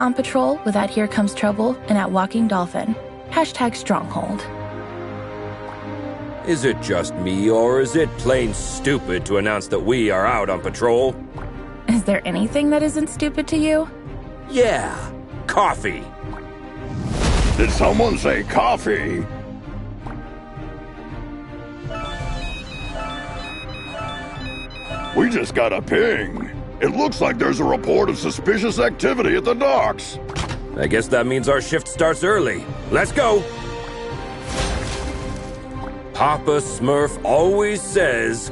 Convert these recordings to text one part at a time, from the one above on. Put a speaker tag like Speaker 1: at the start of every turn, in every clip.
Speaker 1: On patrol with at Here Comes Trouble and at Walking Dolphin. Hashtag Stronghold.
Speaker 2: Is it just me, or is it plain stupid to announce that we are out on patrol?
Speaker 1: Is there anything that isn't stupid to you?
Speaker 2: Yeah, coffee.
Speaker 3: Did someone say coffee? We just got a ping. It looks like there's a report of suspicious activity at the docks.
Speaker 2: I guess that means our shift starts early. Let's go! Papa Smurf always says...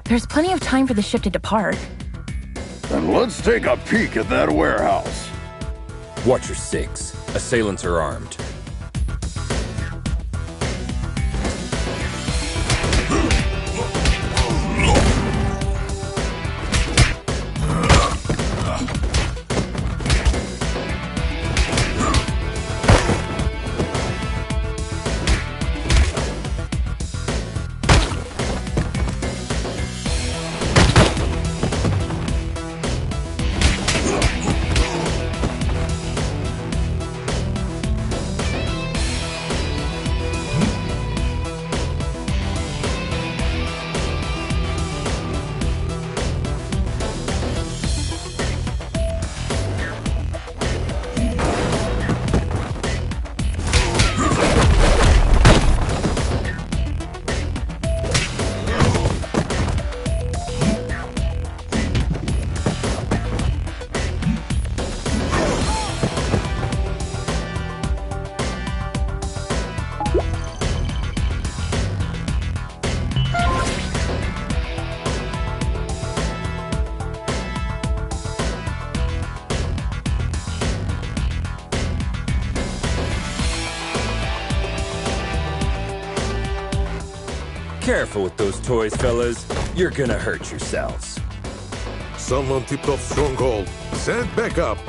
Speaker 1: There's plenty of time for the ship to depart.
Speaker 3: Then let's take a peek at that warehouse.
Speaker 2: Watch your six. Assailants are armed. Careful with those toys, fellas. You're gonna hurt yourselves.
Speaker 4: Someone tipped off Stronghold. Send back up.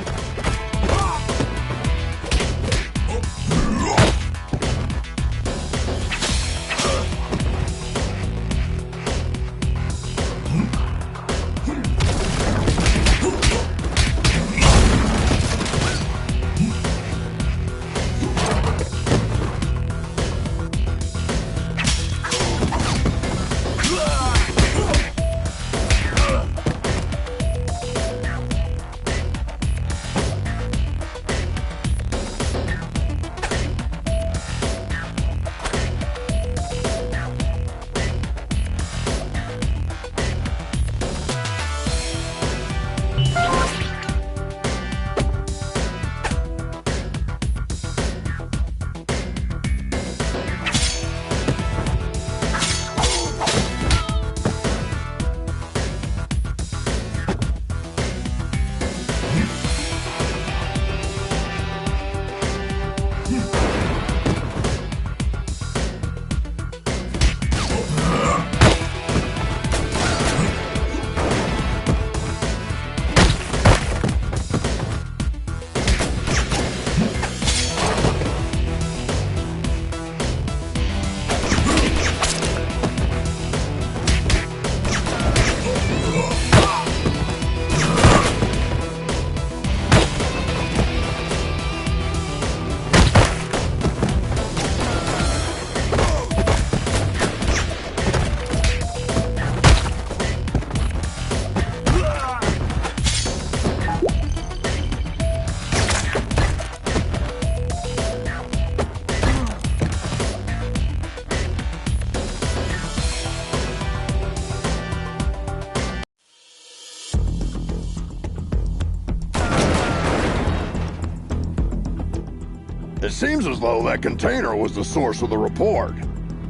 Speaker 3: seems as though that container was the source of the report.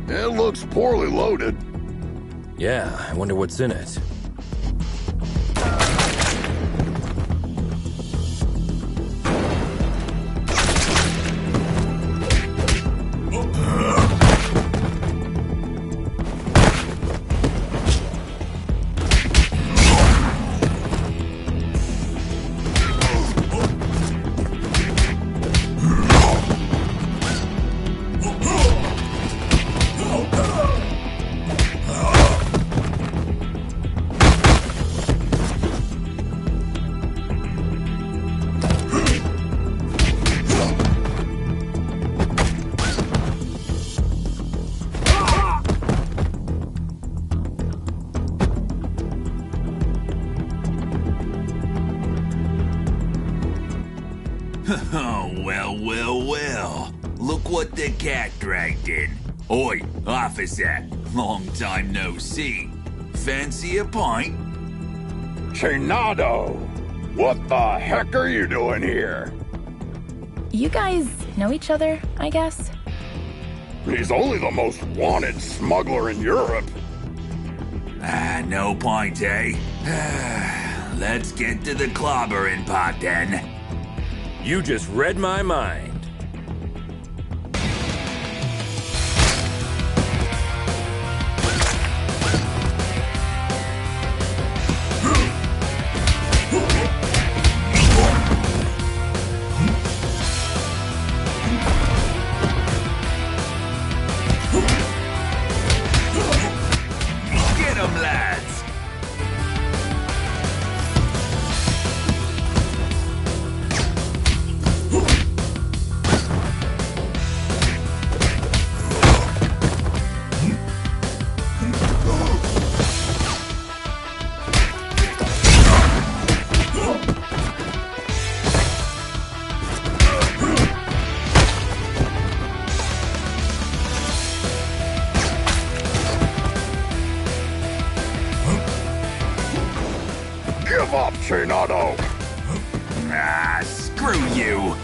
Speaker 3: It looks poorly loaded.
Speaker 2: Yeah, I wonder what's in it.
Speaker 5: Oh, well. Look what the cat dragged in. Oi, officer. Long time no see. Fancy a pint?
Speaker 3: Chinado! What the heck are you doing here?
Speaker 1: You guys know each other, I guess?
Speaker 3: He's only the most wanted smuggler in Europe.
Speaker 5: No point, eh? Let's get to the clobbering pot then.
Speaker 2: You just read my mind.
Speaker 5: Get 'em, lads!
Speaker 3: Give up, Chinado!
Speaker 5: Ah, screw you!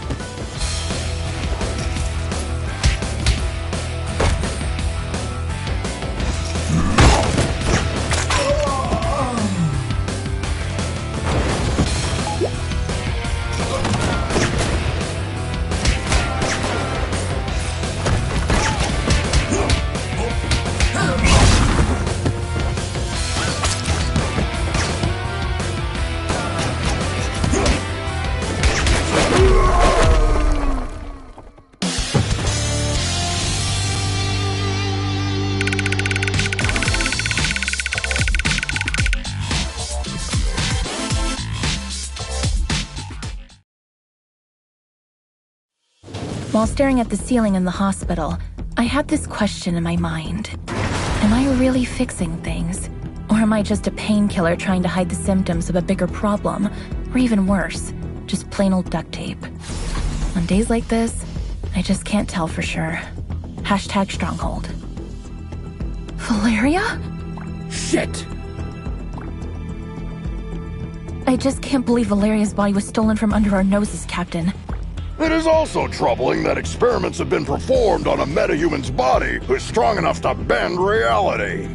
Speaker 1: While staring at the ceiling in the hospital, I had this question in my mind. Am I really fixing things? Or am I just a painkiller trying to hide the symptoms of a bigger problem? Or even worse, just plain old duct tape? On days like this, I just can't tell for sure. Hashtag Stronghold. Valeria?
Speaker 2: Shit!
Speaker 1: I just can't believe Valeria's body was stolen from under our noses, Captain.
Speaker 3: It is also troubling that experiments have been performed on a metahuman's body who's strong enough to bend reality.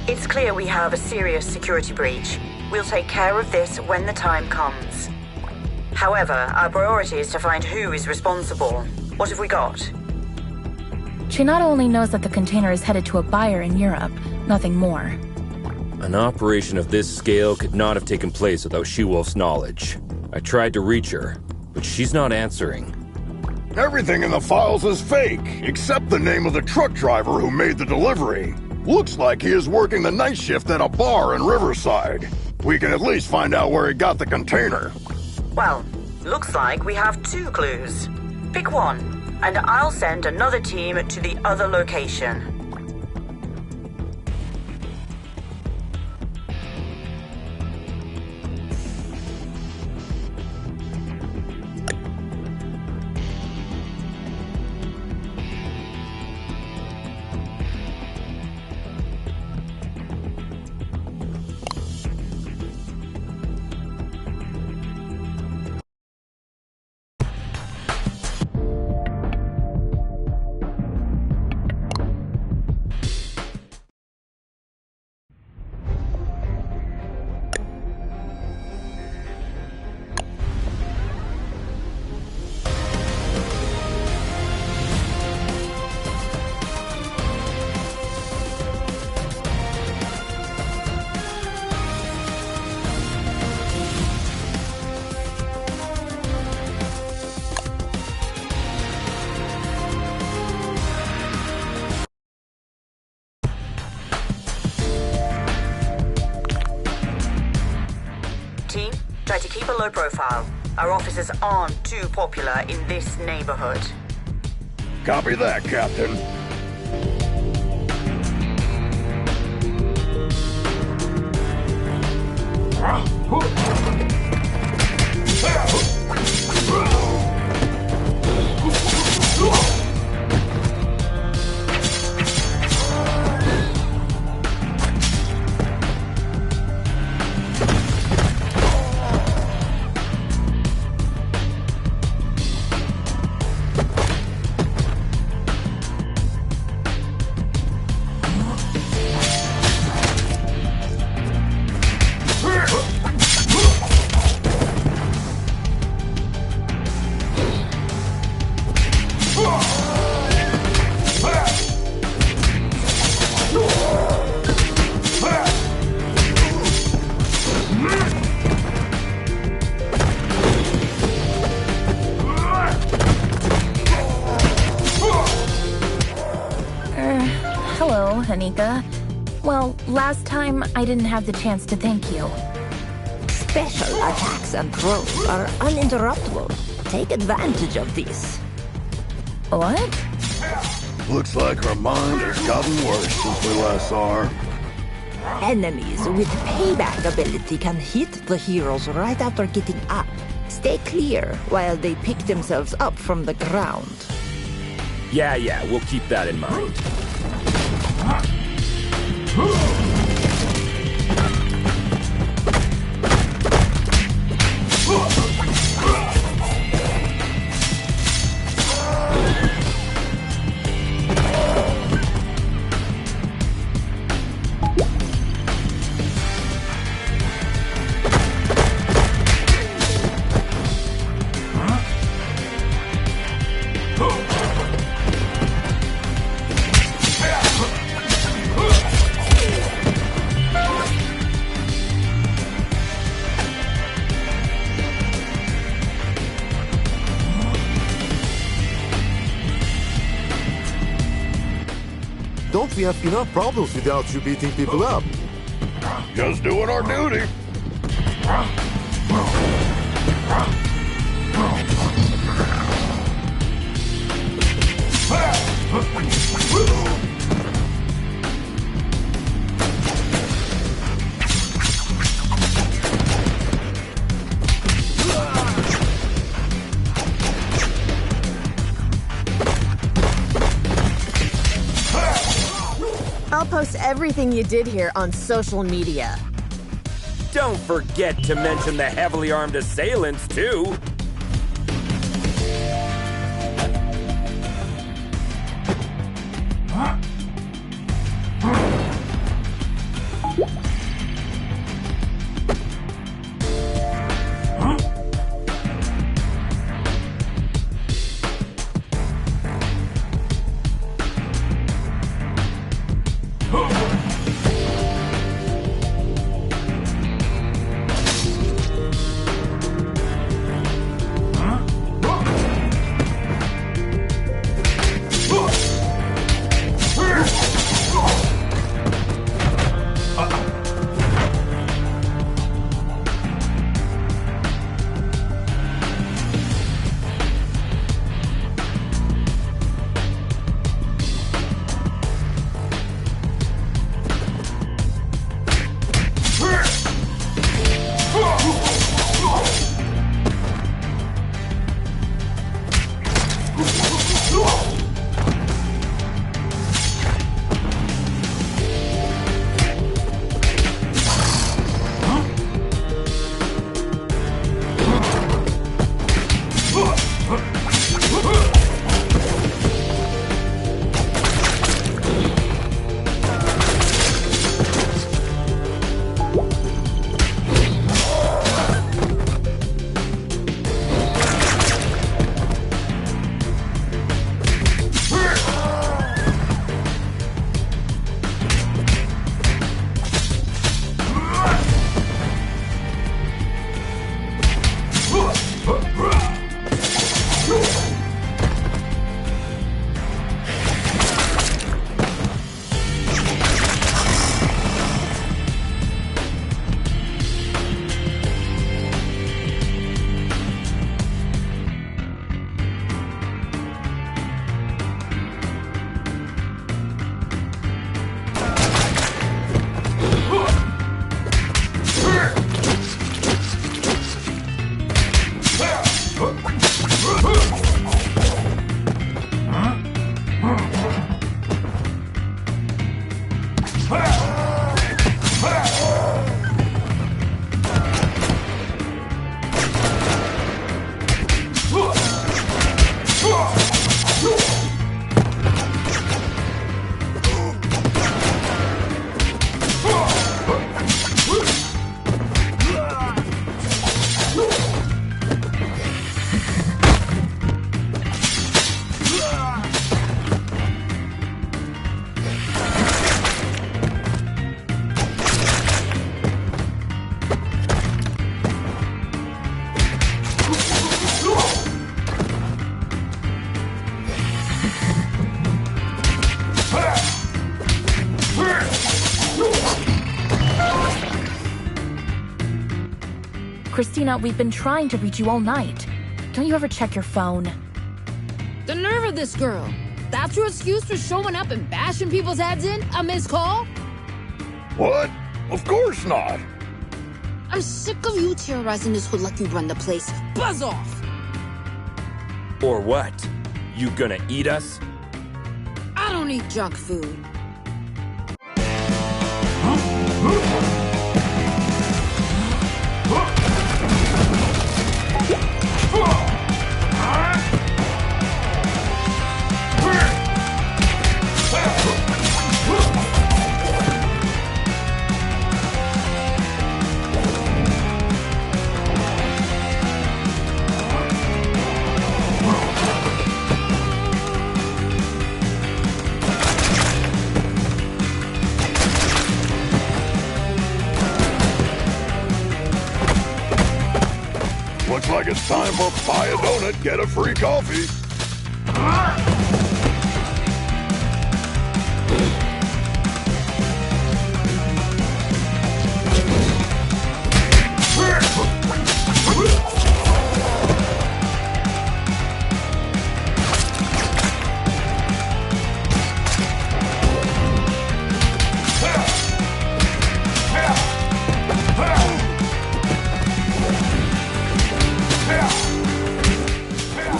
Speaker 6: It's clear we have a serious security breach. We'll take care of this when the time comes. However, our priority is to find who is responsible. What have we got?
Speaker 1: Chinado only knows that the container is headed to a buyer in Europe, nothing more.
Speaker 2: An operation of this scale could not have taken place without She-Wolf's knowledge. I tried to reach her, but she's not answering.
Speaker 3: Everything in the files is fake, except the name of the truck driver who made the delivery. Looks like he is working the night shift at a bar in Riverside. We can at least find out where he got the container.
Speaker 6: Well, looks like we have 2 clues. Pick one, and I'll send another team to the other location. try to keep a low profile. Our officers aren't too popular in this neighborhood.
Speaker 3: Copy that, Captain.
Speaker 1: Hello, Anika. Well, last time I didn't have the chance to thank you.
Speaker 7: Special attacks and throws are uninterruptible. Take advantage of this.
Speaker 1: What?
Speaker 3: Looks like her mind has gotten worse since we last saw her.
Speaker 7: Enemies with payback ability can hit the heroes right after getting up. Stay clear while they pick themselves up from the ground.
Speaker 2: Yeah, we'll keep that in mind.
Speaker 4: Don't we have enough problems without you beating people up?
Speaker 3: Just doing our duty.
Speaker 8: I'll post everything you did here on social media.
Speaker 2: Don't forget to mention the heavily armed assailants, too.
Speaker 1: Christina, we've been trying to reach you all night. Don't you ever check your phone?
Speaker 9: The nerve of this girl. That's your excuse for showing up and bashing people's heads in? A missed call?
Speaker 3: What? Of course not.
Speaker 9: I'm sick of you terrorizing this hood like you run the place. Buzz off!
Speaker 2: Or what? You gonna eat us?
Speaker 9: I don't eat junk food.
Speaker 3: Looks like it's time for buy a donut, get a free coffee.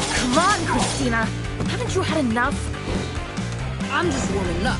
Speaker 1: Come on, Christina. Haven't you had enough?
Speaker 9: I'm just warming up.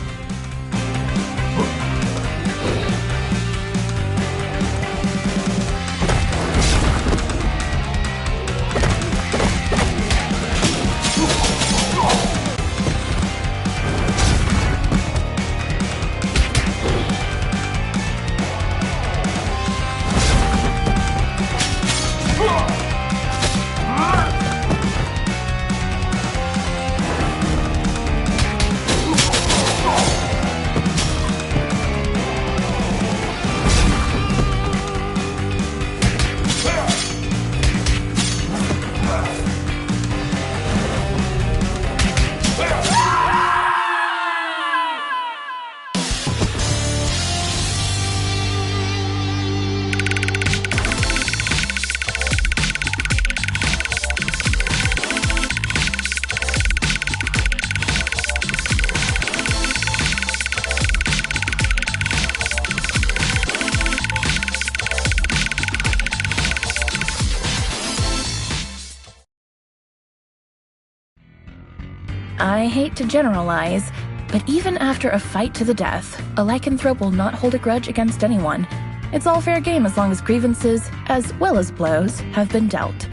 Speaker 1: I hate to generalize, but even after a fight to the death, a lycanthrope will not hold a grudge against anyone. It's all fair game as long as grievances, as well as blows, have been dealt.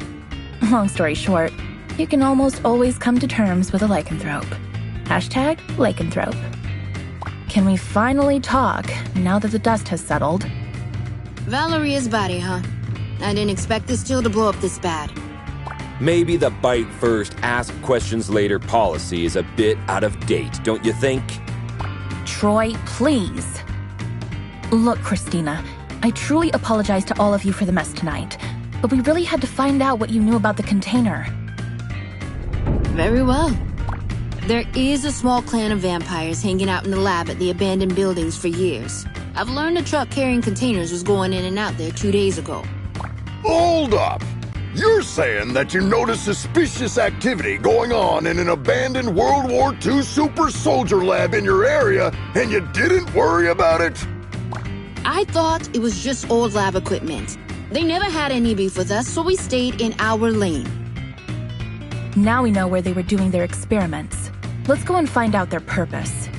Speaker 1: Long story short, you can almost always come to terms with a lycanthrope. Hashtag lycanthrope. Can we finally talk now that the dust has settled?
Speaker 9: Valeria's body, huh? I didn't expect this chill to blow up this bad.
Speaker 2: Maybe the bite first, ask questions later policy is a bit out of date, don't you think?
Speaker 1: Troy, please. Look, Christina, I truly apologize to all of you for the mess tonight, but we really had to find out what you knew about the container.
Speaker 9: Very well. There is a small clan of vampires hanging out in the lab at the abandoned buildings for years. I've learned a truck carrying containers was going in and out there 2 days ago.
Speaker 3: Hold up! You're saying that you noticed suspicious activity going on in an abandoned World War II super soldier lab in your area, and you didn't worry about it?
Speaker 9: I thought it was just old lab equipment. They never had any beef with us, so we stayed in our lane.
Speaker 1: Now we know where they were doing their experiments. Let's go and find out their purpose.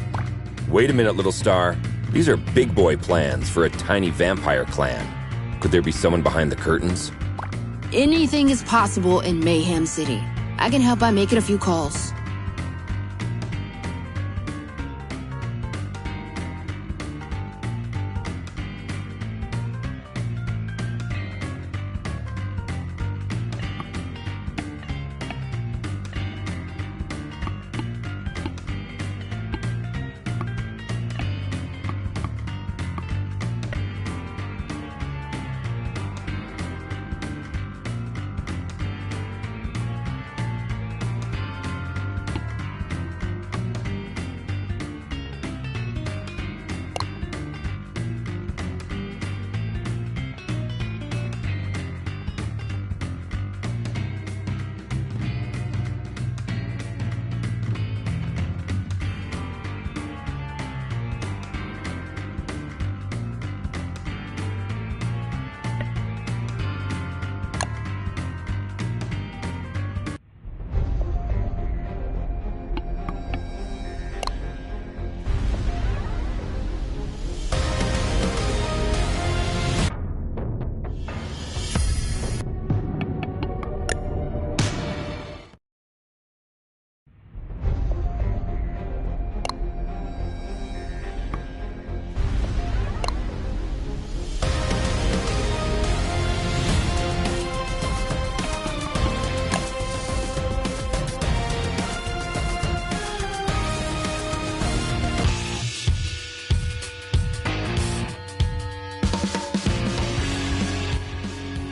Speaker 2: Wait a minute, little star. These are big boy plans for a tiny vampire clan. Could there be someone behind the curtains?
Speaker 9: Anything is possible in Mayhem City. I can help by making a few calls.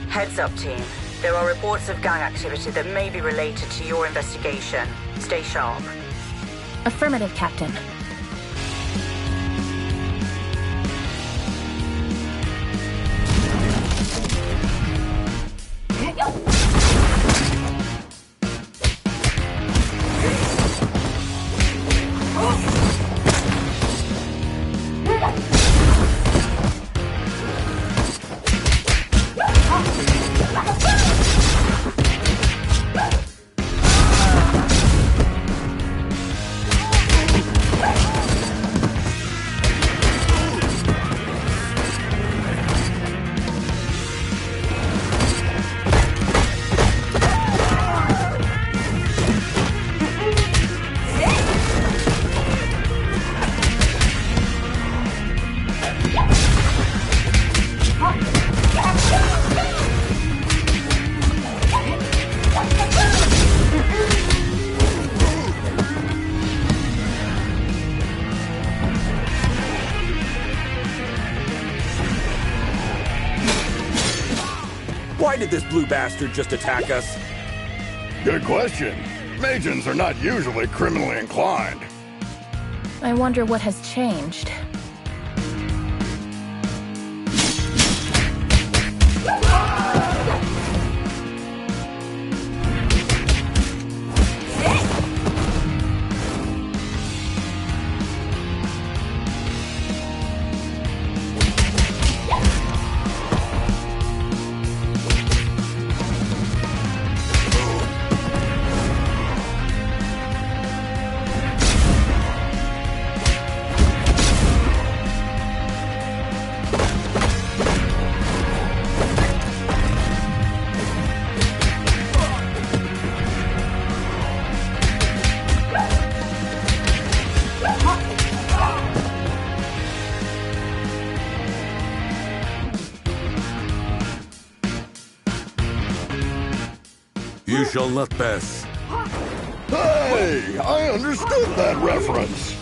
Speaker 6: Heads up, team. There are reports of gang activity that may be related to your investigation. Stay sharp.
Speaker 1: Affirmative, Captain.
Speaker 2: Why did this blue bastard just attack us?
Speaker 3: Good question. Magians are not usually criminally inclined.
Speaker 1: I wonder what has changed.
Speaker 4: You shall not pass.
Speaker 3: Hey, I understood that reference.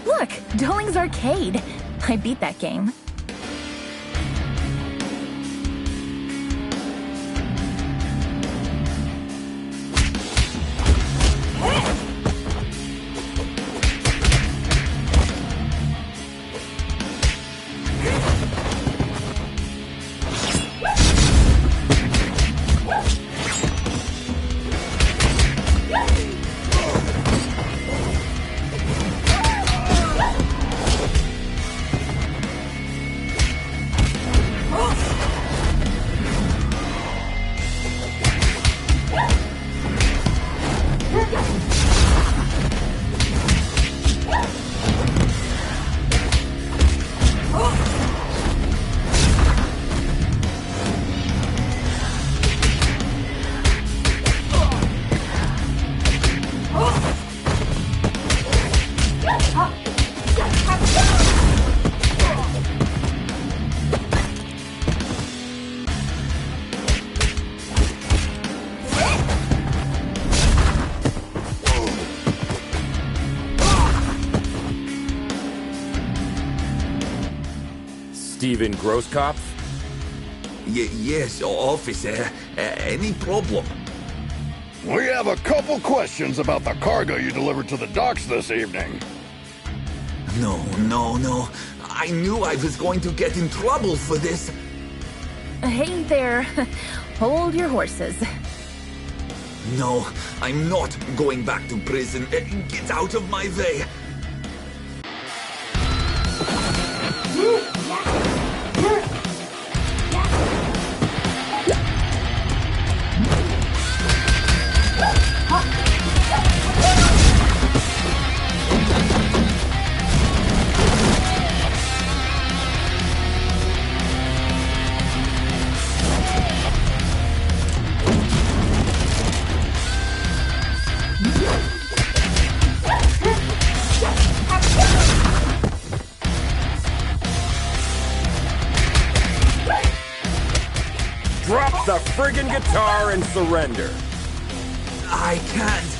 Speaker 1: Look, Doling's Arcade. I beat that game.
Speaker 2: Steven Grosskopf?
Speaker 5: Yes, officer. Any problem?
Speaker 3: We have a couple questions about the cargo you delivered to the docks this evening.
Speaker 5: No. I knew I was going to get in trouble for this.
Speaker 1: Hey there. Hold your horses.
Speaker 5: No, I'm not going back to prison. Get out of my way.
Speaker 2: Drop the friggin' guitar and surrender.
Speaker 5: I can't.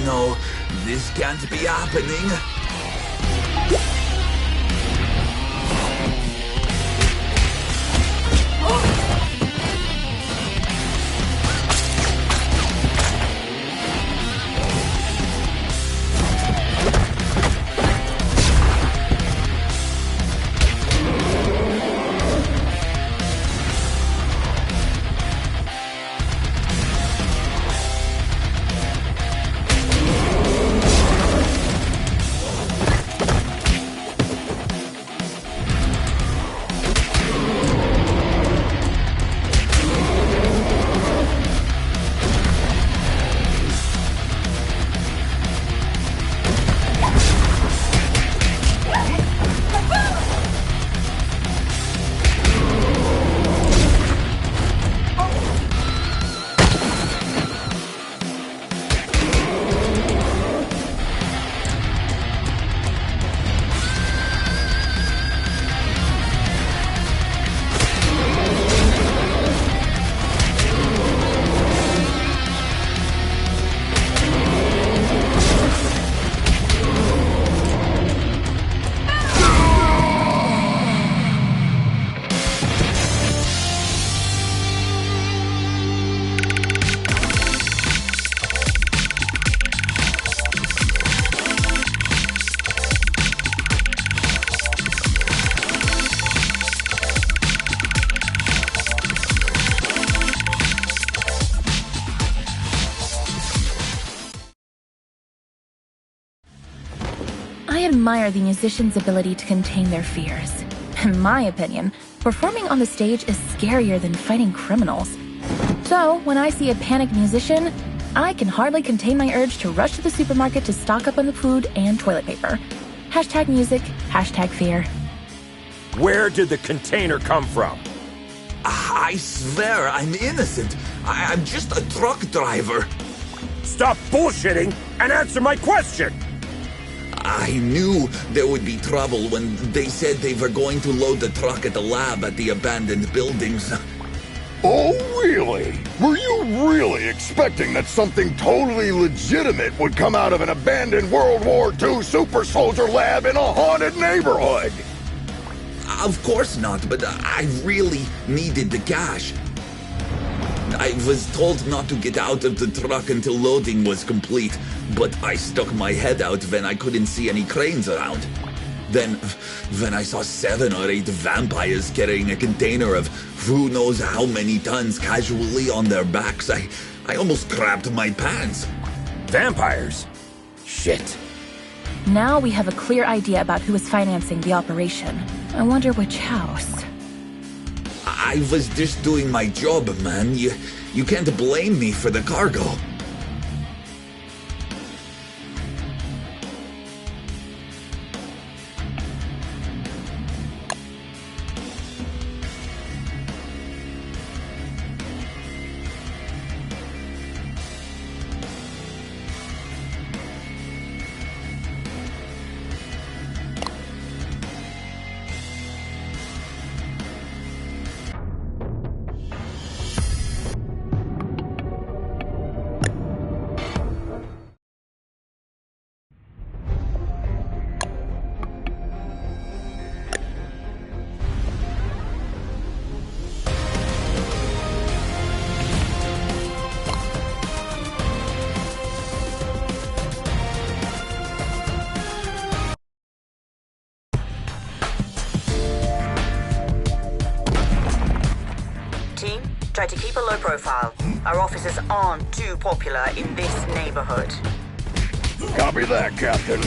Speaker 5: No, this can't be happening.
Speaker 1: admire the musician's ability to contain their fears. In my opinion, performing on the stage is scarier than fighting criminals. So, when I see a panicked musician, I can hardly contain my urge to rush to the supermarket to stock up on the food and toilet paper. Hashtag music, hashtag fear.
Speaker 2: Where did the container come from?
Speaker 5: I swear I'm innocent. I'm just a truck driver.
Speaker 2: Stop bullshitting and answer my question!
Speaker 5: I knew there would be trouble when they said they were going to load the truck at the lab at the abandoned buildings.
Speaker 3: Oh, really? Were you really expecting that something totally legitimate would come out of an abandoned World War II super soldier lab in a haunted neighborhood?
Speaker 5: Of course not, but I really needed the cash. I was told not to get out of the truck until loading was complete, but I stuck my head out when I couldn't see any cranes around. Then, when I saw 7 or 8 vampires carrying a container of who knows how many tons casually on their backs, I almost crapped my pants.
Speaker 2: Vampires? Shit.
Speaker 1: Now we have a clear idea about who is financing the operation. I wonder which house.
Speaker 5: I was just doing my job, man. You can't blame me for the cargo.
Speaker 6: Try to keep a low profile. Our officers aren't too popular in this neighborhood.
Speaker 3: Copy that, Captain.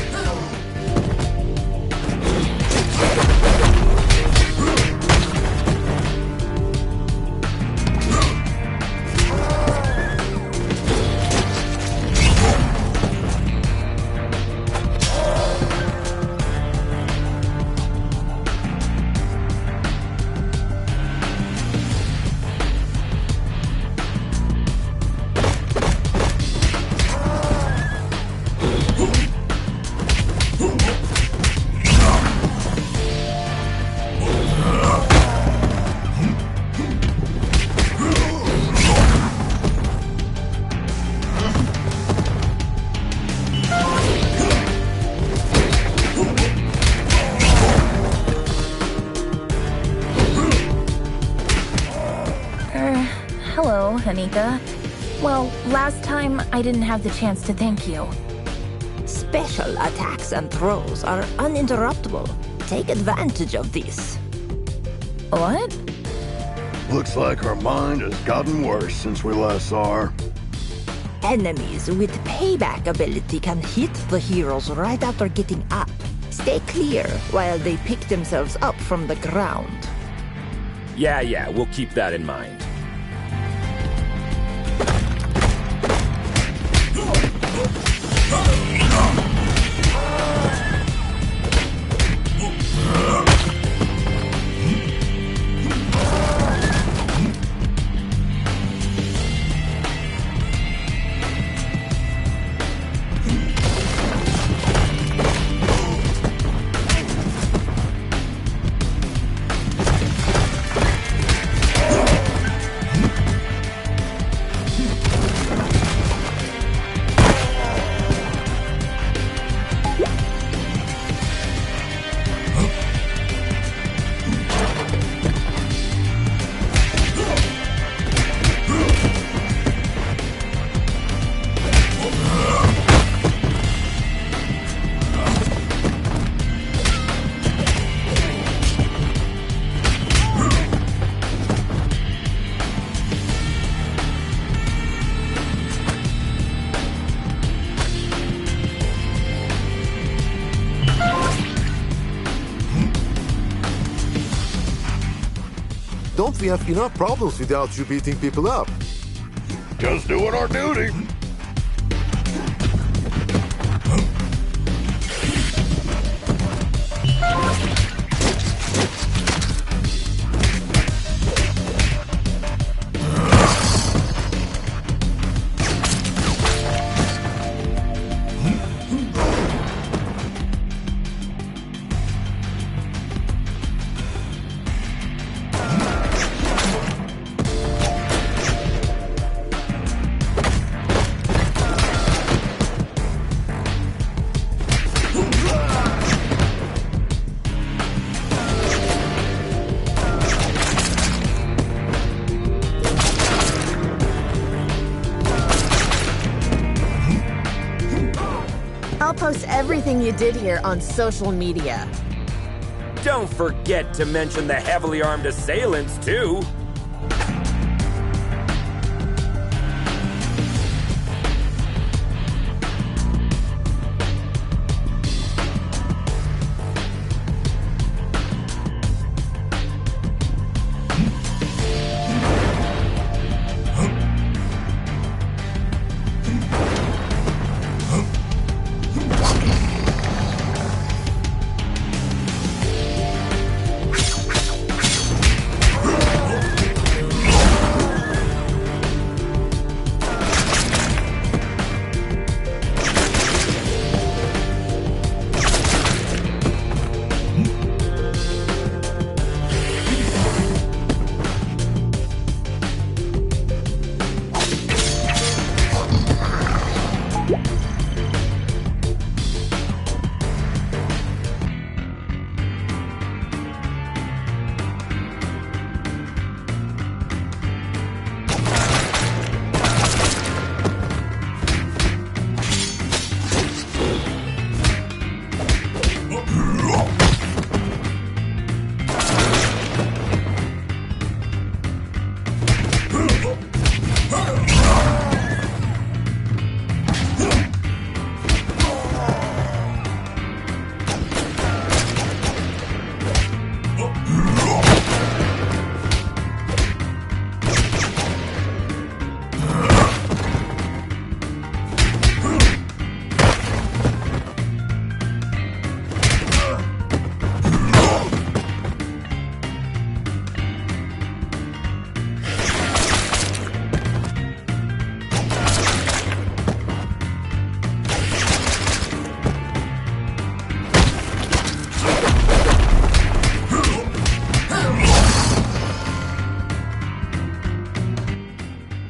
Speaker 1: Hello, Anika. Well, last time I didn't have the chance to thank you.
Speaker 7: Special attacks and throws are uninterruptible. Take advantage of this.
Speaker 1: What?
Speaker 3: Looks like her mind has gotten worse since we last saw her.
Speaker 7: Enemies with payback ability can hit the heroes right after getting up. Stay clear while they pick themselves up from the ground.
Speaker 2: Yeah, we'll keep that in mind.
Speaker 4: Don't we have enough problems without you beating people up?
Speaker 3: Just doing our duty.
Speaker 8: I'll post everything you did here on social media.
Speaker 2: Don't forget to mention the heavily armed assailants, too.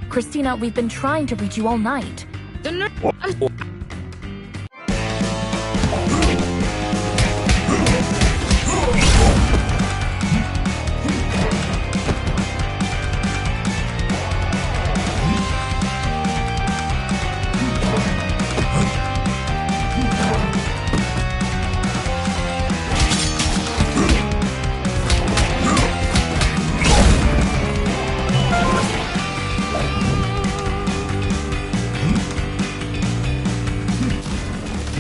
Speaker 1: Christina, we've been trying to reach you all night.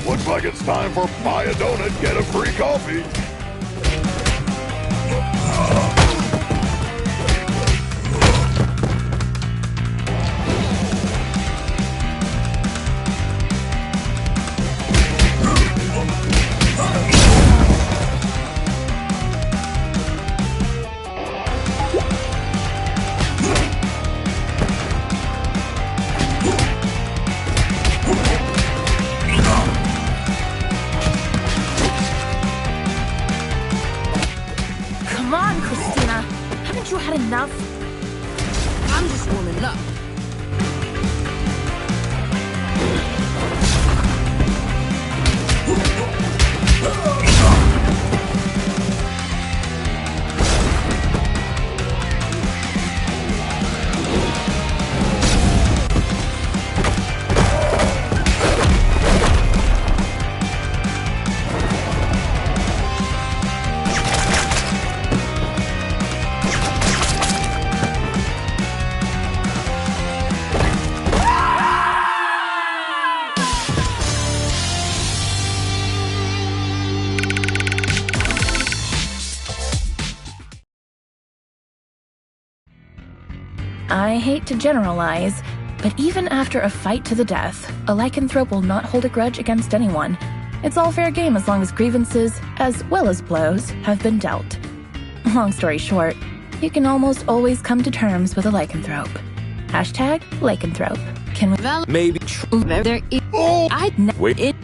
Speaker 3: Looks like it's time for buy a donut, get a free coffee.
Speaker 1: Come on, Christina. Haven't you had enough?
Speaker 9: I'm just warming up.
Speaker 1: I hate to generalize, but even after a fight to the death, a lycanthrope will not hold a grudge against anyone. It's all fair game as long as grievances, as well as blows, have been dealt. Long story short, you can almost always come to terms with a lycanthrope. Hashtag lycanthrope. Can we...
Speaker 2: Maybe.
Speaker 9: There is...
Speaker 3: Oh!
Speaker 2: Wait.
Speaker 9: It...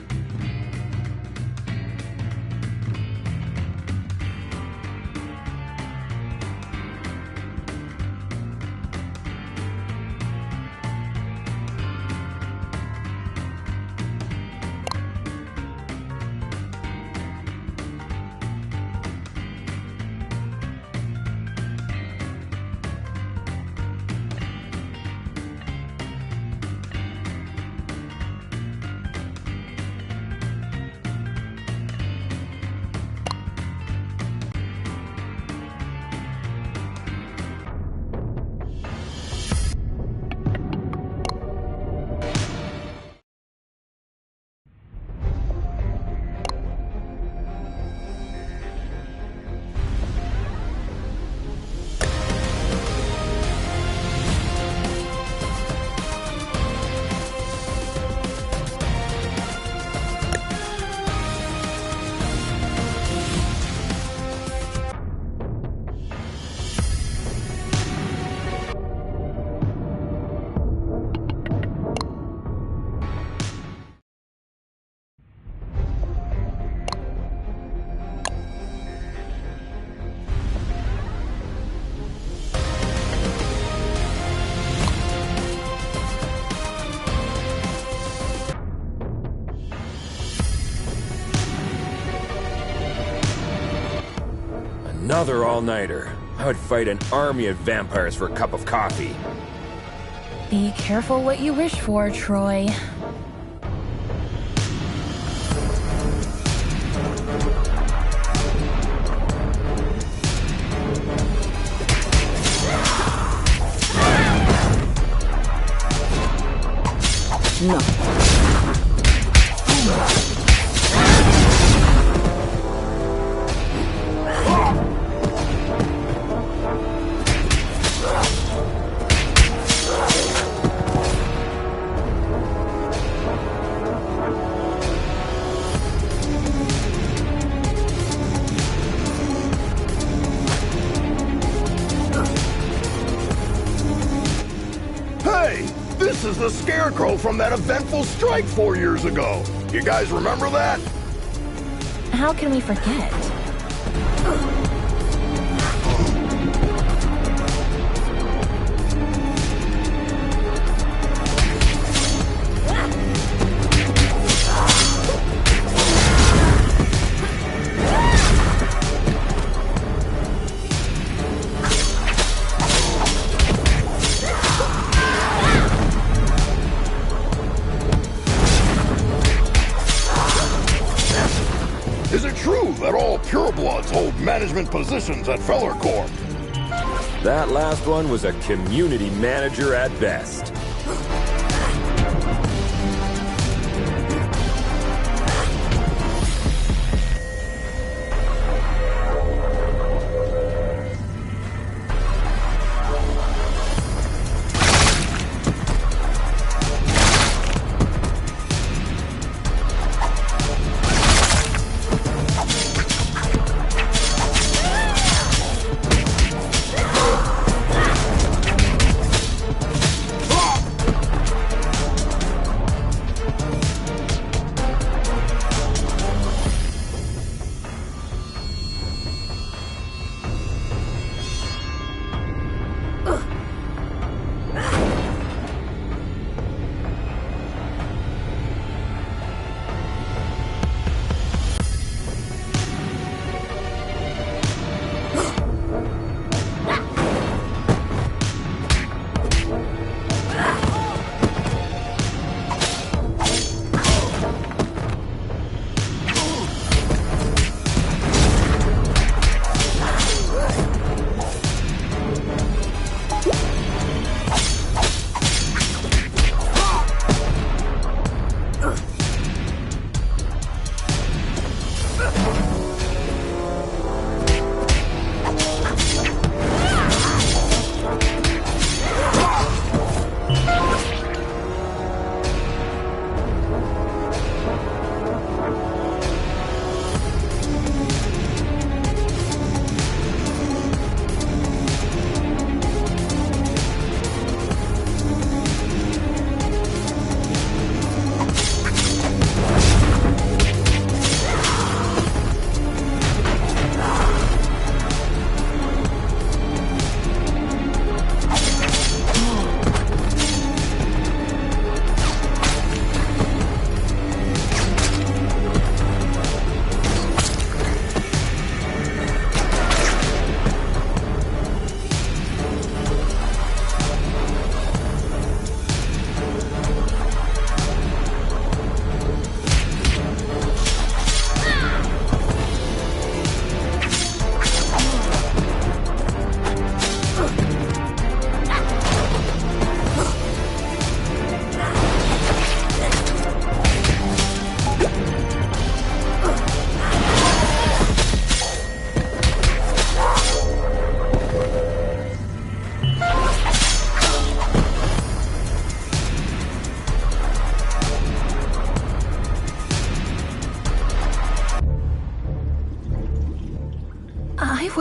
Speaker 2: Another all-nighter. I would fight an army of vampires for a cup of coffee.
Speaker 1: Be careful what you wish for, Troy.
Speaker 7: No.
Speaker 3: Hey! This is the Scarecrow from that eventful strike 4 years ago. You guys remember that?
Speaker 1: How can we forget?
Speaker 3: Is it true that all purebloods hold management positions at Feller Corp?
Speaker 2: That last one was a community manager at best.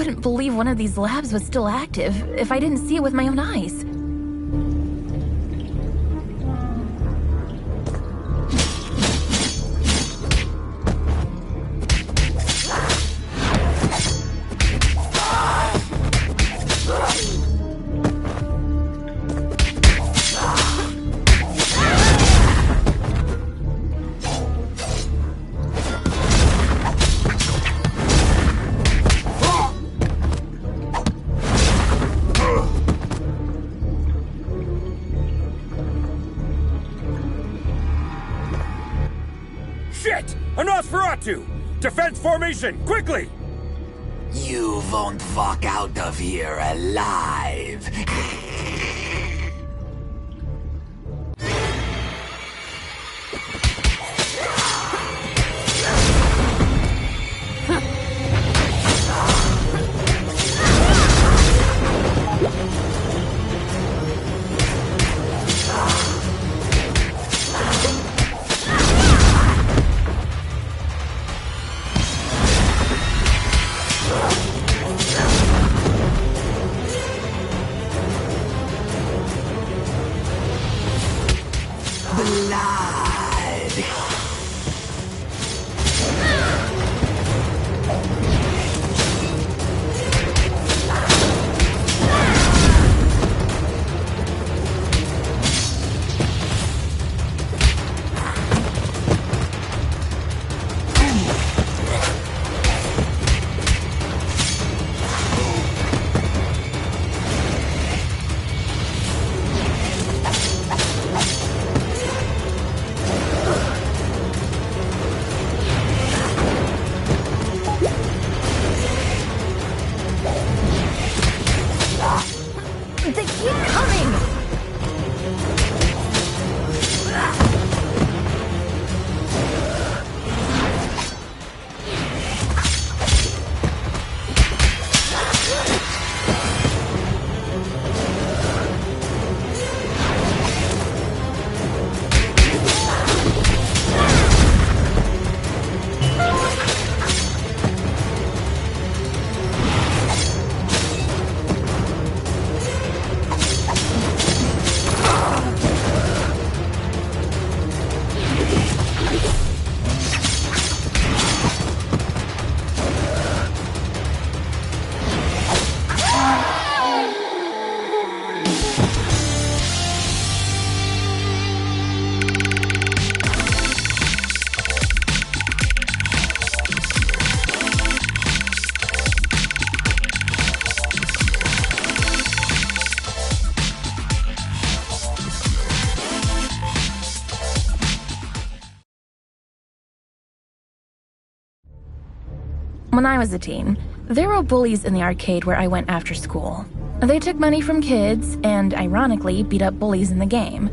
Speaker 1: wouldn't believe one of these labs was still active if I didn't see it with my own eyes.
Speaker 2: Defense formation, quickly!
Speaker 10: You won't walk out of here alive.
Speaker 1: When I was a teen, there were bullies in the arcade where I went after school. They took money from kids and, ironically, beat up bullies in the game.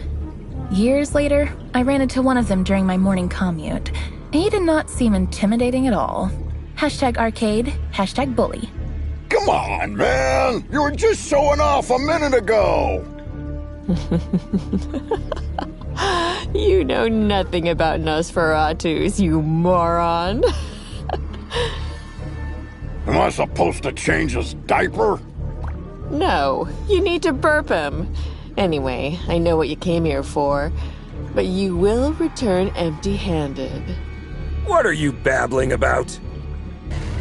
Speaker 1: Years later, I ran into one of them during my morning commute. He did not seem intimidating at all. #arcade, #bully.
Speaker 3: Come on, man! You were just showing off a minute ago!
Speaker 11: You know nothing about Nosferatus, you moron.
Speaker 3: Am I supposed to change his diaper?
Speaker 11: No, you need to burp him. Anyway, I know what you came here for, but you will return empty-handed.
Speaker 2: What are you babbling about?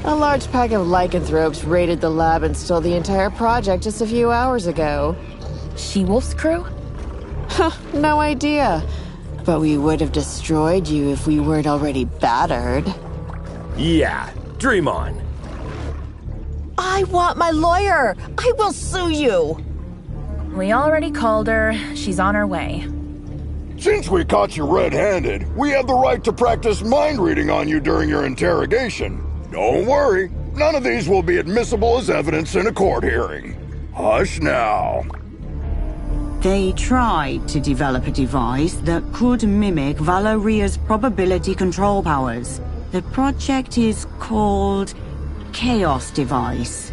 Speaker 11: A large pack of lycanthropes raided the lab and stole the entire project just a few hours ago.
Speaker 1: She-Wolf's crew?
Speaker 11: No idea. But we would have destroyed you if we weren't already battered.
Speaker 2: Yeah, dream on.
Speaker 8: I want my lawyer! I will sue you!
Speaker 1: We already called her. She's on her way.
Speaker 3: Since we caught you red-handed, we have the right to practice mind reading on you during your interrogation. Don't worry, none of these will be admissible as evidence in a court hearing. Hush now.
Speaker 12: They tried to develop a device that could mimic Valoria's probability control powers. The project is called Chaos Device.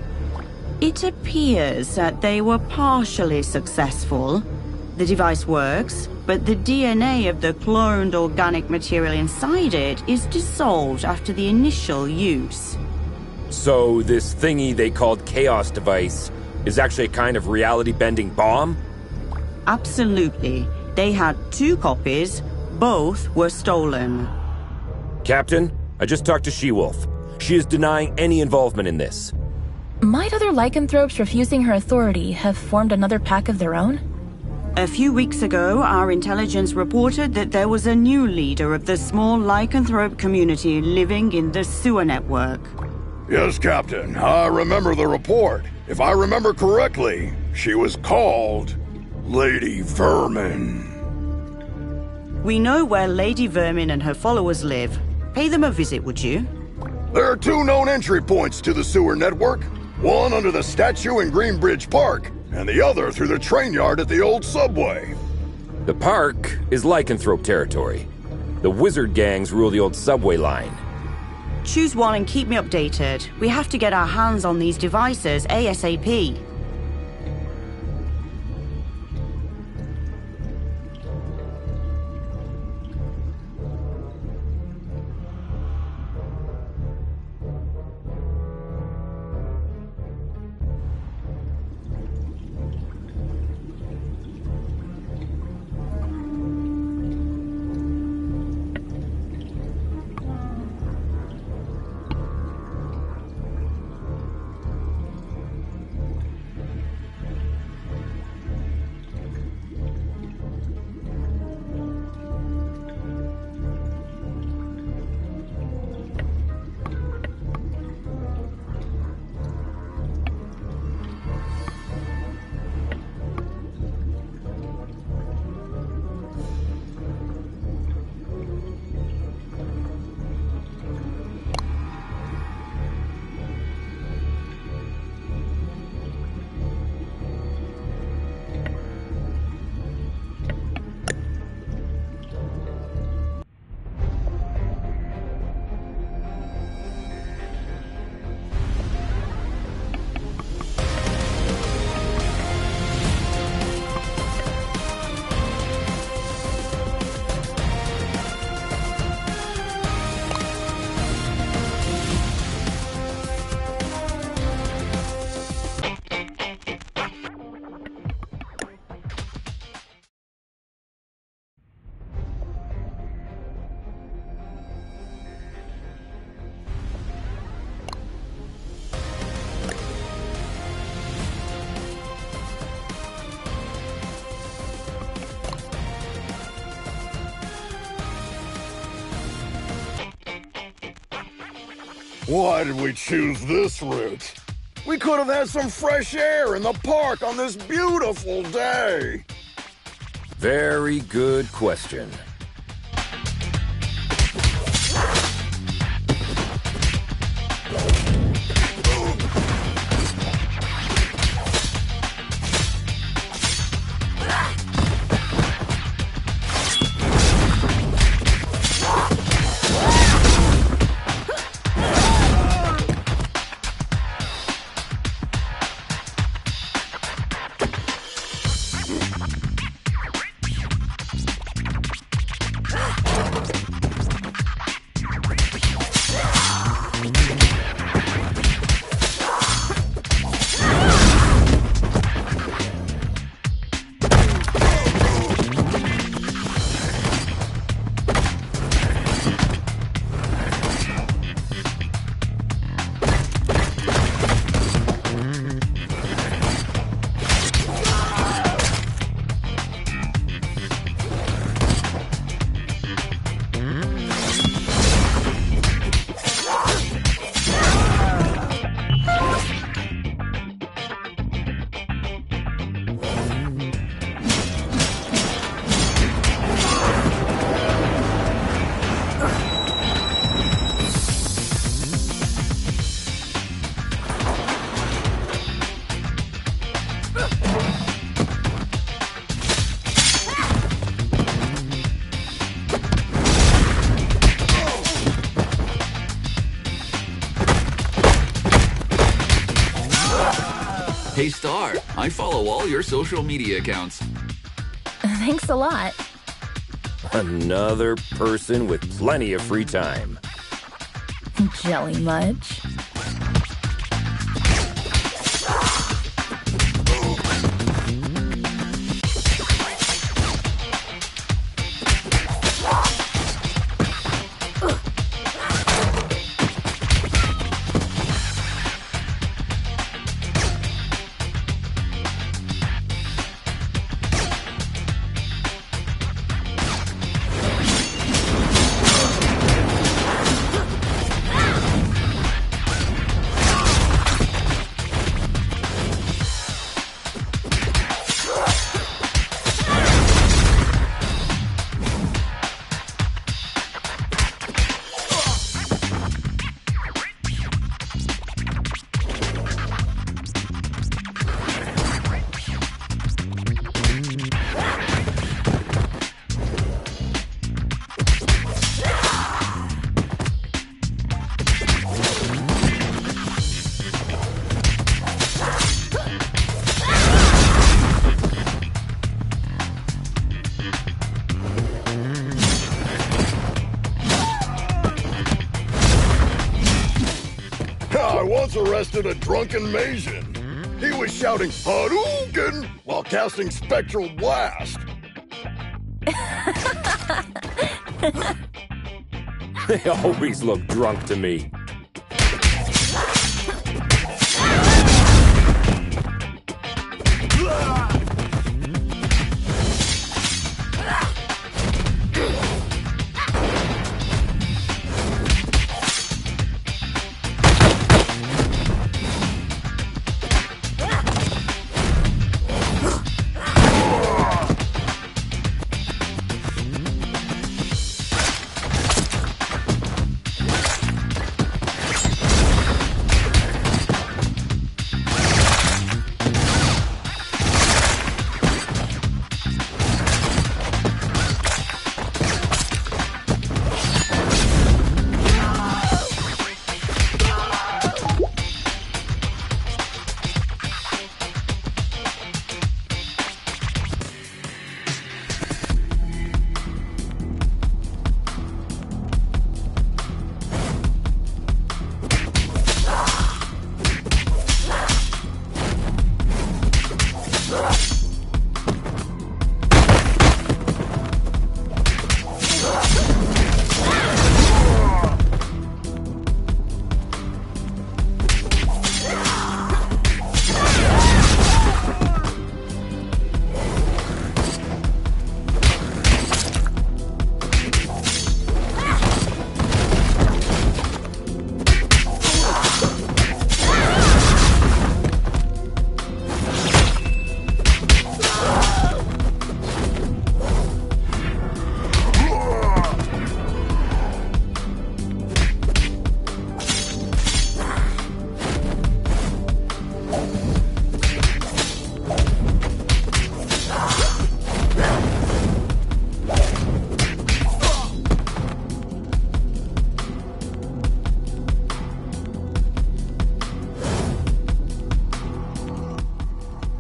Speaker 12: It appears that they were partially successful. The device works, but the DNA of the cloned organic material inside it is dissolved after the initial use.
Speaker 2: So this thingy they called Chaos Device is actually a kind of reality-bending bomb?
Speaker 12: Absolutely. They had 2 copies. Both were stolen.
Speaker 2: Captain, I just talked to She-Wolf. She is denying any involvement in this.
Speaker 1: Might other lycanthropes refusing her authority have formed another pack of their own?
Speaker 12: A few weeks ago, our intelligence reported that there was a new leader of the small lycanthrope community living in the sewer network.
Speaker 3: Yes, Captain. I remember the report. If I remember correctly, she was called Lady Vermin.
Speaker 12: We know where Lady Vermin and her followers live. Pay them a visit, would you?
Speaker 3: There are 2 known entry points to the sewer network. One under the statue in Greenbridge Park, and the other through the train yard at the old subway.
Speaker 2: The park is lycanthrope territory. The wizard gangs rule the old subway line.
Speaker 12: Choose one and keep me updated. We have to get our hands on these devices ASAP.
Speaker 3: Why did we choose this route? We could have had some fresh air in the park on this beautiful day.
Speaker 2: Very good question.
Speaker 5: Hey Star, I follow all your social media accounts.
Speaker 1: Thanks a lot.
Speaker 2: Another person with plenty of free time.
Speaker 1: Jelly much?
Speaker 3: arrested a drunken Maysian. He was shouting Hadouken while casting Spectral Blast.
Speaker 2: They always look drunk to me.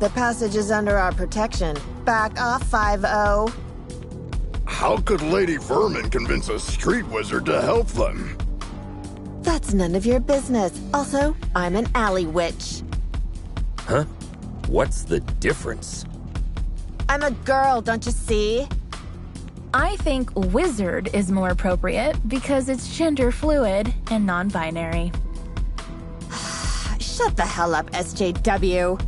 Speaker 8: The passage is under our protection. Back off, 5-0.
Speaker 3: How could Lady Vermin convince a street wizard to help them?
Speaker 8: That's none of your business. Also, I'm an alley witch.
Speaker 2: Huh? What's the difference?
Speaker 8: I'm a girl, don't you see?
Speaker 1: I think wizard is more appropriate because it's gender fluid and non-binary.
Speaker 8: Shut the hell up, SJW.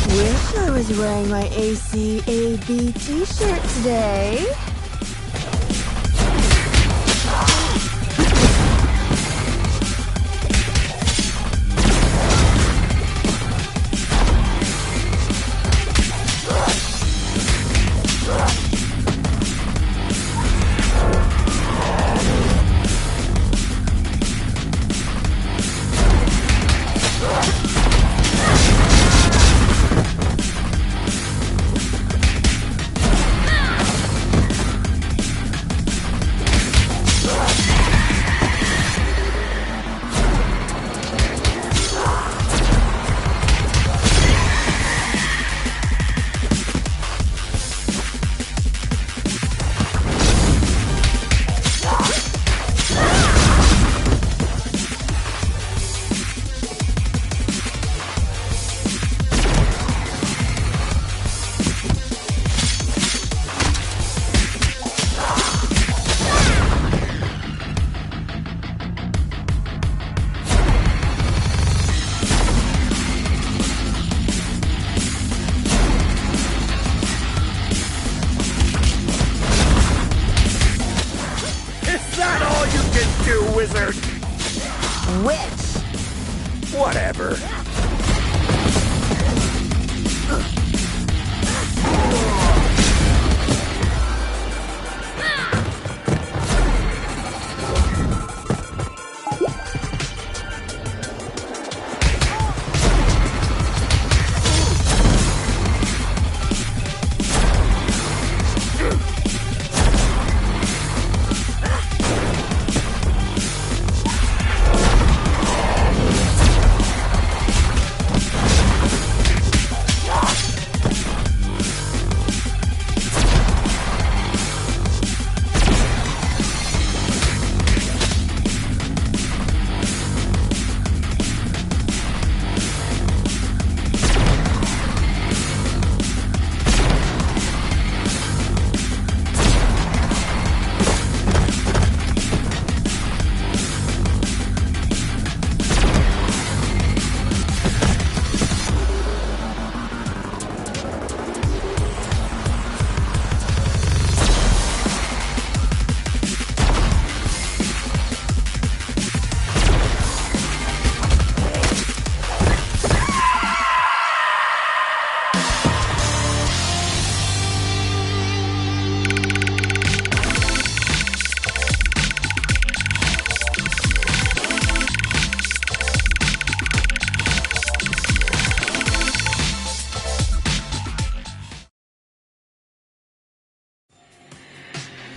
Speaker 8: Wish I was wearing my ACAB t-shirt today. witch.
Speaker 2: Whatever.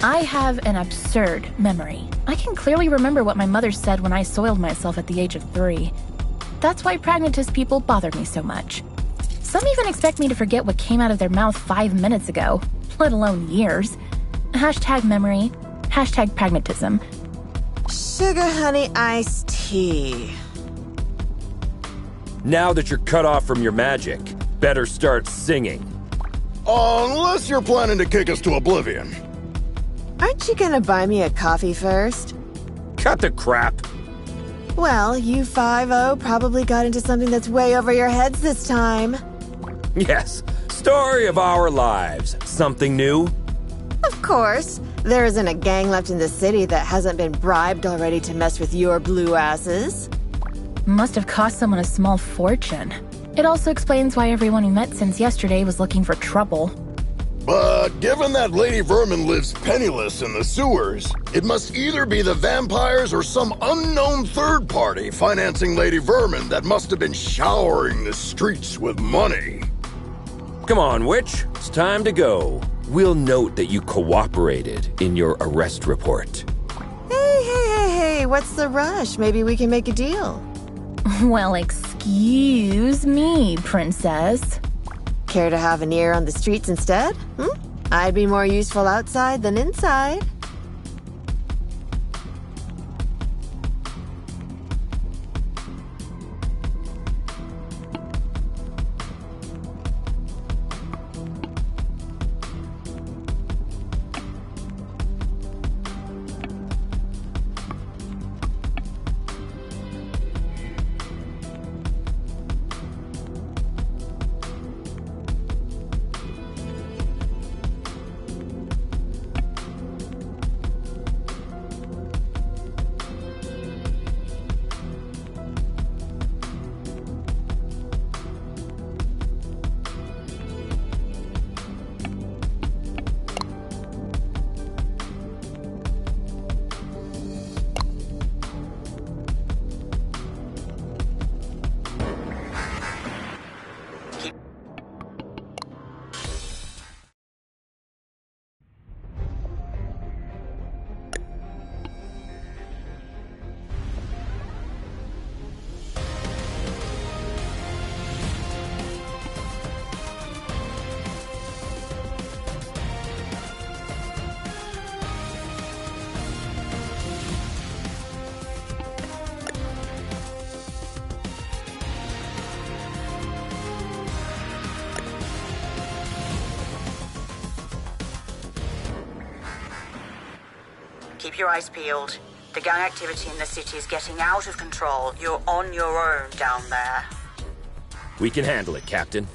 Speaker 1: I have an absurd memory. I can clearly remember what my mother said when I soiled myself at the age of 3. That's why pragmatist people bother me so much. Some even expect me to forget what came out of their mouth 5 minutes ago, let alone years. Hashtag memory, hashtag pragmatism.
Speaker 8: Sugar honey iced tea.
Speaker 2: Now that you're cut off from your magic, better start singing.
Speaker 3: Unless you're planning to kick us to oblivion.
Speaker 8: Aren't you gonna buy me a coffee first?
Speaker 2: Cut the crap.
Speaker 8: Well, you 5-0 probably got into something that's way over your heads this time.
Speaker 2: Yes, story of our lives. Something new?
Speaker 8: Of course. There isn't a gang left in the city that hasn't been bribed already to mess with your blue asses.
Speaker 1: Must have cost someone a small fortune. It also explains why everyone who met since yesterday was looking for trouble.
Speaker 3: But given that Lady Vermin lives penniless in the sewers, it must either be the vampires or some unknown third party financing Lady Vermin that must have been showering the streets with money.
Speaker 2: Come on, witch. It's time to go. We'll note that you cooperated in your arrest report.
Speaker 8: Hey, what's the rush? Maybe we can make a deal.
Speaker 1: Well, excuse me, princess.
Speaker 8: Care to have an ear on the streets instead? I'd be more useful outside than inside.
Speaker 6: Keep your eyes peeled. The gang activity in the city is getting out of control. You're on your own down there.
Speaker 2: We can handle it, Captain.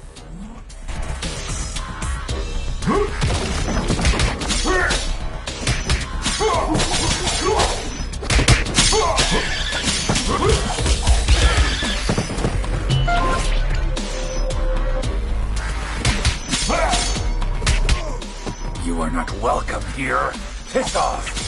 Speaker 10: You are not welcome here. Piss off!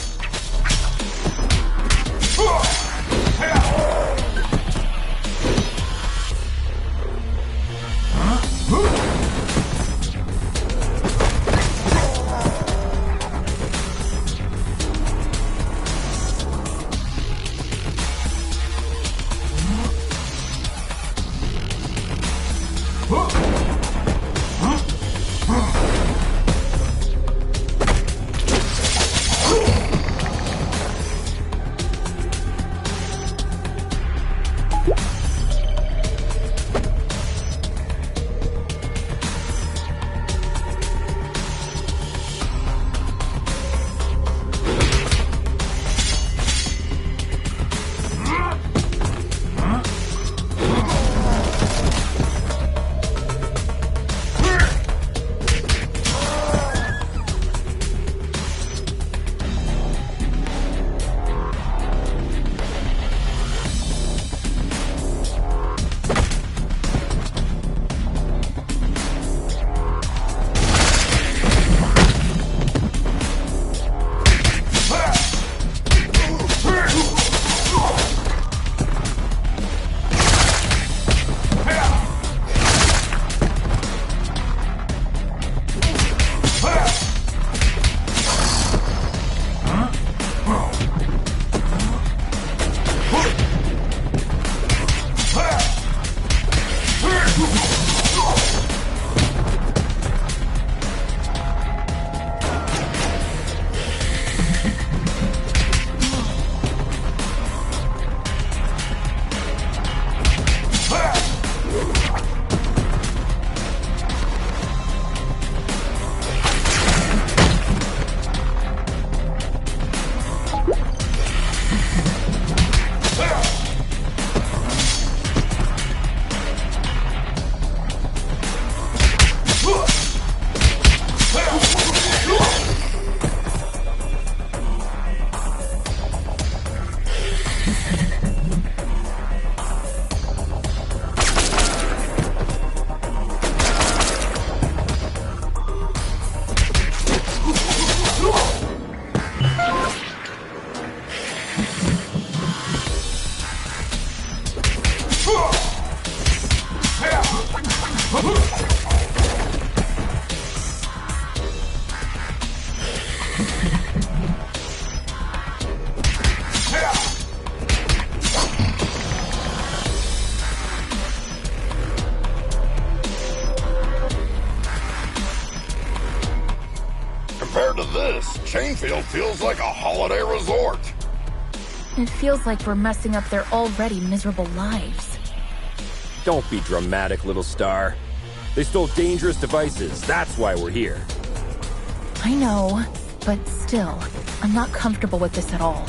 Speaker 3: Compared to this, Chainfield feels like a holiday resort.
Speaker 1: It feels like we're messing up their already miserable lives.
Speaker 2: Don't be dramatic, little star. They stole dangerous devices. That's why we're here.
Speaker 1: I know, but still, I'm not comfortable with this at all.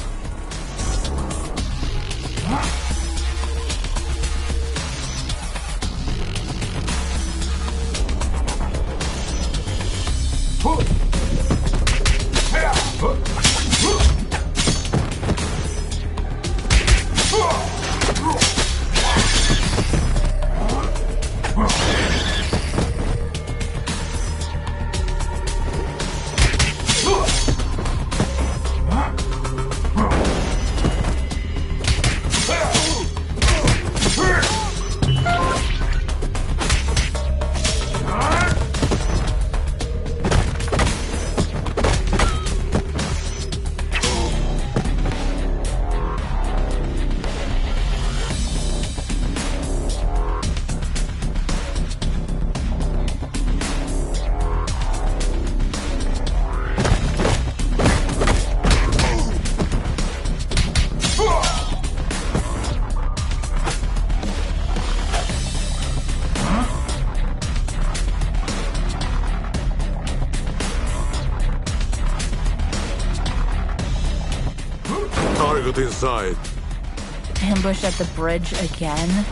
Speaker 4: Target inside.
Speaker 1: Ambush at the bridge again?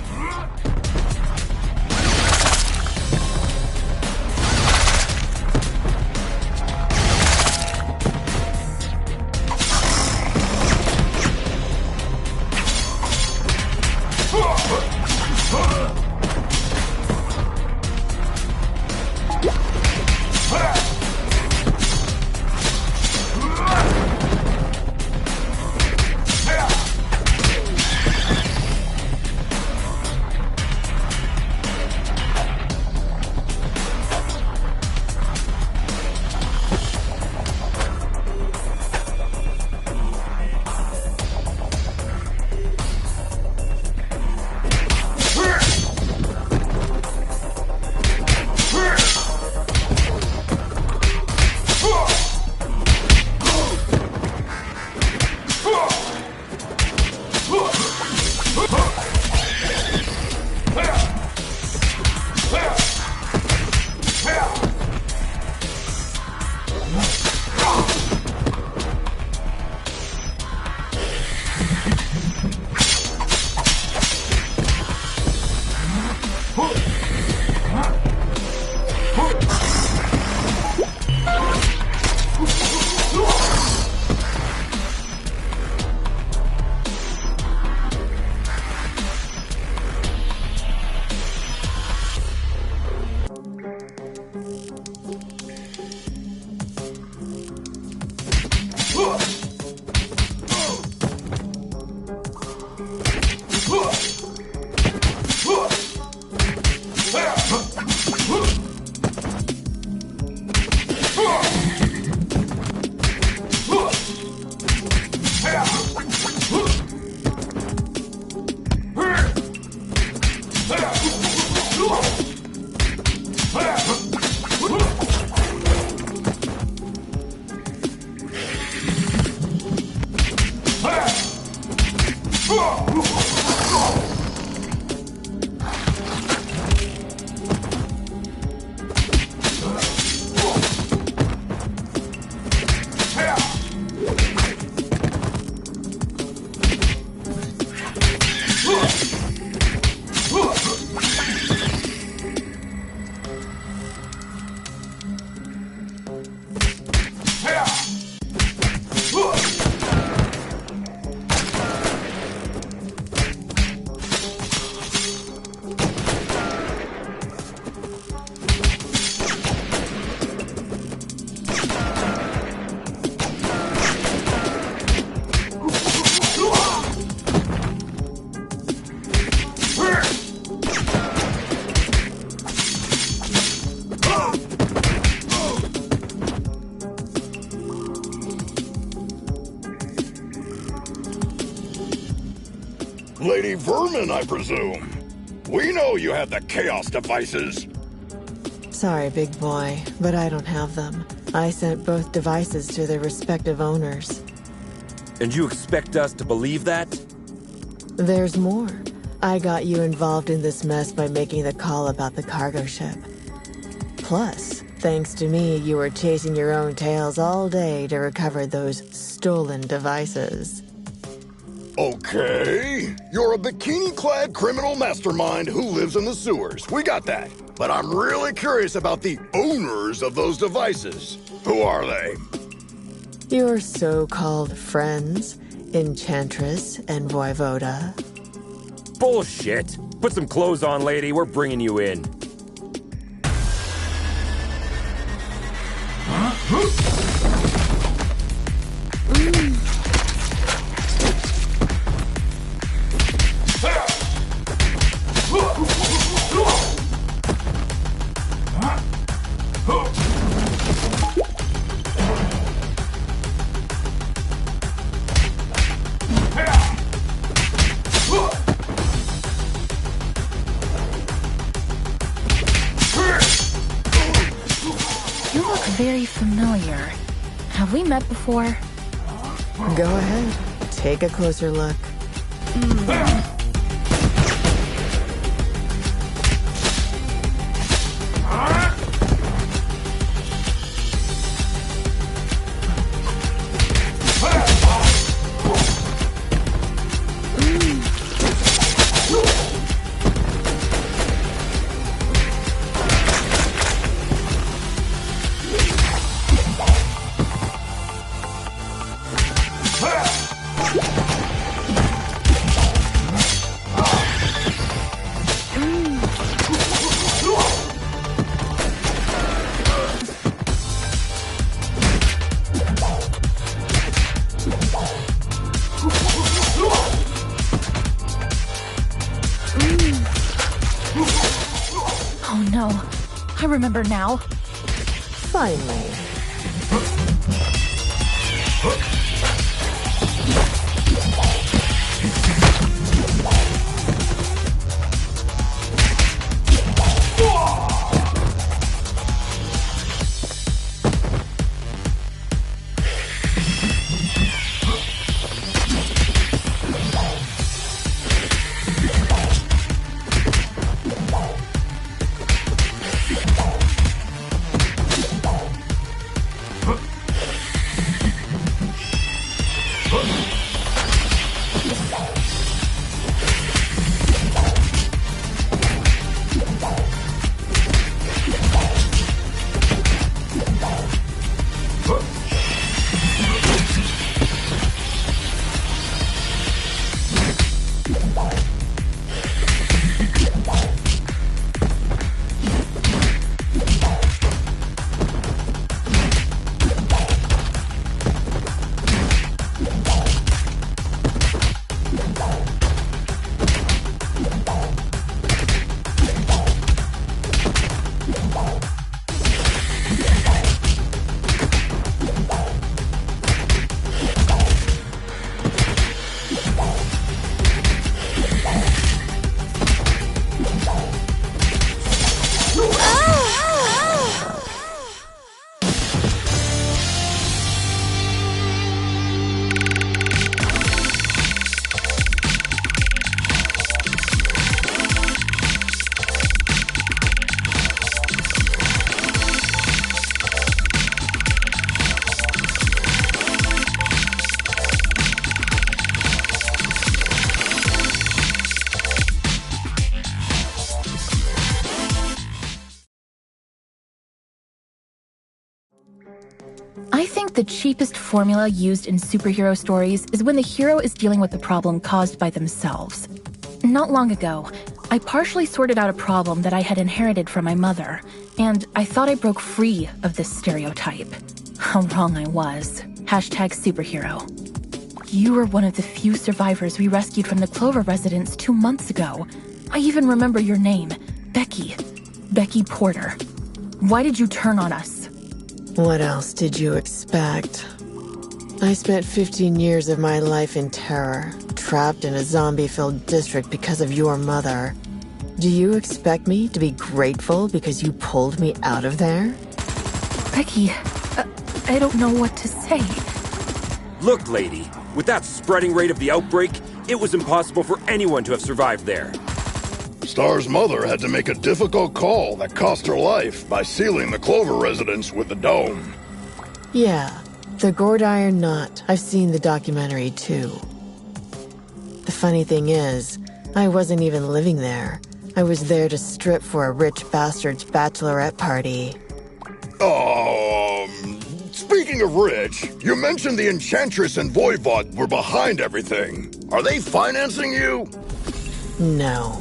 Speaker 3: Lady Vermin, I presume. We know you have the Chaos devices.
Speaker 8: Sorry, big boy, but I don't have them. I sent both devices to their respective owners.
Speaker 2: And you expect us to believe that?
Speaker 8: There's more. I got you involved in this mess by making the call about the cargo ship. Plus, thanks to me, you were chasing your own tails all day to recover those stolen devices.
Speaker 3: Okay, you're a bikini-clad criminal mastermind who lives in the sewers. We got that. But I'm really curious about the owners of those devices. Who are they?
Speaker 8: Your so-called friends, Enchantress and Voivoda.
Speaker 2: Bullshit! Put some clothes on, lady. We're bringing you in.
Speaker 1: Very familiar. Have we met before?
Speaker 8: Go ahead. Take a closer look.
Speaker 1: Oh no, I remember now.
Speaker 8: Finally.
Speaker 1: I think the cheapest formula used in superhero stories is when the hero is dealing with the problem caused by themselves. Not long ago, I partially sorted out a problem that I had inherited from my mother, and I thought I broke free of this stereotype. How wrong I was. #superhero. You were one of the few survivors we rescued from the Clover residence 2 months ago. I even remember your name, Becky. Becky Porter. Why did you turn on us?
Speaker 8: What else did you expect? I spent 15 years of my life in terror, trapped in a zombie-filled district because of your mother. Do you expect me to be grateful because you pulled me out of there?
Speaker 1: Becky, I don't know what to say.
Speaker 2: Look, lady, with that spreading rate of the outbreak, it was impossible for anyone to have survived there.
Speaker 3: Star's mother had to make a difficult call that cost her life by sealing the Clover residence with the dome.
Speaker 8: Yeah, the gourd iron knot. I've seen the documentary too. The funny thing is, I wasn't even living there. I was there to strip for a rich bastard's bachelorette party.
Speaker 3: Speaking of rich, you mentioned the Enchantress and Voivod were behind everything. Are they financing you?
Speaker 8: No.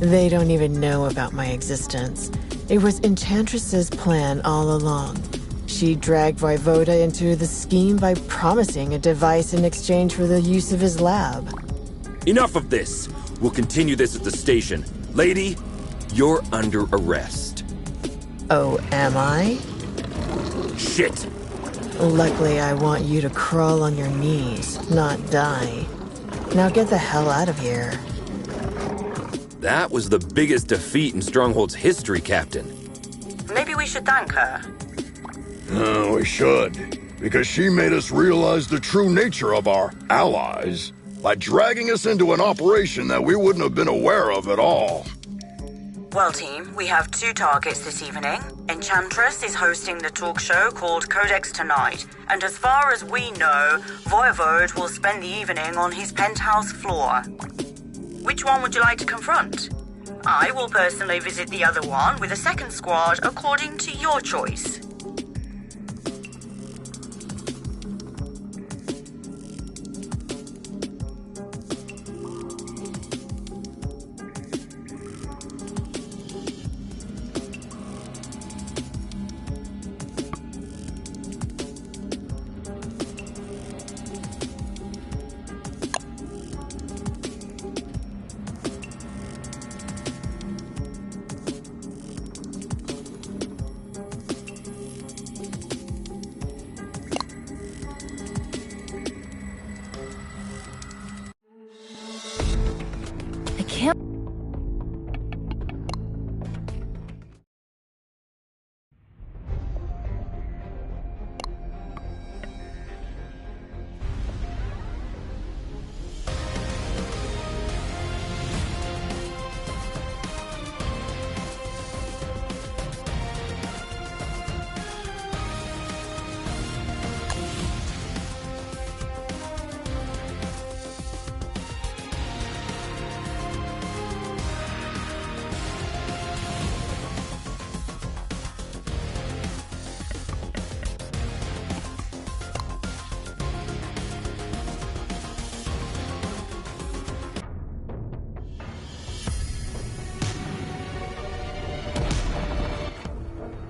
Speaker 8: They don't even know about my existence. It was Enchantress's plan all along. She dragged Voivoda into the scheme by promising a device in exchange for the use of his lab.
Speaker 2: Enough of this. We'll continue this at the station. Lady, you're under arrest.
Speaker 8: Oh, am I?
Speaker 2: Shit!
Speaker 8: Luckily, I want you to crawl on your knees, not die. Now get the hell out of here.
Speaker 2: That was the biggest defeat in Stronghold's history, Captain.
Speaker 6: Maybe we should thank her.
Speaker 3: No, we should. Because she made us realize the true nature of our allies by dragging us into an operation that we wouldn't have been aware of at all.
Speaker 6: Well, team, we have 2 targets this evening. Enchantress is hosting the talk show called Codex Tonight, and as far as we know, Voivod will spend the evening on his penthouse floor. Which one would you like to confront? I will personally visit the other one with a second squad according to your choice.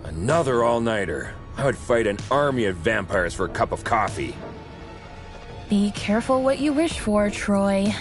Speaker 2: Another all-nighter. I would fight an army of vampires for a cup of coffee.
Speaker 1: Be careful what you wish for, Troy.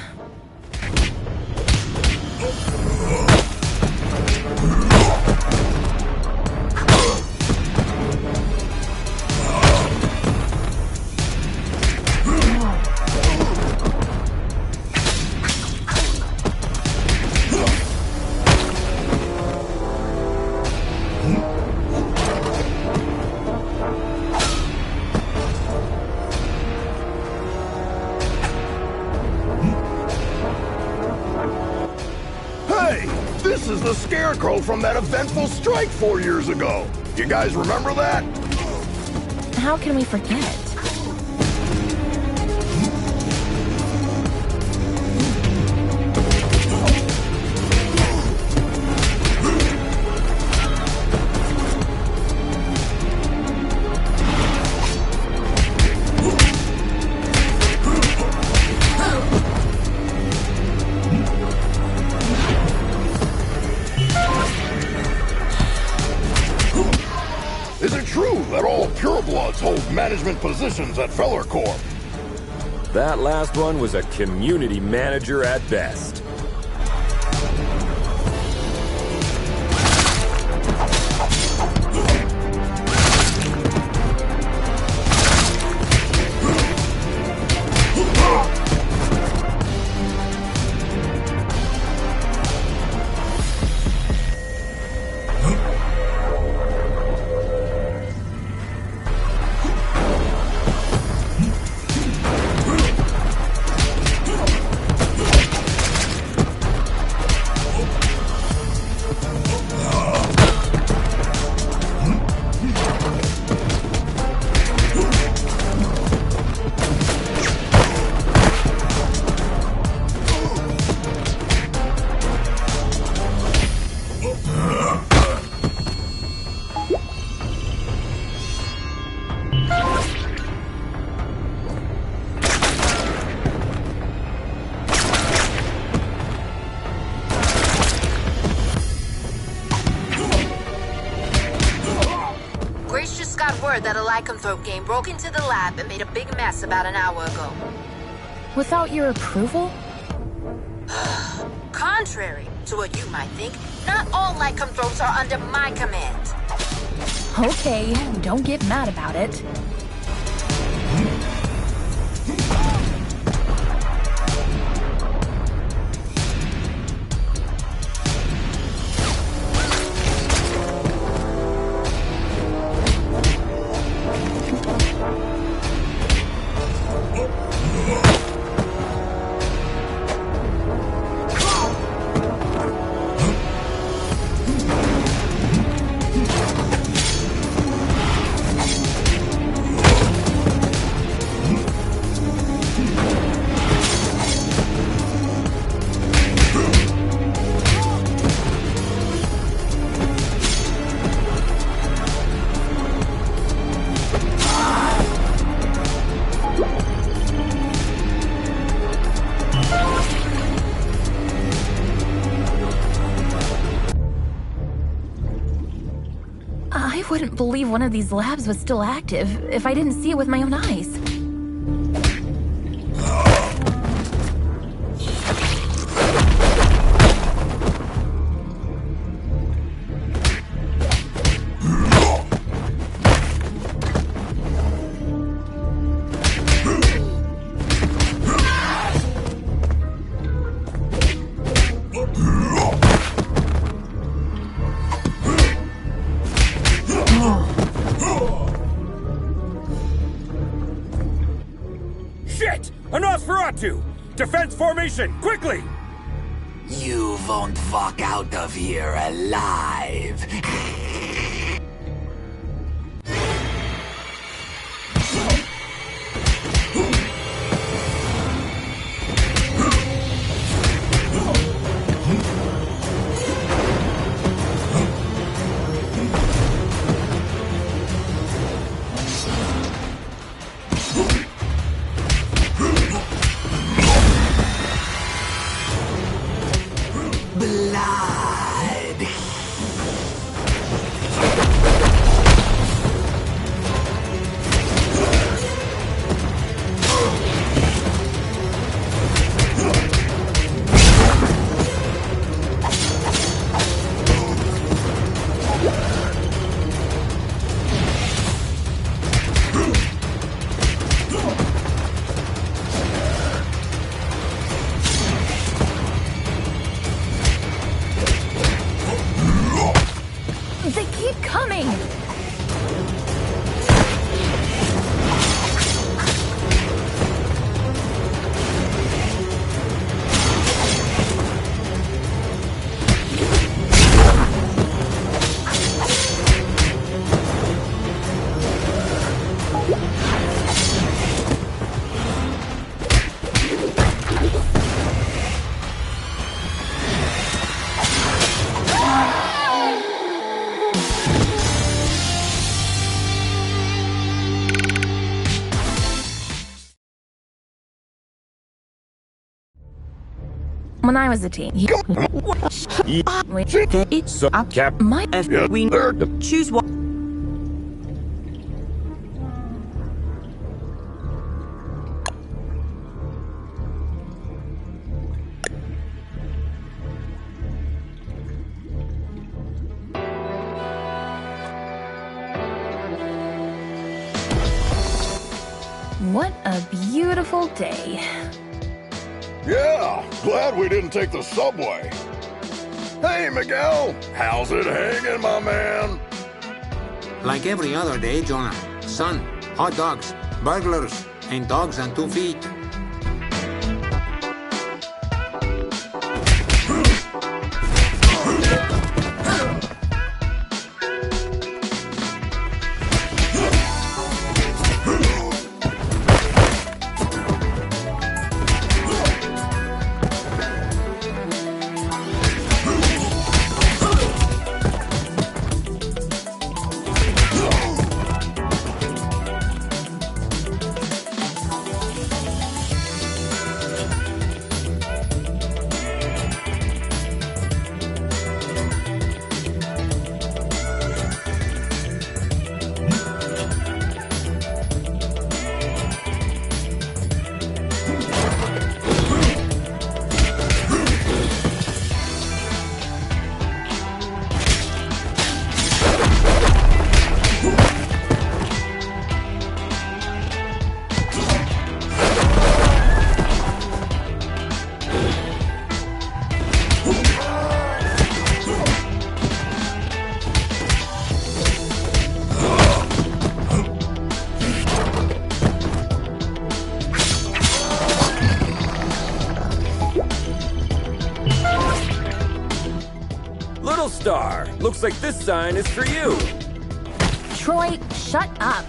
Speaker 3: This is the Scarecrow from that eventful strike 4 years ago. You guys remember that?
Speaker 1: How can we forget?
Speaker 3: Is it true that all purebloods hold management positions at Feller Corp?
Speaker 2: That last one was a community manager at best.
Speaker 9: heard that a lycanthrope game broke into the lab and made a big mess about an hour ago.
Speaker 1: Without your approval?
Speaker 9: Contrary to what you might think, not all lycanthropes are under my command.
Speaker 1: Okay, don't get mad about it. I wouldn't believe one of these labs was still active if I didn't see it with my own eyes.
Speaker 2: Defense formation, quickly!
Speaker 10: You won't walk out of here alive. When I was a teen,
Speaker 12: choose one.
Speaker 1: What a beautiful day.
Speaker 3: Yeah, glad we didn't take the subway. Hey, Miguel, how's it hanging, my man?
Speaker 13: Like every other day, Jonah. Sun, hot dogs, burglars, and dogs on 2 feet.
Speaker 2: star. Looks like this sign is for you.
Speaker 1: Troy, shut up.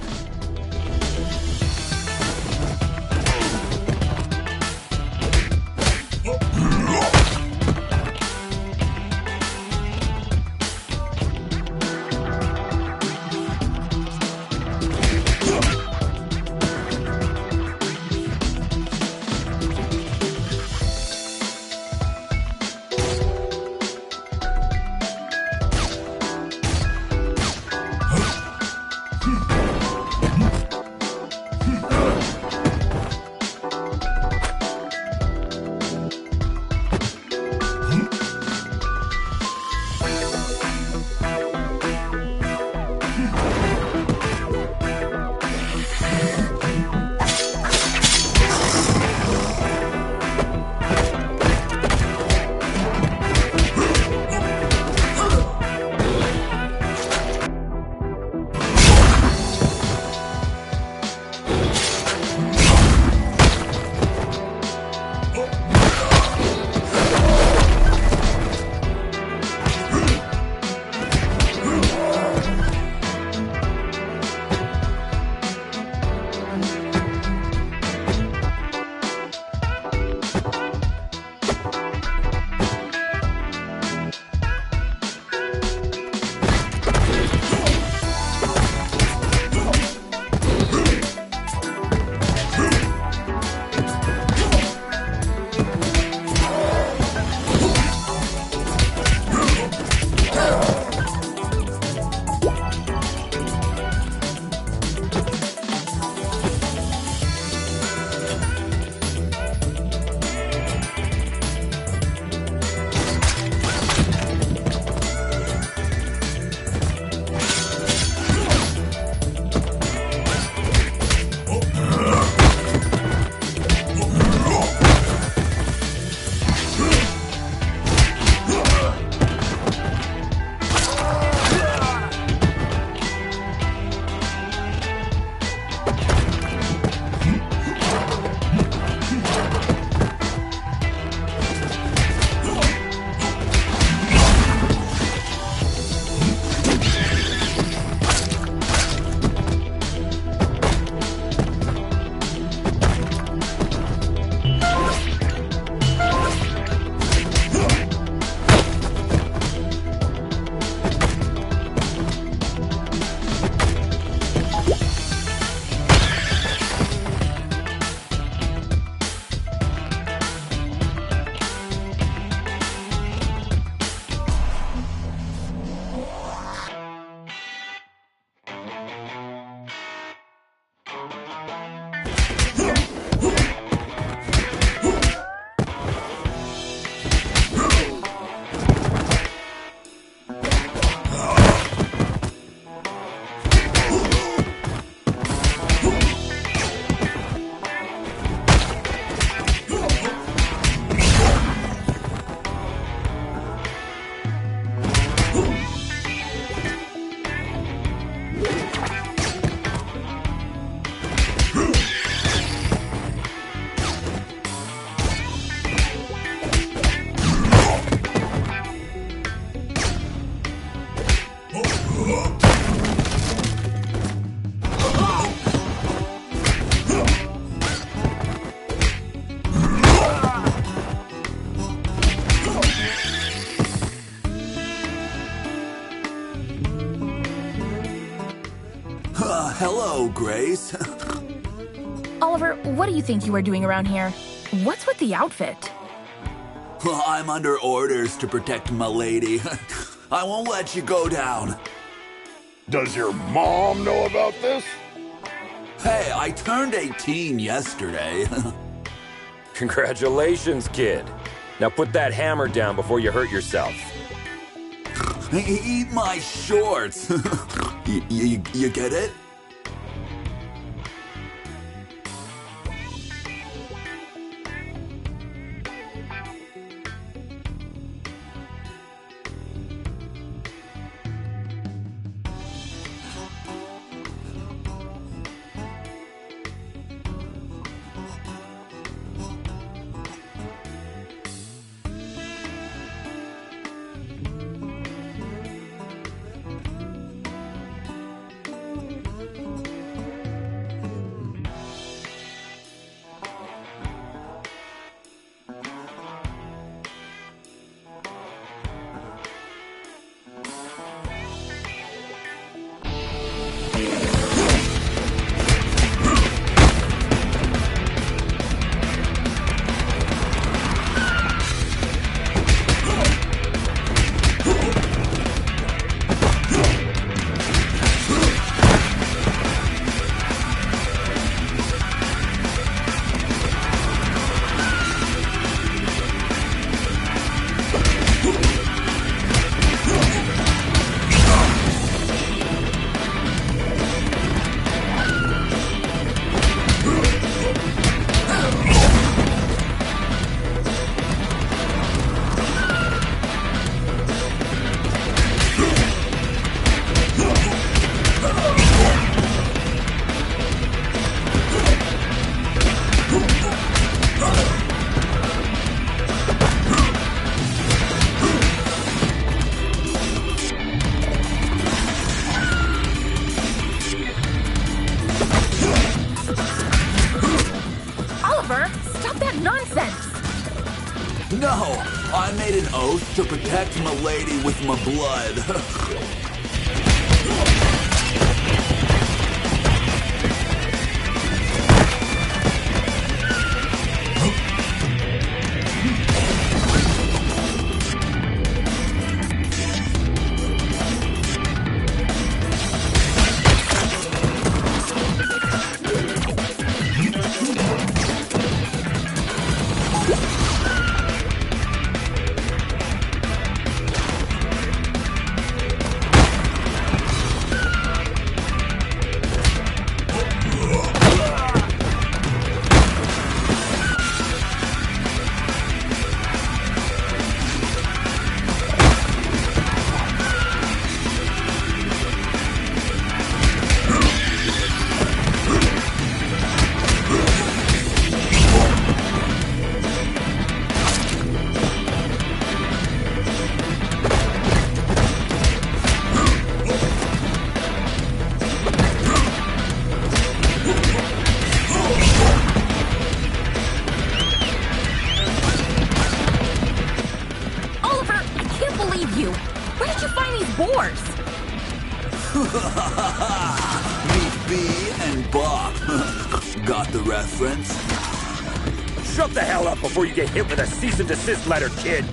Speaker 5: Hello, Grace.
Speaker 1: Oliver, what do you think you are doing around here? What's with the outfit?
Speaker 5: I'm under orders to protect my lady. I won't let you go down.
Speaker 3: Does your mom know about this?
Speaker 5: Hey, I turned 18 yesterday.
Speaker 2: Congratulations, kid. Now put that hammer down before you hurt yourself.
Speaker 5: Eat my shorts. You get it?
Speaker 1: Nonsense!
Speaker 5: No, I made an oath to protect my lady with my blood. Meet B and Bob. Got the reference?
Speaker 2: Shut the hell up before you get hit with a cease and desist letter, kid!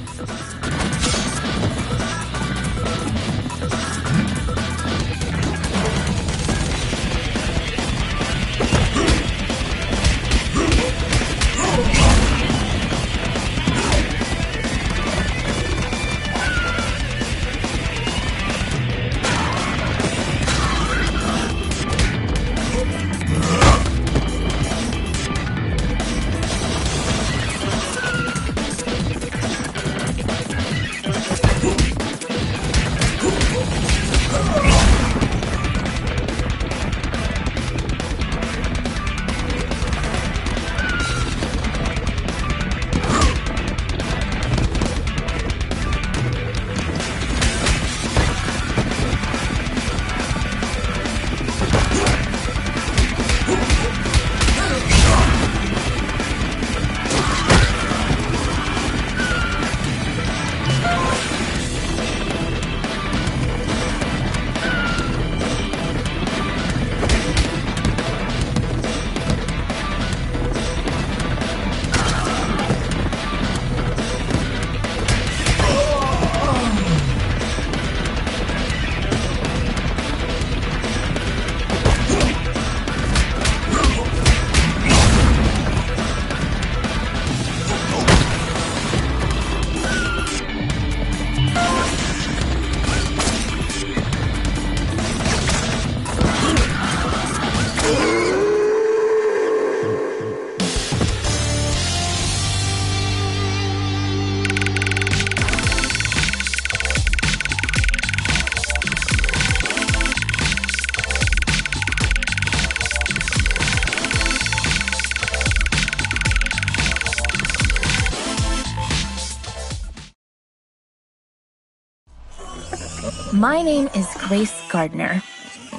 Speaker 1: My name is Grace Gardner.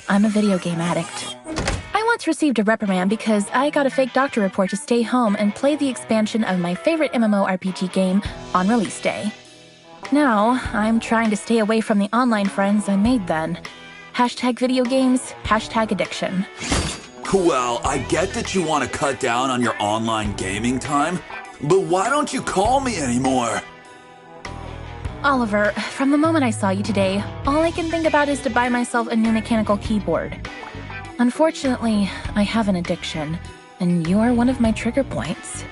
Speaker 1: I'm a video game addict. I once received a reprimand because I got a fake doctor report to stay home and play the expansion of my favorite MMORPG game on release day. Now, I'm trying to stay away from the online friends I made then. Hashtag video games, hashtag addiction.
Speaker 5: Well, I get that you want to cut down on your online gaming time, but why don't you call me anymore?
Speaker 1: Oliver, from the moment I saw you today, all I can think about is to buy myself a new mechanical keyboard. Unfortunately, I have an addiction, and you are one of my trigger points.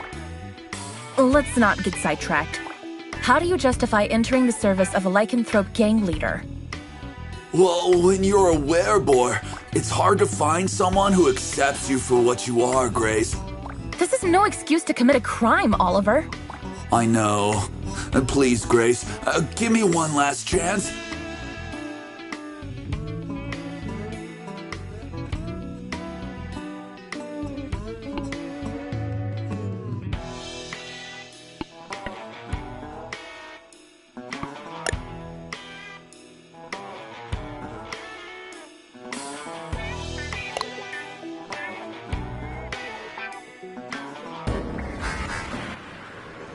Speaker 1: Let's not get sidetracked. How do you justify entering the service of a lycanthrope gang leader?
Speaker 5: Well, when you're a werebore, it's hard to find someone who accepts you for what you are, Grace.
Speaker 1: This is no excuse to commit a crime, Oliver.
Speaker 5: I know. Please, Grace, give me one last chance.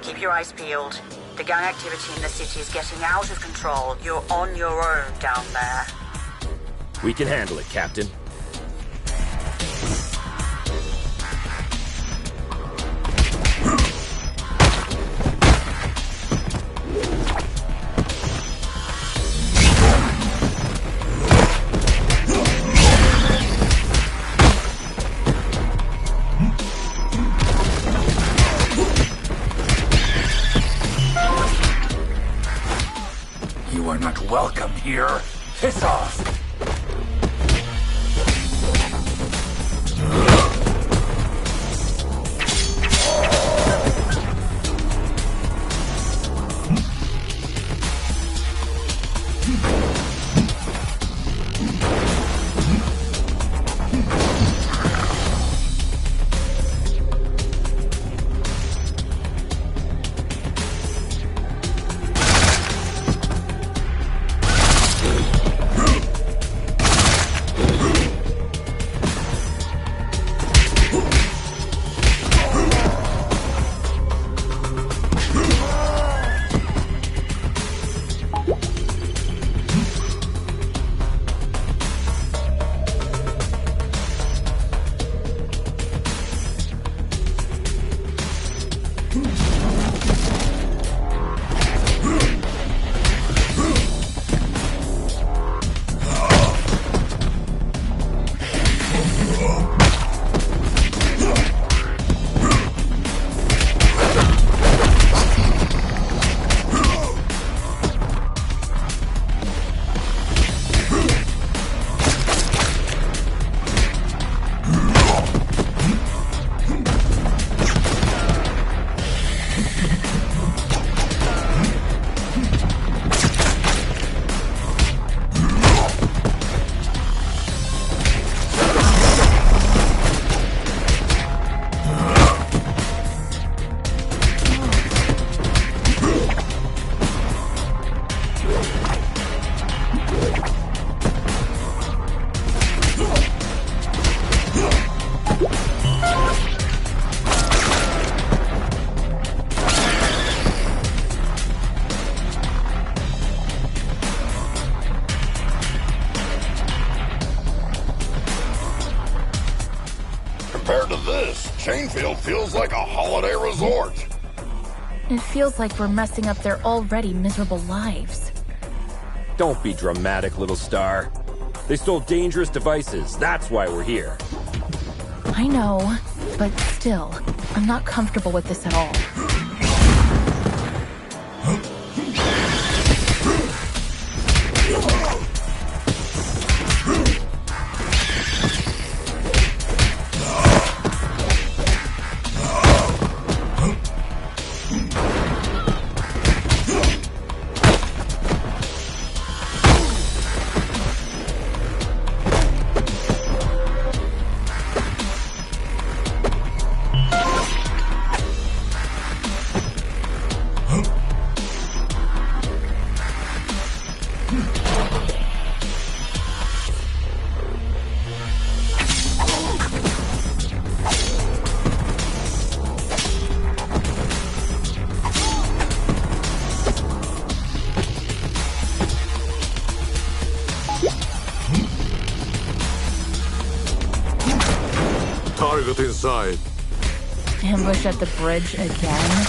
Speaker 6: keep your eyes peeled. The gang activity in the city is getting out of control. You're on your own down there.
Speaker 2: We can handle it, Captain.
Speaker 10: You are not welcome here. Piss off!
Speaker 3: Compared to this, Chainfield feels like a holiday resort.
Speaker 1: It feels like we're messing up their already miserable lives.
Speaker 2: Don't be dramatic, little star. They stole dangerous devices. That's why we're here.
Speaker 1: I know, but still, I'm not comfortable with this at all.
Speaker 4: Target inside.
Speaker 1: Ambush at the bridge again?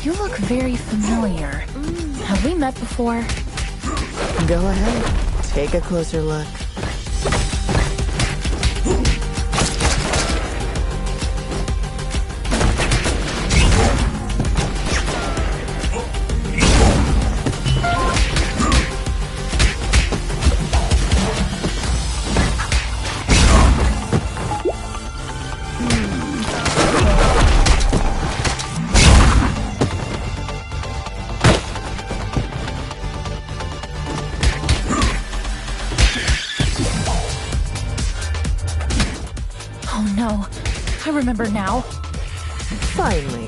Speaker 1: You look very familiar. Have we met before?
Speaker 8: Go ahead. Take a closer look.
Speaker 1: Oh no, I remember now.
Speaker 8: Finally.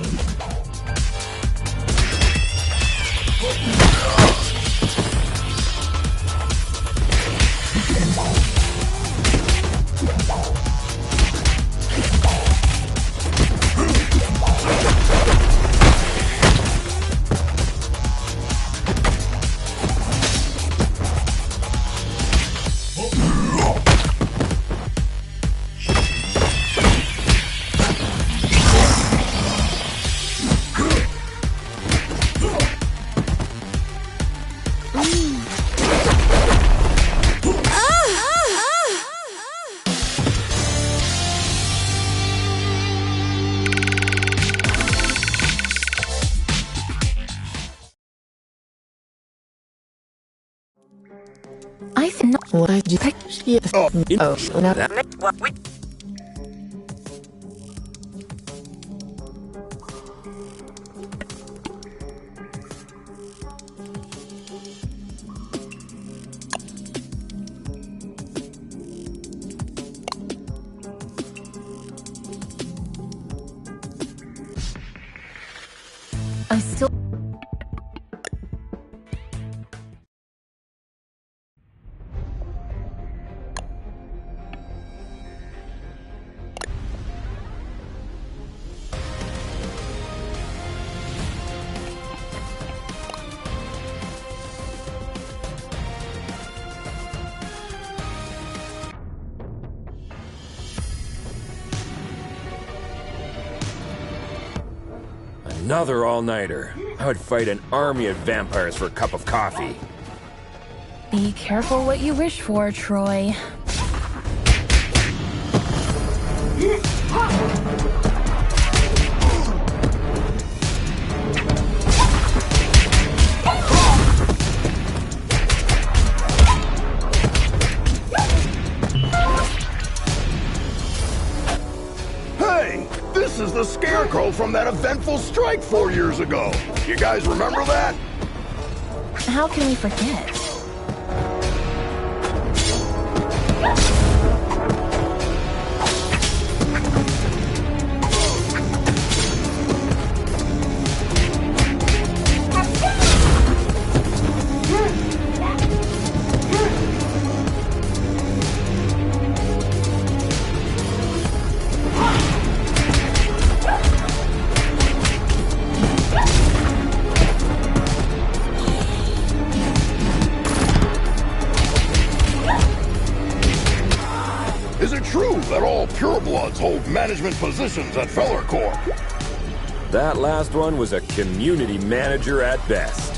Speaker 1: I think
Speaker 8: What did you pick? Oh, no.
Speaker 1: I still...
Speaker 2: Another all-nighter. I would fight an army of vampires for a cup of coffee.
Speaker 1: Be careful what you wish for, Troy.
Speaker 3: Hey! This is the Scarecrow from that eventful strike 4 years ago. You guys remember that?
Speaker 1: How can we forget?
Speaker 3: Is it true that all purebloods hold management positions at Feller Corp?
Speaker 2: That last one was a community manager at best.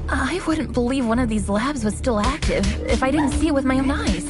Speaker 1: I wouldn't believe one of these labs was still active if I didn't see it with my own eyes.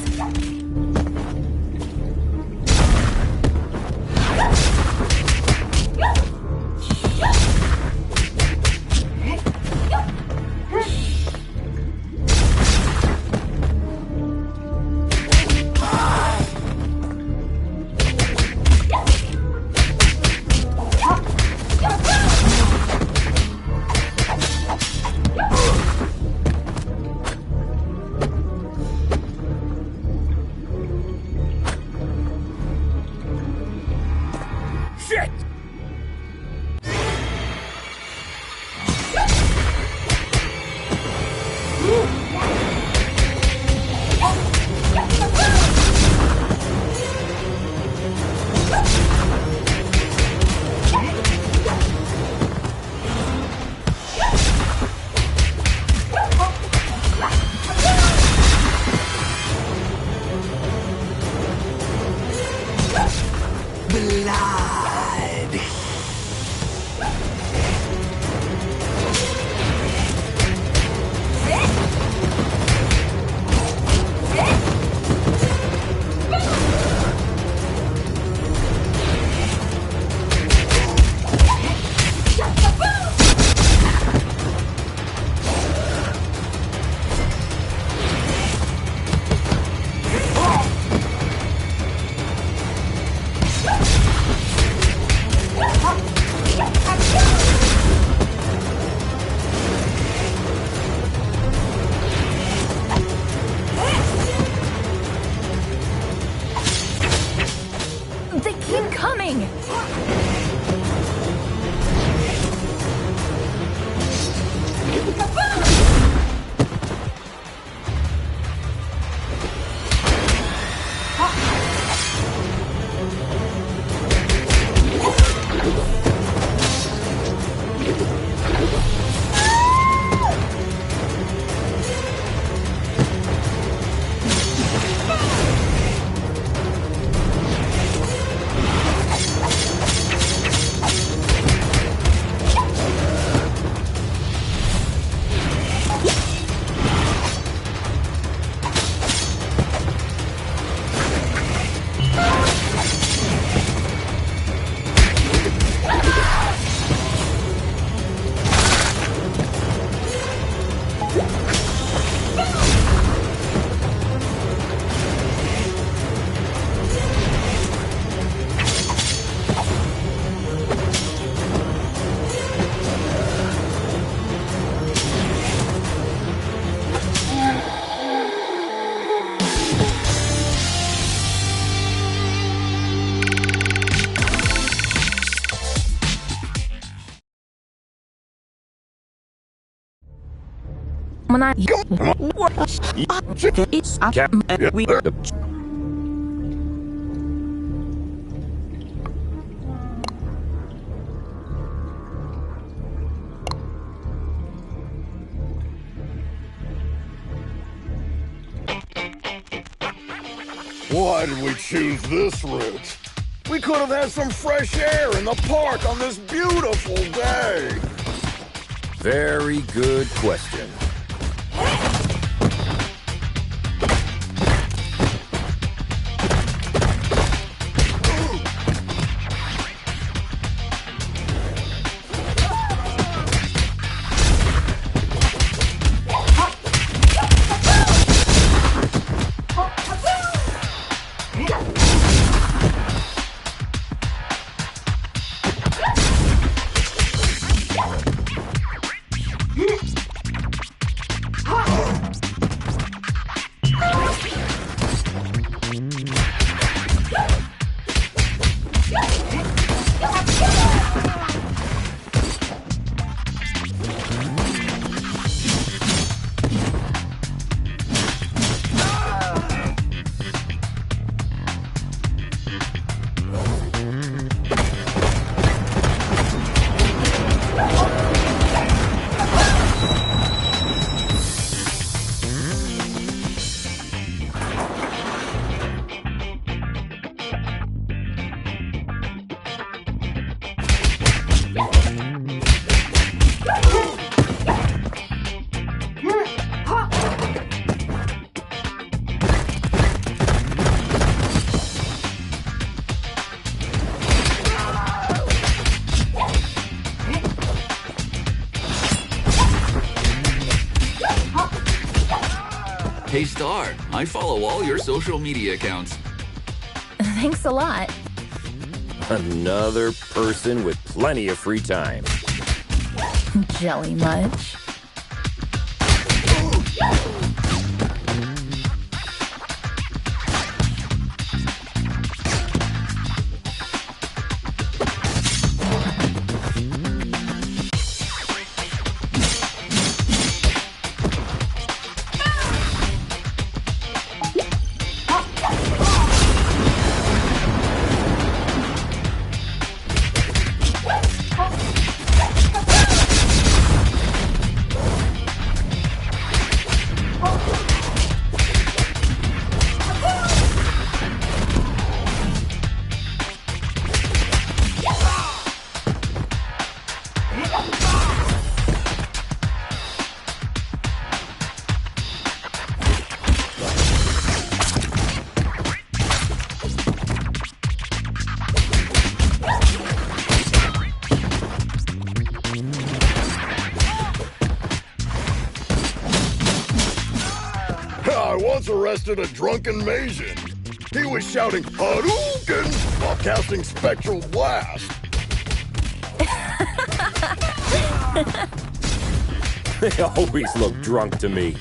Speaker 1: When I...
Speaker 3: Why did we choose this route? We could have had some fresh air in the park on this beautiful day.
Speaker 2: Very good question.
Speaker 5: Hey Star, I follow all your social media accounts.
Speaker 1: Thanks a lot.
Speaker 2: Another person with plenty of free time.
Speaker 1: Jelly much?
Speaker 3: I once arrested a drunken Maysian. He was shouting Hadouken while casting Spectral Blast.
Speaker 2: They always look drunk to me.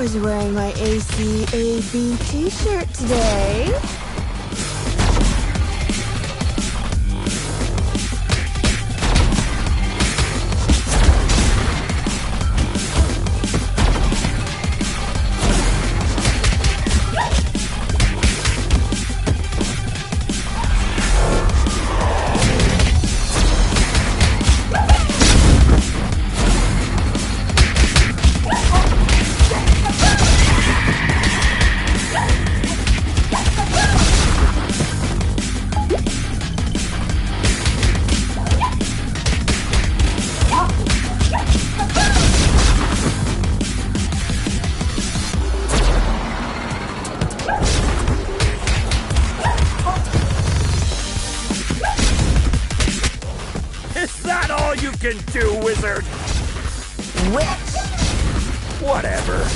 Speaker 8: was wearing my ACAB t-shirt today.
Speaker 14: can do, wizard!
Speaker 10: Witch!
Speaker 14: Whatever.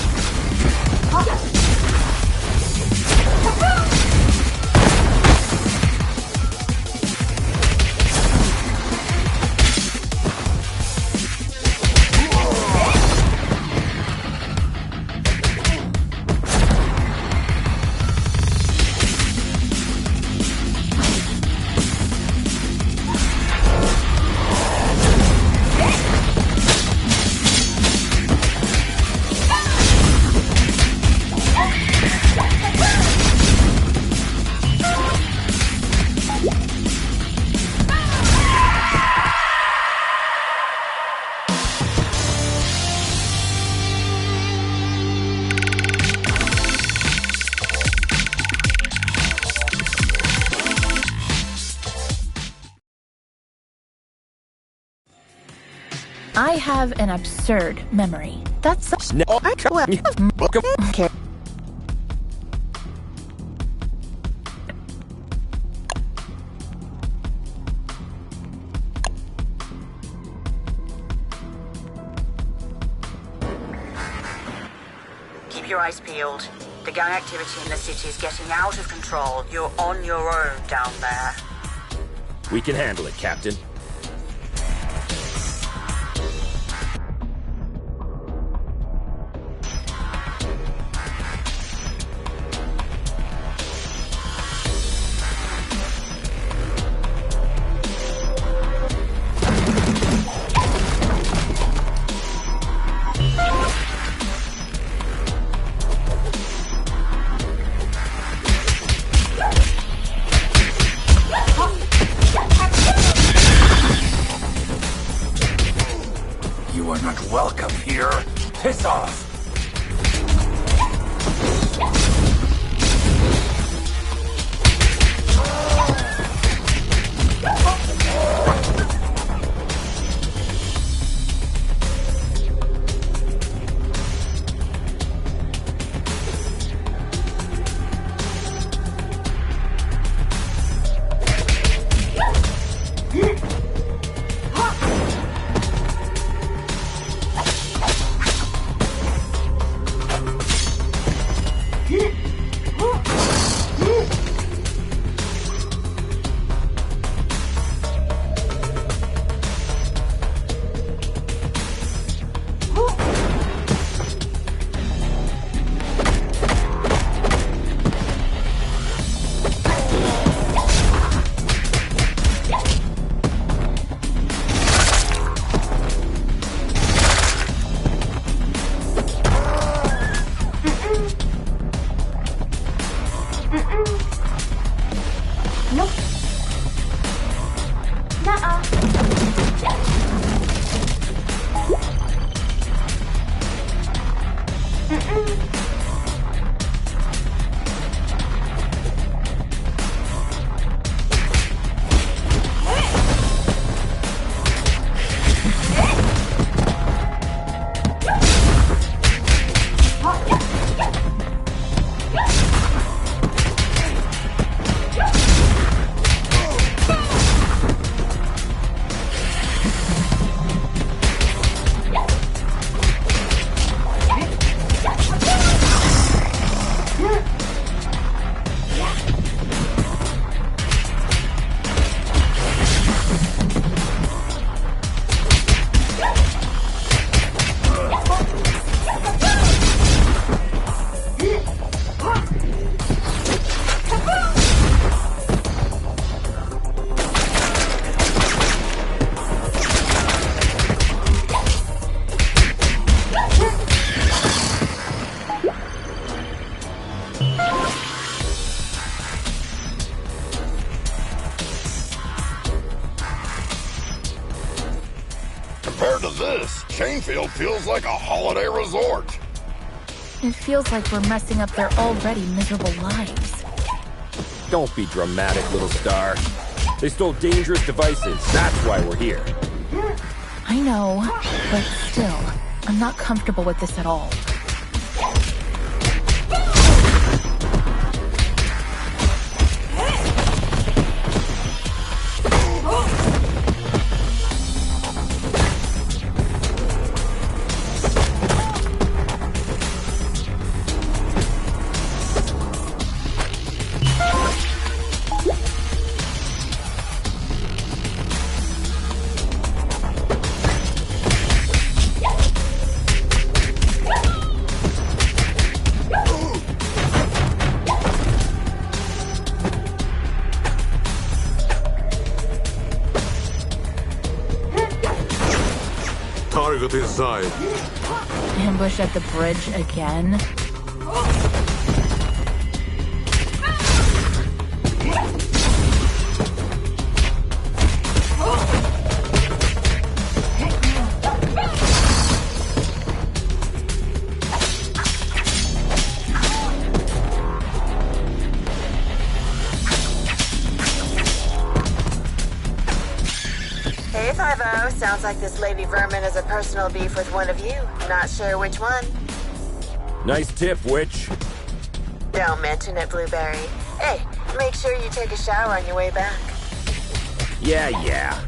Speaker 1: I have an absurd memory. That's
Speaker 6: Keep your eyes peeled. The gang activity in the city is getting out of control. You're on your own down there.
Speaker 2: We can handle it, Captain.
Speaker 10: You are not welcome here. Piss off!
Speaker 3: Compared to this, Chainfield feels like a holiday resort.
Speaker 1: It feels like we're messing up their already miserable lives.
Speaker 2: Don't be dramatic, little star. They stole dangerous devices. That's why we're here.
Speaker 1: I know, but still, I'm not comfortable with this at all.
Speaker 4: Target inside.
Speaker 1: Ambush at the bridge again?
Speaker 8: Hey, 5-0. Sounds like this Lady Vermin has a personal beef with one of you. Not sure which one.
Speaker 2: Nice tip, Witch.
Speaker 8: Don't mention it, Blueberry. Hey, make sure you take a shower on your way back.
Speaker 2: Yeah.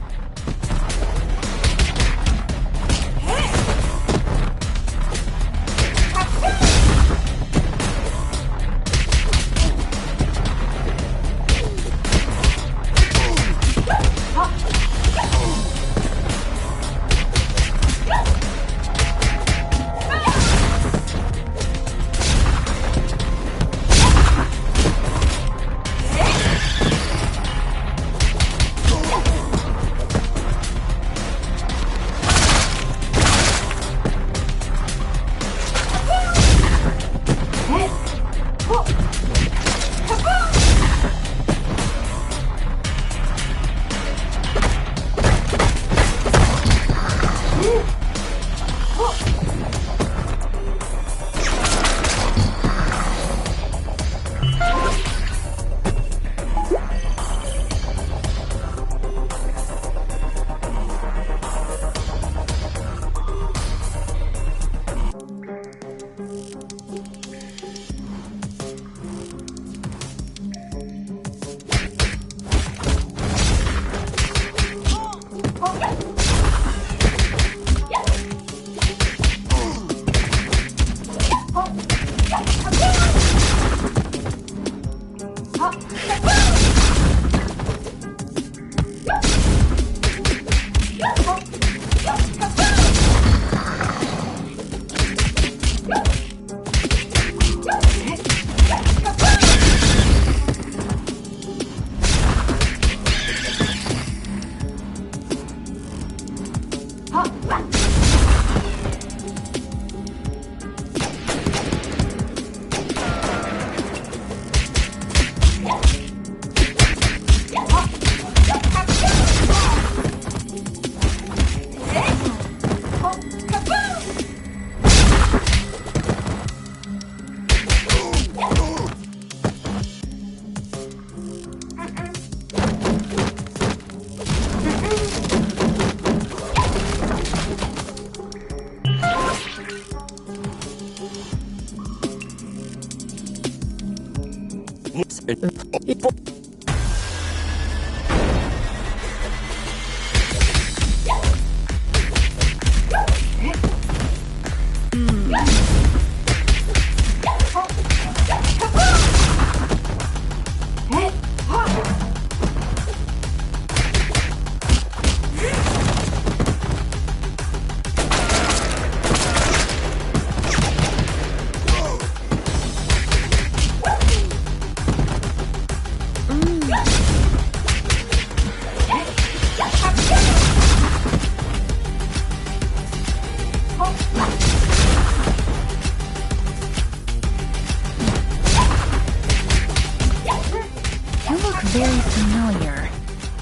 Speaker 1: Very familiar.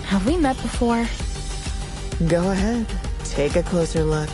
Speaker 1: Have we met before?
Speaker 8: Go ahead. Take a closer look.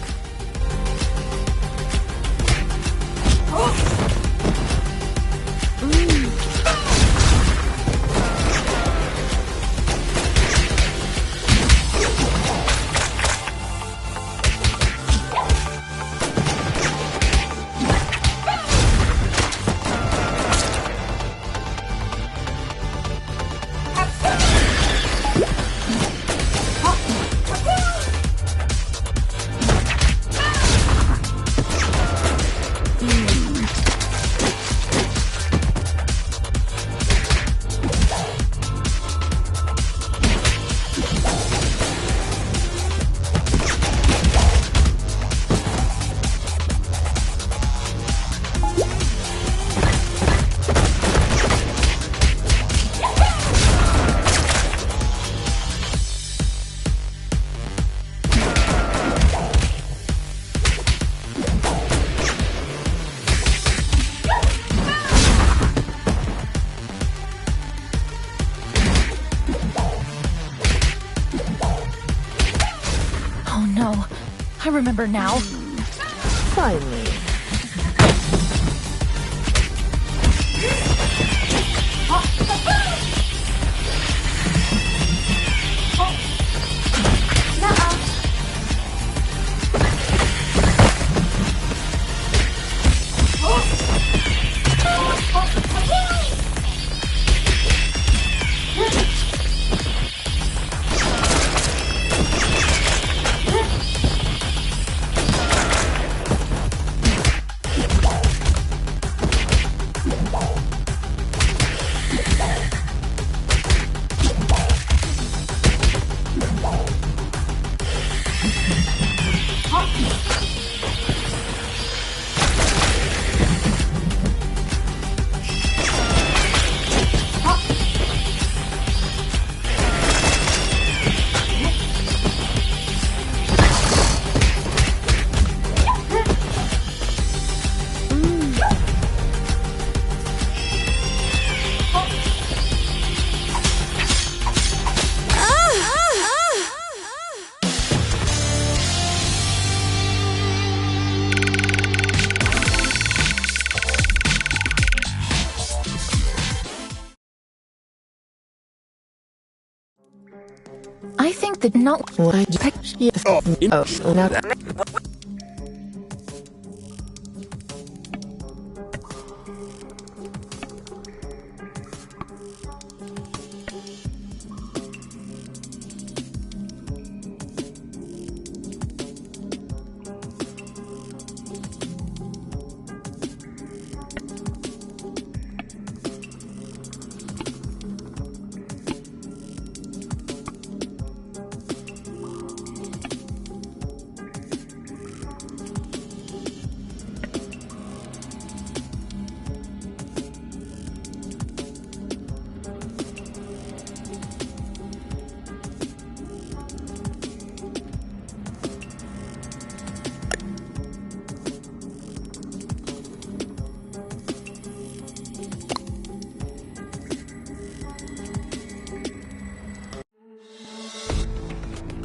Speaker 1: I remember now.
Speaker 8: Finally.
Speaker 1: I think that not.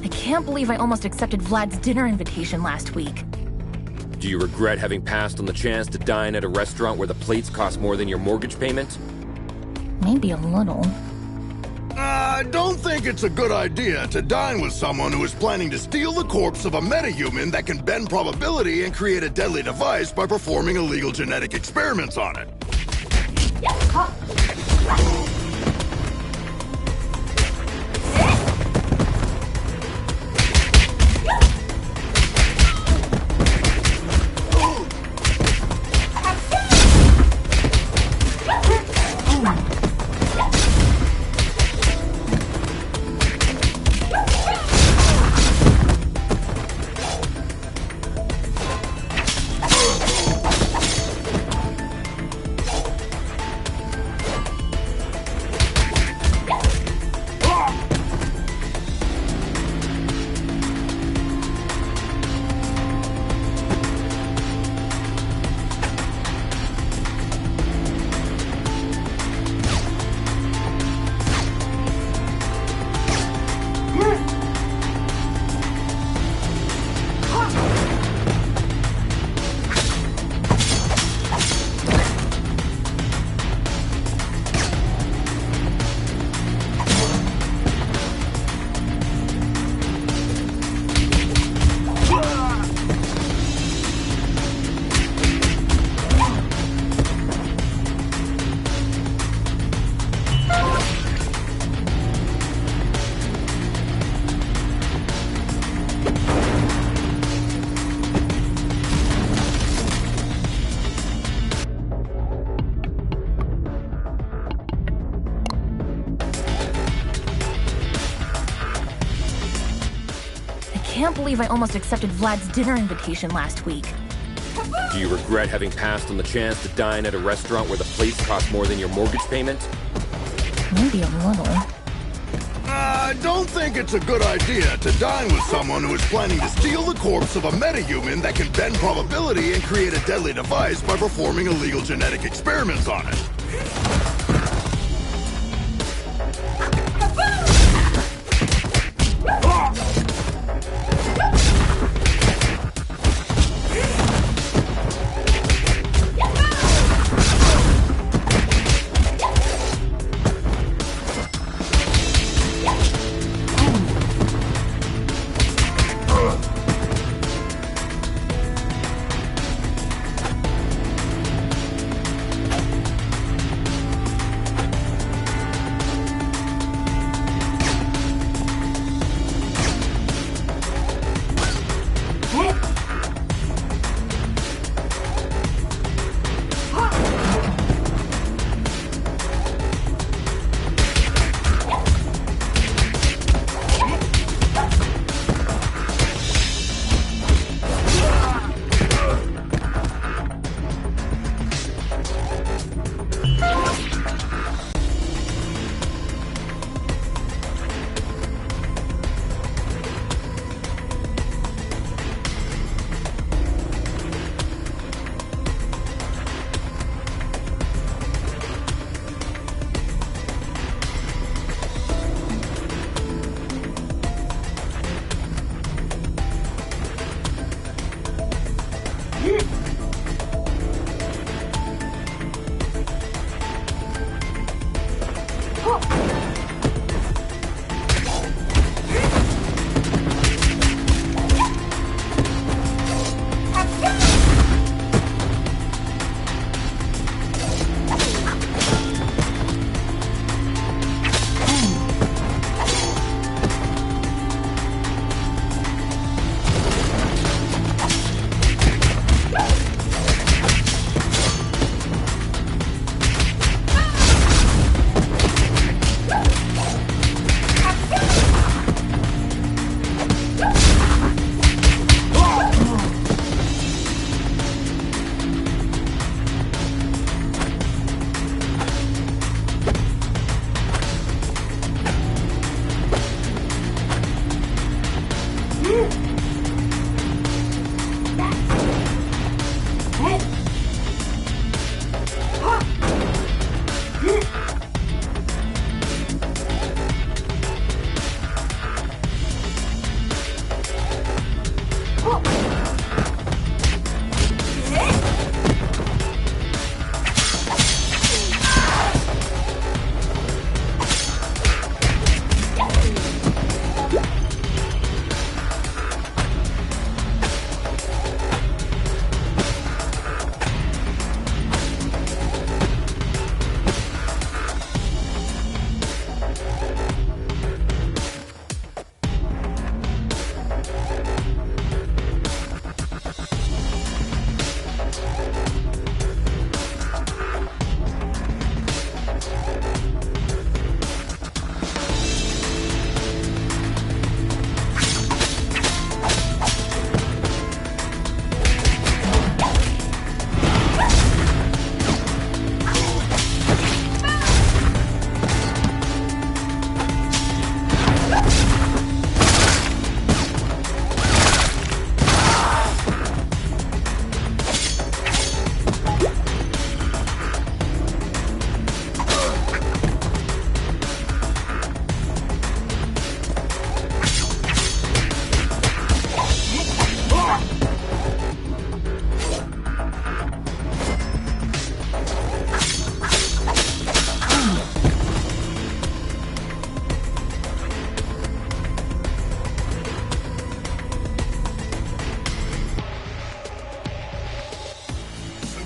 Speaker 1: I can't believe I almost accepted Vlad's dinner invitation last week.
Speaker 2: Do you regret having passed on the chance to dine at a restaurant where the plates cost more than your mortgage payment?
Speaker 1: Maybe a little.
Speaker 3: I don't think it's a good idea to dine with someone who is planning to steal the corpse of a metahuman that can bend probability and create a deadly device by performing illegal genetic experiments on it.
Speaker 1: can't believe I almost accepted Vlad's dinner invitation last week.
Speaker 2: Do you regret having passed on the chance to dine at a restaurant where the plates cost more than your mortgage payment?
Speaker 1: Maybe a little.
Speaker 3: I don't think it's a good idea to dine with someone who is planning to steal the corpse of a metahuman that can bend probability and create a deadly device by performing illegal genetic experiments on it.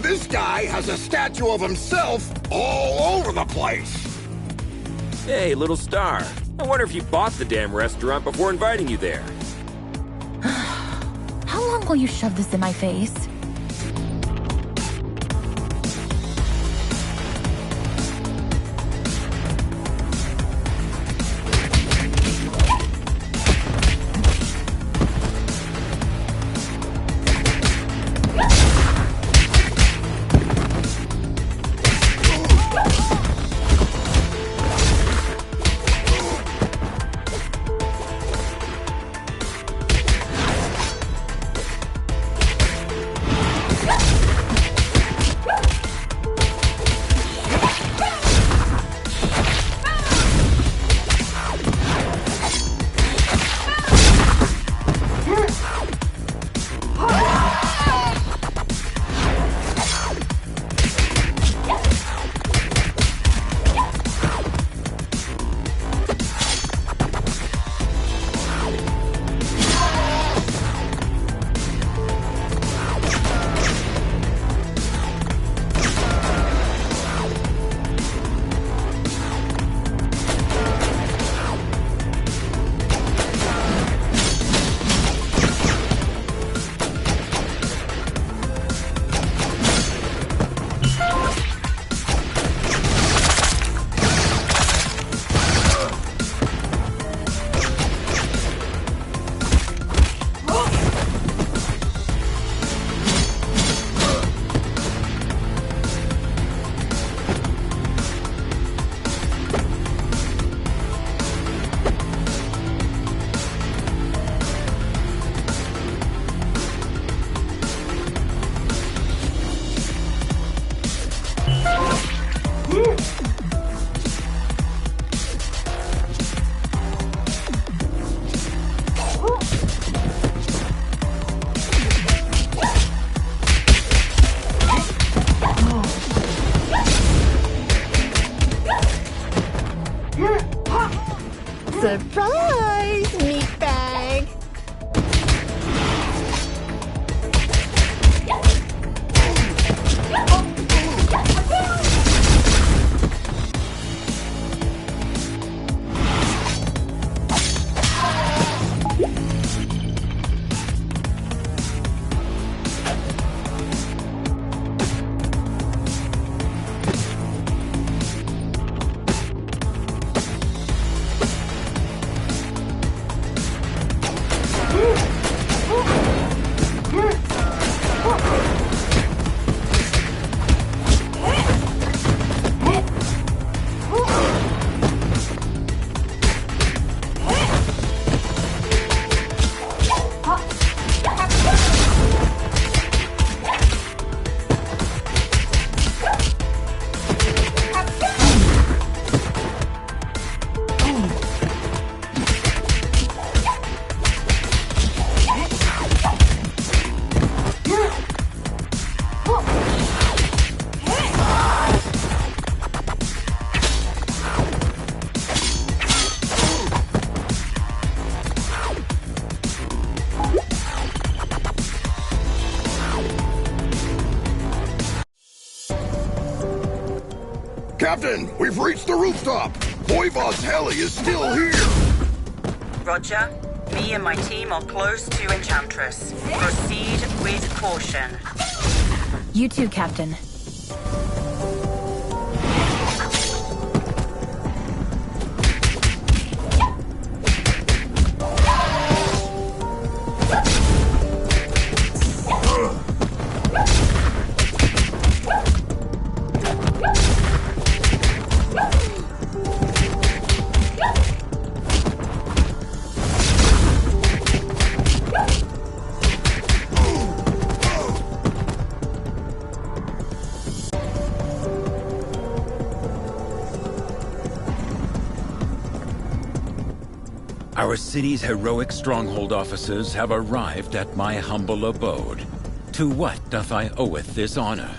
Speaker 3: This guy has a statue of himself all over the place.
Speaker 2: Hey, little star. I wonder if you bought the damn restaurant before inviting you there.
Speaker 1: How long will you shove this in my face?
Speaker 11: Surprise, meatbag!
Speaker 3: Captain, we've reached the rooftop. Voivod's heli is still here.
Speaker 6: Roger. Me and my team are close to Enchantress. Proceed with caution.
Speaker 1: You too, Captain.
Speaker 15: Our city's heroic stronghold officers have arrived at my humble abode. To what doth I oweth this honor?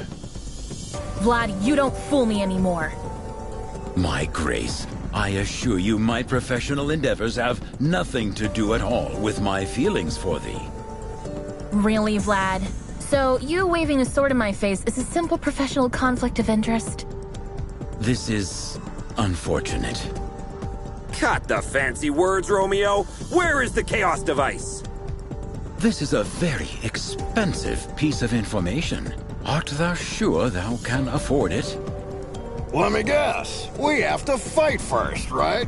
Speaker 1: Vlad, you don't fool me anymore.
Speaker 15: My grace, I assure you my professional endeavors have nothing to do at all with my feelings for thee.
Speaker 1: Really, Vlad? So, you waving a sword in my face is a simple professional conflict of interest?
Speaker 15: This is unfortunate.
Speaker 14: Cut the fancy words, Romeo. Where is the Chaos device?
Speaker 15: This is a very expensive piece of information. Art thou sure thou can afford it?
Speaker 3: Let me guess. We have to fight first, right?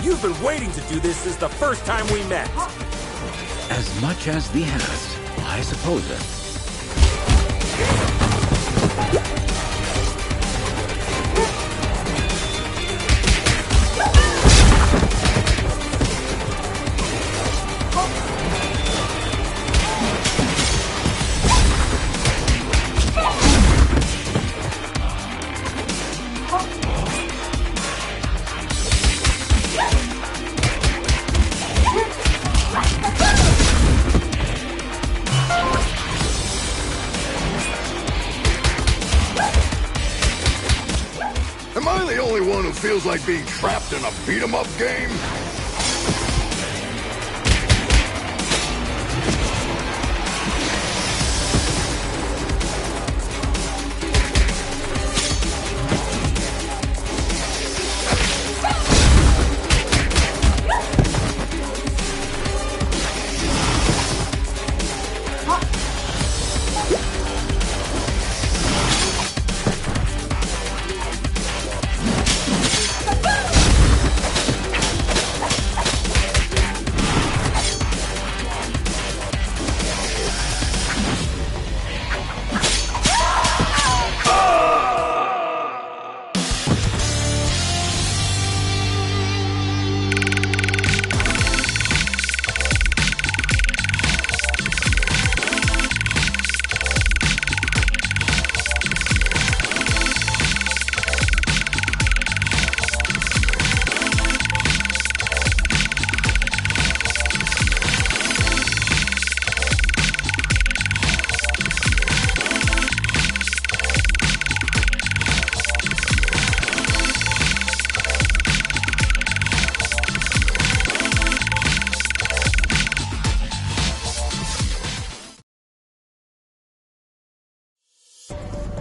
Speaker 14: You've been waiting to do this since the first time we met.
Speaker 15: As much as thee hast, I supposeth.
Speaker 3: Am I the only one who feels like being trapped in a beat-em-up game?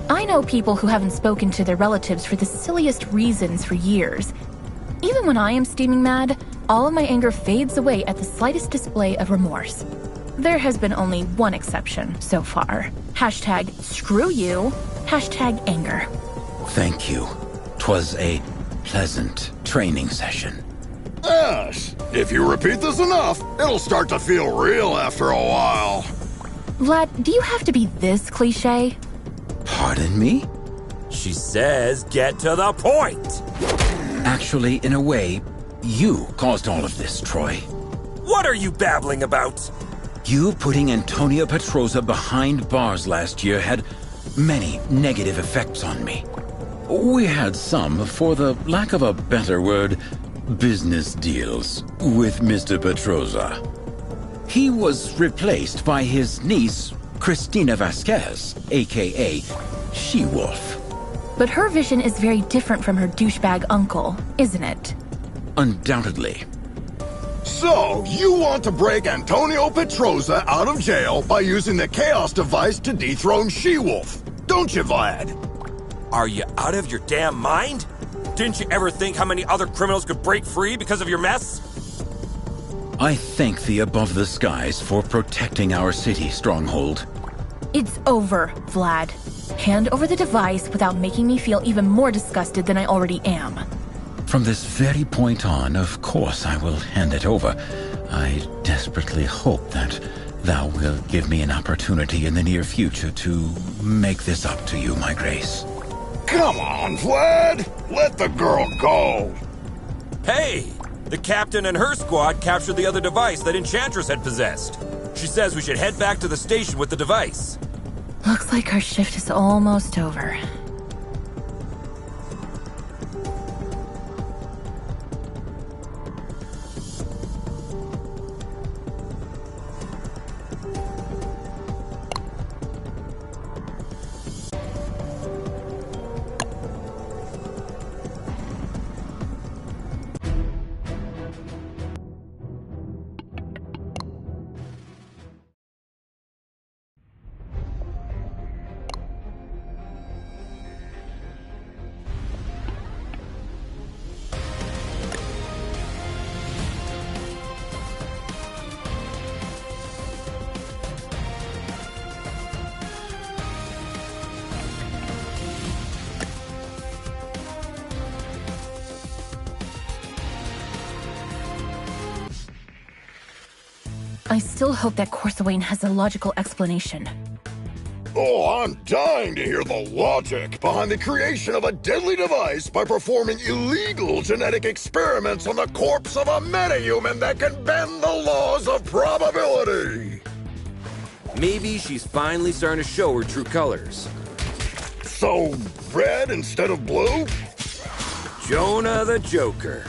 Speaker 1: I know people who haven't spoken to their relatives for the silliest reasons for years. Even when I am steaming mad, all of my anger fades away at the slightest display of remorse. There has been only one exception so far. Hashtag screw you, hashtag anger.
Speaker 15: Thank you. 'Twas a pleasant training session.
Speaker 3: Yes, if you repeat this enough, it'll start to feel real after a while.
Speaker 1: Vlad, do you have to be this cliche?
Speaker 15: Pardon me?
Speaker 14: She says get to the point.
Speaker 15: Actually, in a way, you caused all of this, Troy.
Speaker 14: What are you babbling about?
Speaker 15: You putting Antonio Petroza behind bars last year had many negative effects on me. We had some, for the lack of a better word, business deals with Mr. Petroza. He was replaced by his niece, Cristina Vasquez, aka She-Wolf.
Speaker 1: But her vision is very different from her douchebag uncle, isn't it?
Speaker 15: Undoubtedly.
Speaker 3: So, you want to break Antonio Petroza out of jail by using the Chaos device to dethrone She-Wolf, don't you, Vlad?
Speaker 14: Are you out of your damn mind? Didn't you ever think how many other criminals could break free because of your mess?
Speaker 15: I thank the above the skies for protecting our city, Stronghold.
Speaker 1: It's over, Vlad. Hand over the device without making me feel even more disgusted than I already am.
Speaker 15: From this very point on, of course I will hand it over. I desperately hope that thou wilt give me an opportunity in the near future to make this up to you, my grace.
Speaker 3: Come on, Vlad! Let the girl go!
Speaker 14: Hey! The captain and her squad captured the other device that Enchantress had possessed. She says we should head back to the station with the device.
Speaker 1: Looks like our shift is almost over. I still hope that Corsawane has a logical explanation.
Speaker 3: Oh, I'm dying to hear the logic behind the creation of a deadly device by performing illegal genetic experiments on the corpse of a metahuman that can bend the laws of probability.
Speaker 2: Maybe she's finally starting to show her true colors.
Speaker 3: So, red instead of blue?
Speaker 2: Jonah the Joker.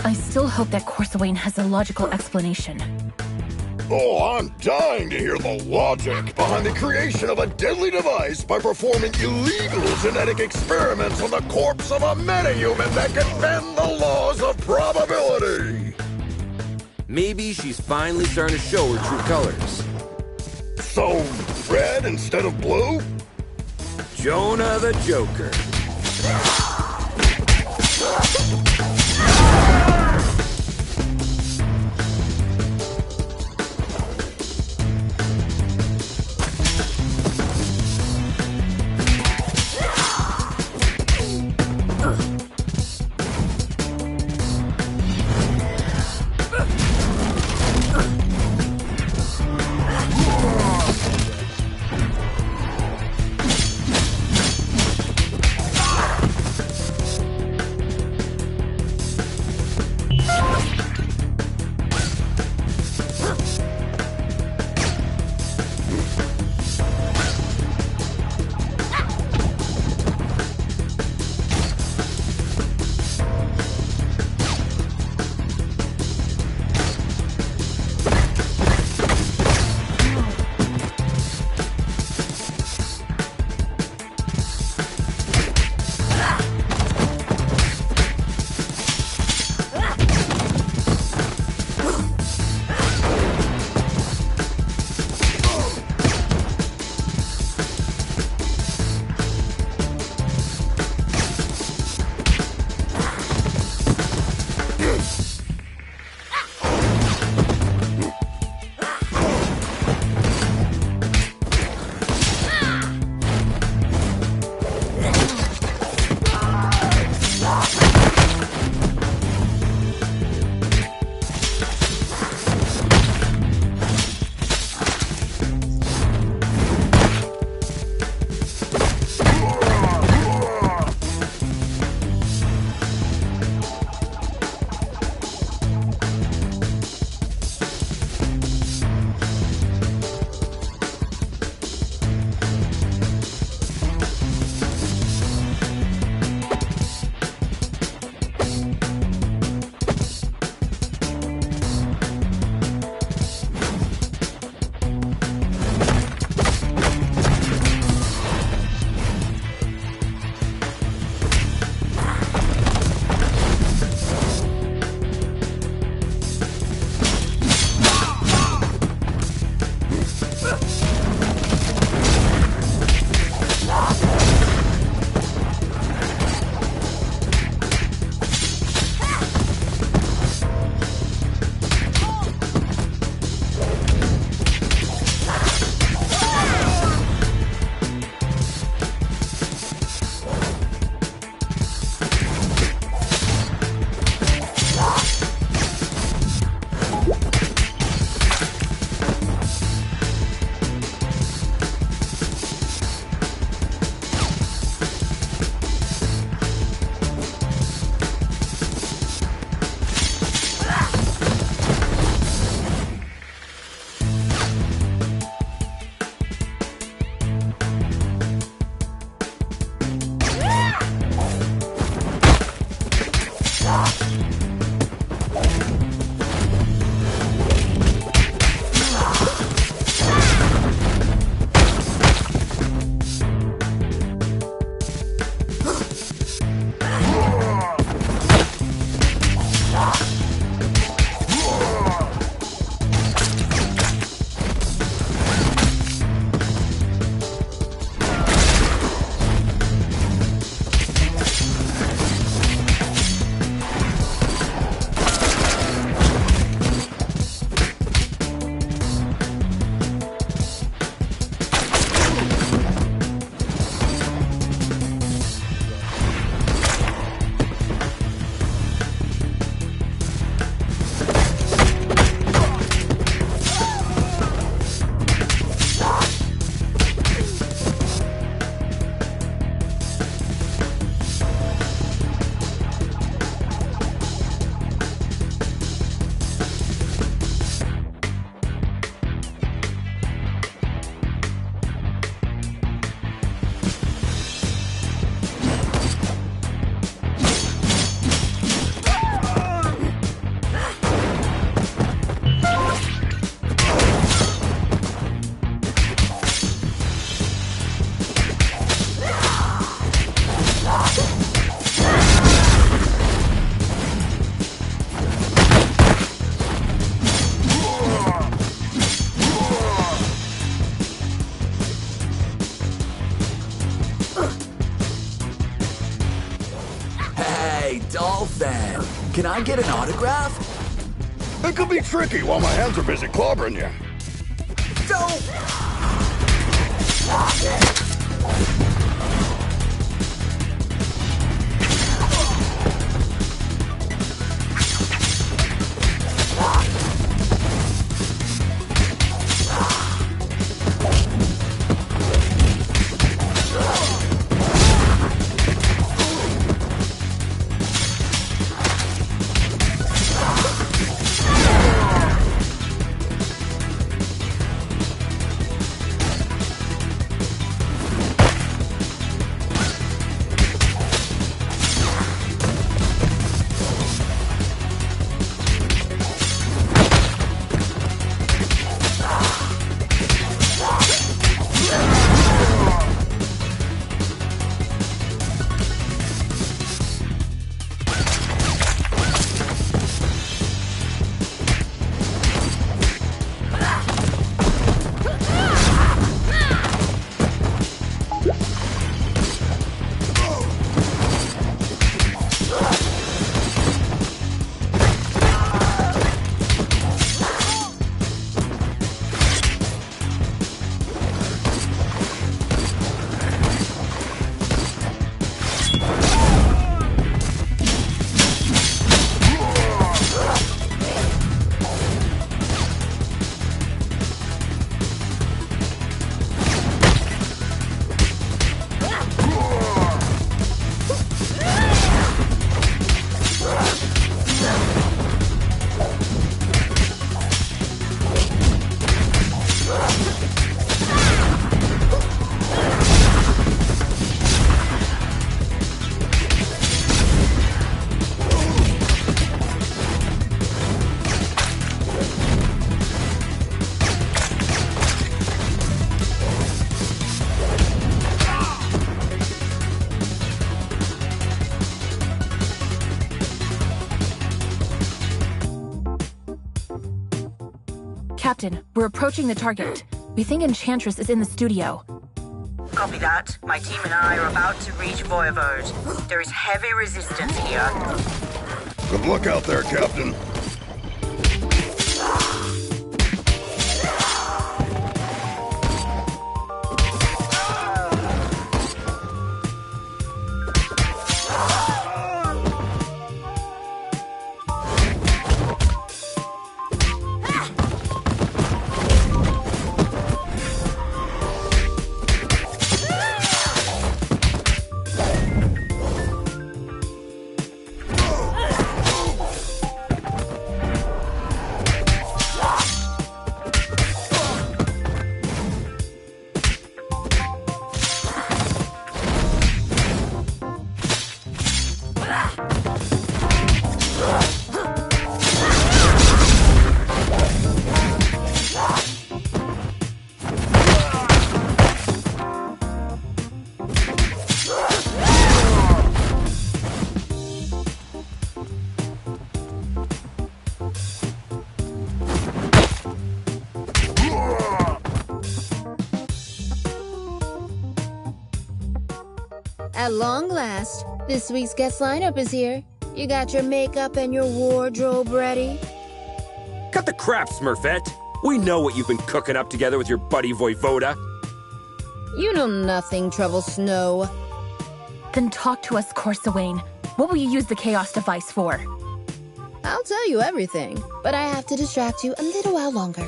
Speaker 1: I still hope that Corsawane has a logical explanation.
Speaker 3: Oh, I'm dying to hear the logic behind the creation of a deadly device by performing illegal genetic experiments on the corpse of a metahuman that can bend the laws of probability.
Speaker 2: Maybe she's finally starting to show her true colors.
Speaker 3: So, red instead of blue?
Speaker 2: Jonah the Joker.
Speaker 10: Can I get an autograph?
Speaker 3: It could be tricky while my hands are busy clobbering you.
Speaker 10: Don't!
Speaker 1: Captain, we're approaching the target. We think Enchantress is in the studio.
Speaker 6: Copy that. My team and I are about to reach Voivode. There is heavy resistance here.
Speaker 3: Good luck out there, Captain.
Speaker 9: At long last, this week's guest lineup is here. You got your makeup and your wardrobe ready?
Speaker 14: Cut the crap, Smurfette. We know what you've been cooking up together with your buddy Voivoda.
Speaker 9: You know nothing, Trouble Snow.
Speaker 1: Then talk to us, Corsawane. What will you use the Chaos device for?
Speaker 9: I'll tell you everything, but I have to distract you a little while longer.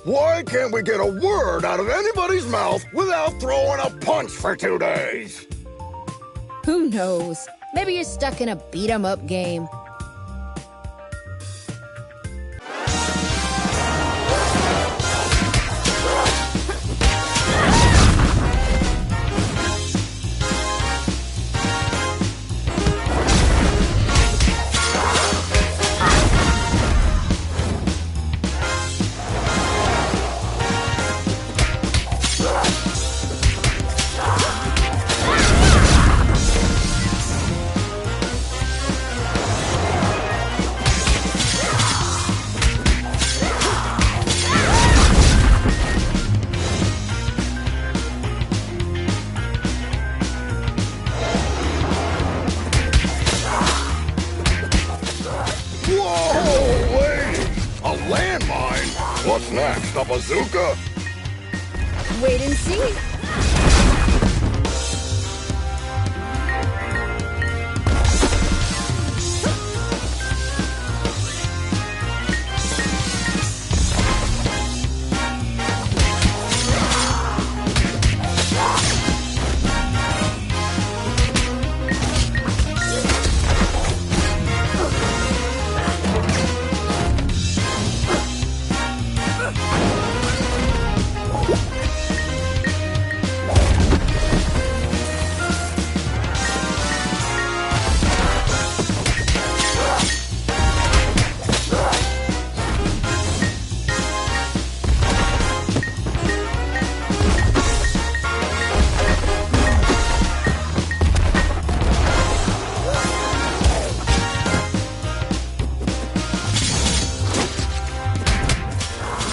Speaker 3: Why can't we get a word out of anybody's mouth without throwing a punch for 2 days?
Speaker 9: Who knows? Maybe you're stuck in a beat-em-up game.
Speaker 3: The bazooka?
Speaker 9: Wait and see.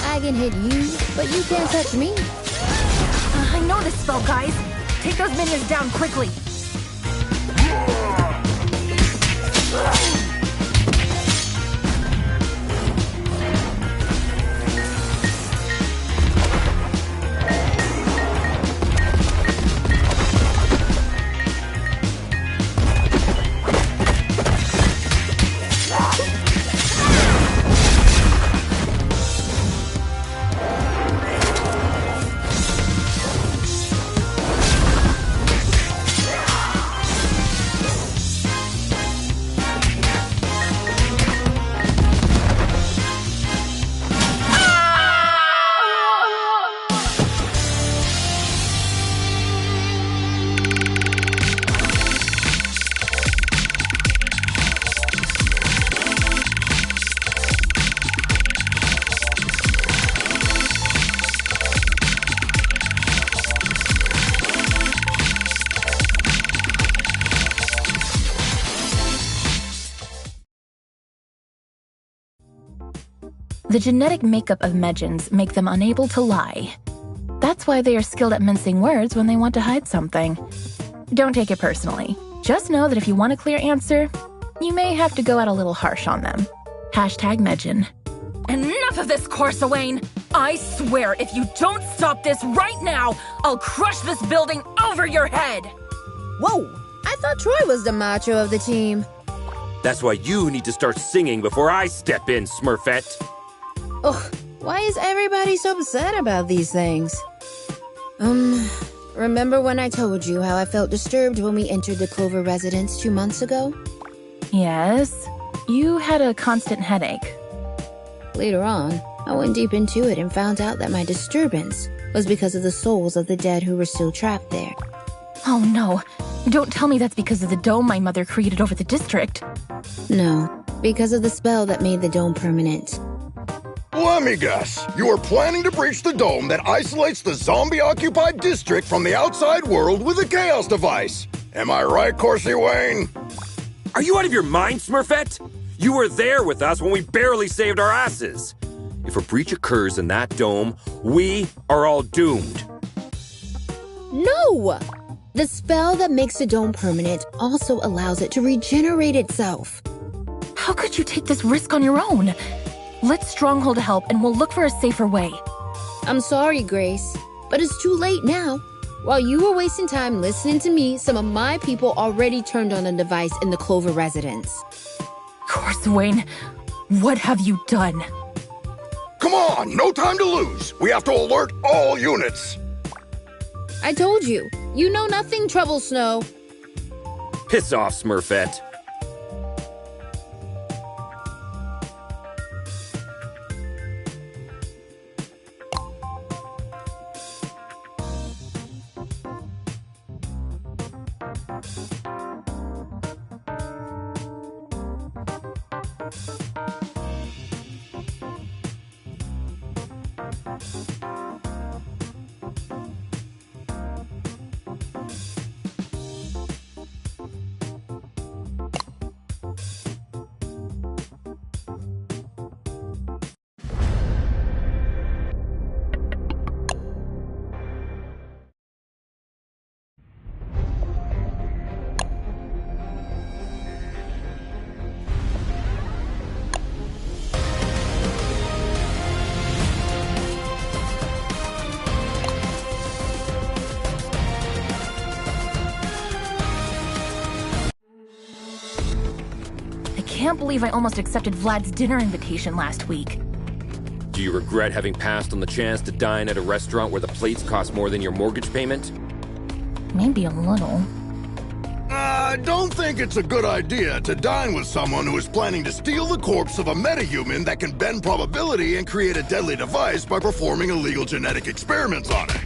Speaker 9: I can hit you, but you can't touch me.
Speaker 1: I know this spell, guys. Take those minions down quickly. The genetic makeup of Medjans make them unable to lie. That's why they are skilled at mincing words when they want to hide something. Don't take it personally. Just know that if you want a clear answer, you may have to go out a little harsh on them. Hashtag Medjan. Enough of this, Corsawane! I swear, if you don't stop this right now, I'll crush this building over your head!
Speaker 9: Whoa! I thought Troy was the macho of the team.
Speaker 2: That's why you need to start singing before I step in, Smurfette.
Speaker 9: Ugh, why is everybody so upset about these things? Remember when I told you how I felt disturbed when we entered the Clover residence 2 months ago?
Speaker 1: Yes. You had a constant headache.
Speaker 9: Later on, I went deep into it and found out that my disturbance was because of the souls of the dead who were still trapped there.
Speaker 1: Oh no. Don't tell me that's because of the dome my mother created over the district.
Speaker 9: No, because of the spell that made the dome permanent.
Speaker 3: Let me guess. You are planning to breach the dome that isolates the zombie-occupied district from the outside world with a chaos device. Am I right, Corsi Wayne?
Speaker 2: Are you out of your mind, Smurfette? You were there with us when we barely saved our asses. If a breach occurs in that dome, we are all doomed.
Speaker 9: No! The spell that makes the dome permanent also allows it to regenerate itself.
Speaker 1: How could you take this risk on your own? Let Stronghold help and we'll look for a safer way.
Speaker 9: I'm sorry, Grace, but it's too late now. While you were wasting time listening to me, some of my people already turned on the device in the Clover residence.
Speaker 1: Corsawane, what have you done?
Speaker 3: Come on, no time to lose. We have to alert all units.
Speaker 9: I told you, you know nothing, Trouble Snow.
Speaker 2: Piss off, Smurfette.
Speaker 1: can't believe I almost accepted Vlad's dinner invitation last week.
Speaker 2: Do you regret having passed on the chance to dine at a restaurant where the plates cost more than your mortgage payment?
Speaker 1: Maybe a little.
Speaker 3: I don't think it's a good idea to dine with someone who is planning to steal the corpse of a metahuman that can bend probability and create a deadly device by performing illegal genetic experiments on it.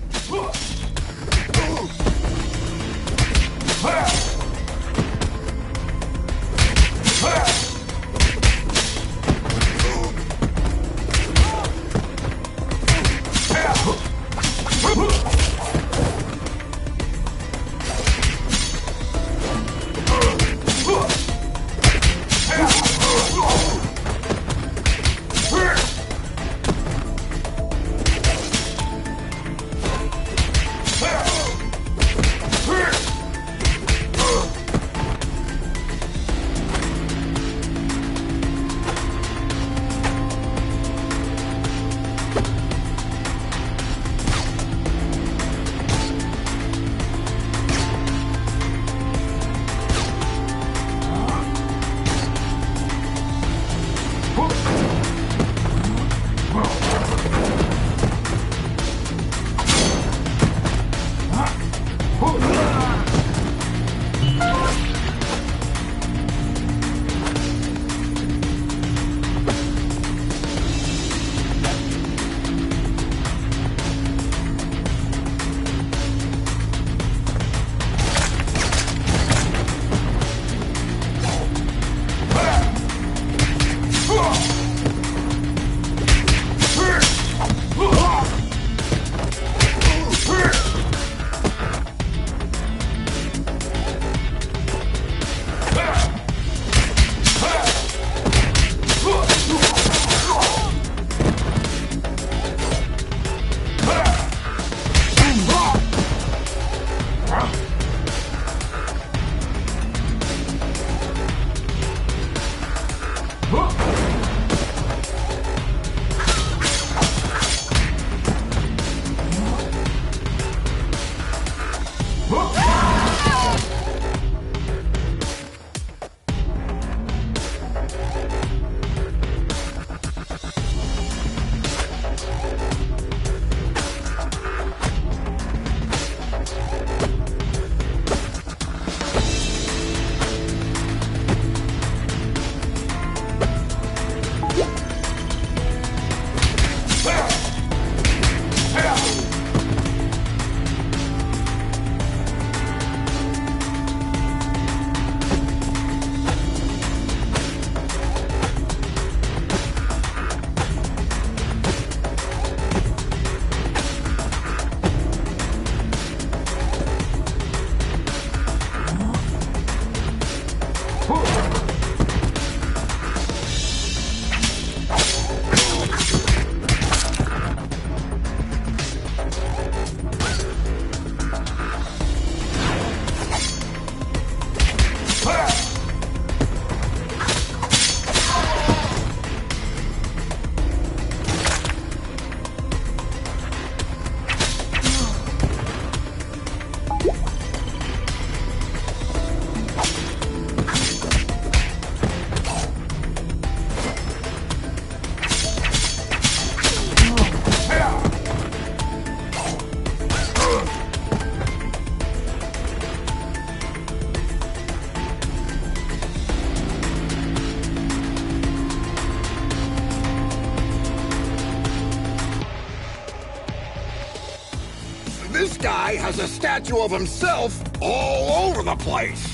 Speaker 3: This guy has a statue of himself all over the place.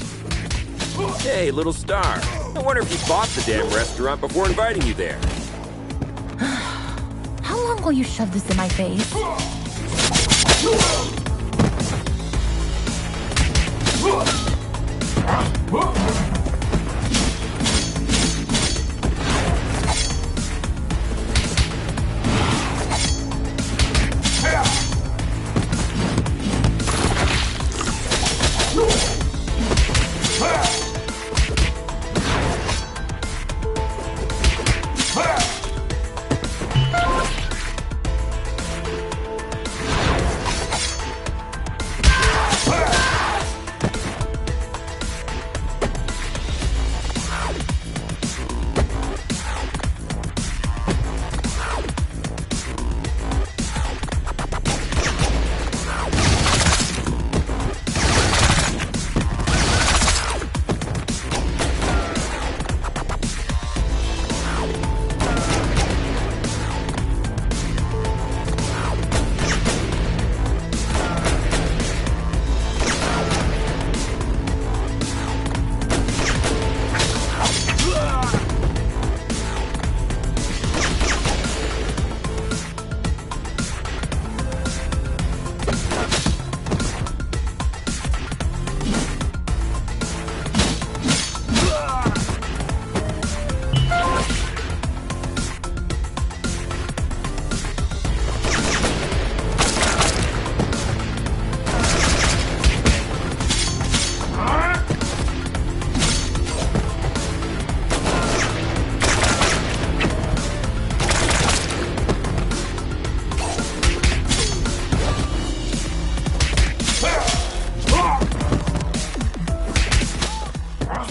Speaker 2: Hey, little star. I wonder if you bought the damn restaurant before inviting you there.
Speaker 1: How long will you shove this in my face?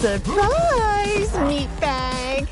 Speaker 7: Surprise, meatbag!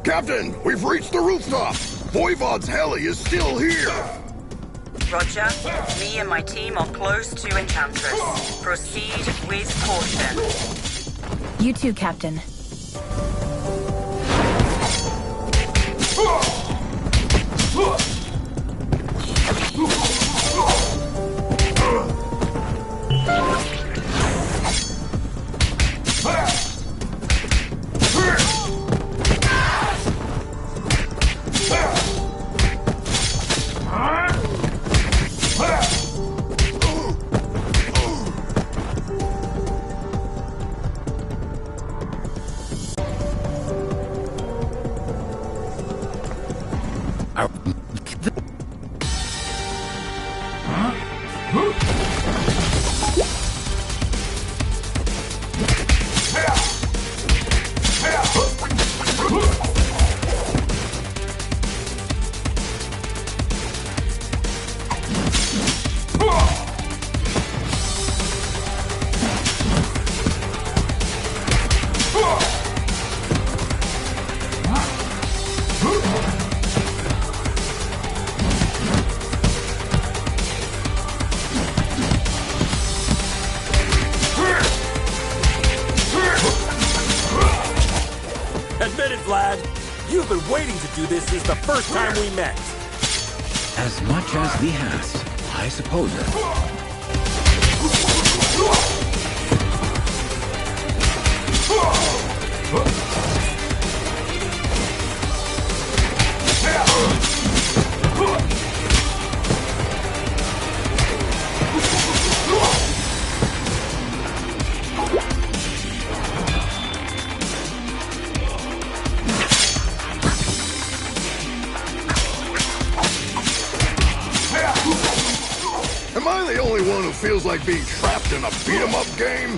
Speaker 3: Captain, we've reached the rooftop. Voivod's heli is still here.
Speaker 6: Roger. Me and my team are close to Enchantress. Proceed with caution.
Speaker 1: You too, Captain.
Speaker 14: You've been waiting to do this since the first time we met.
Speaker 15: As much as the has, I suppose.
Speaker 3: Am I the only one who feels like being trapped in a beat-em-up game?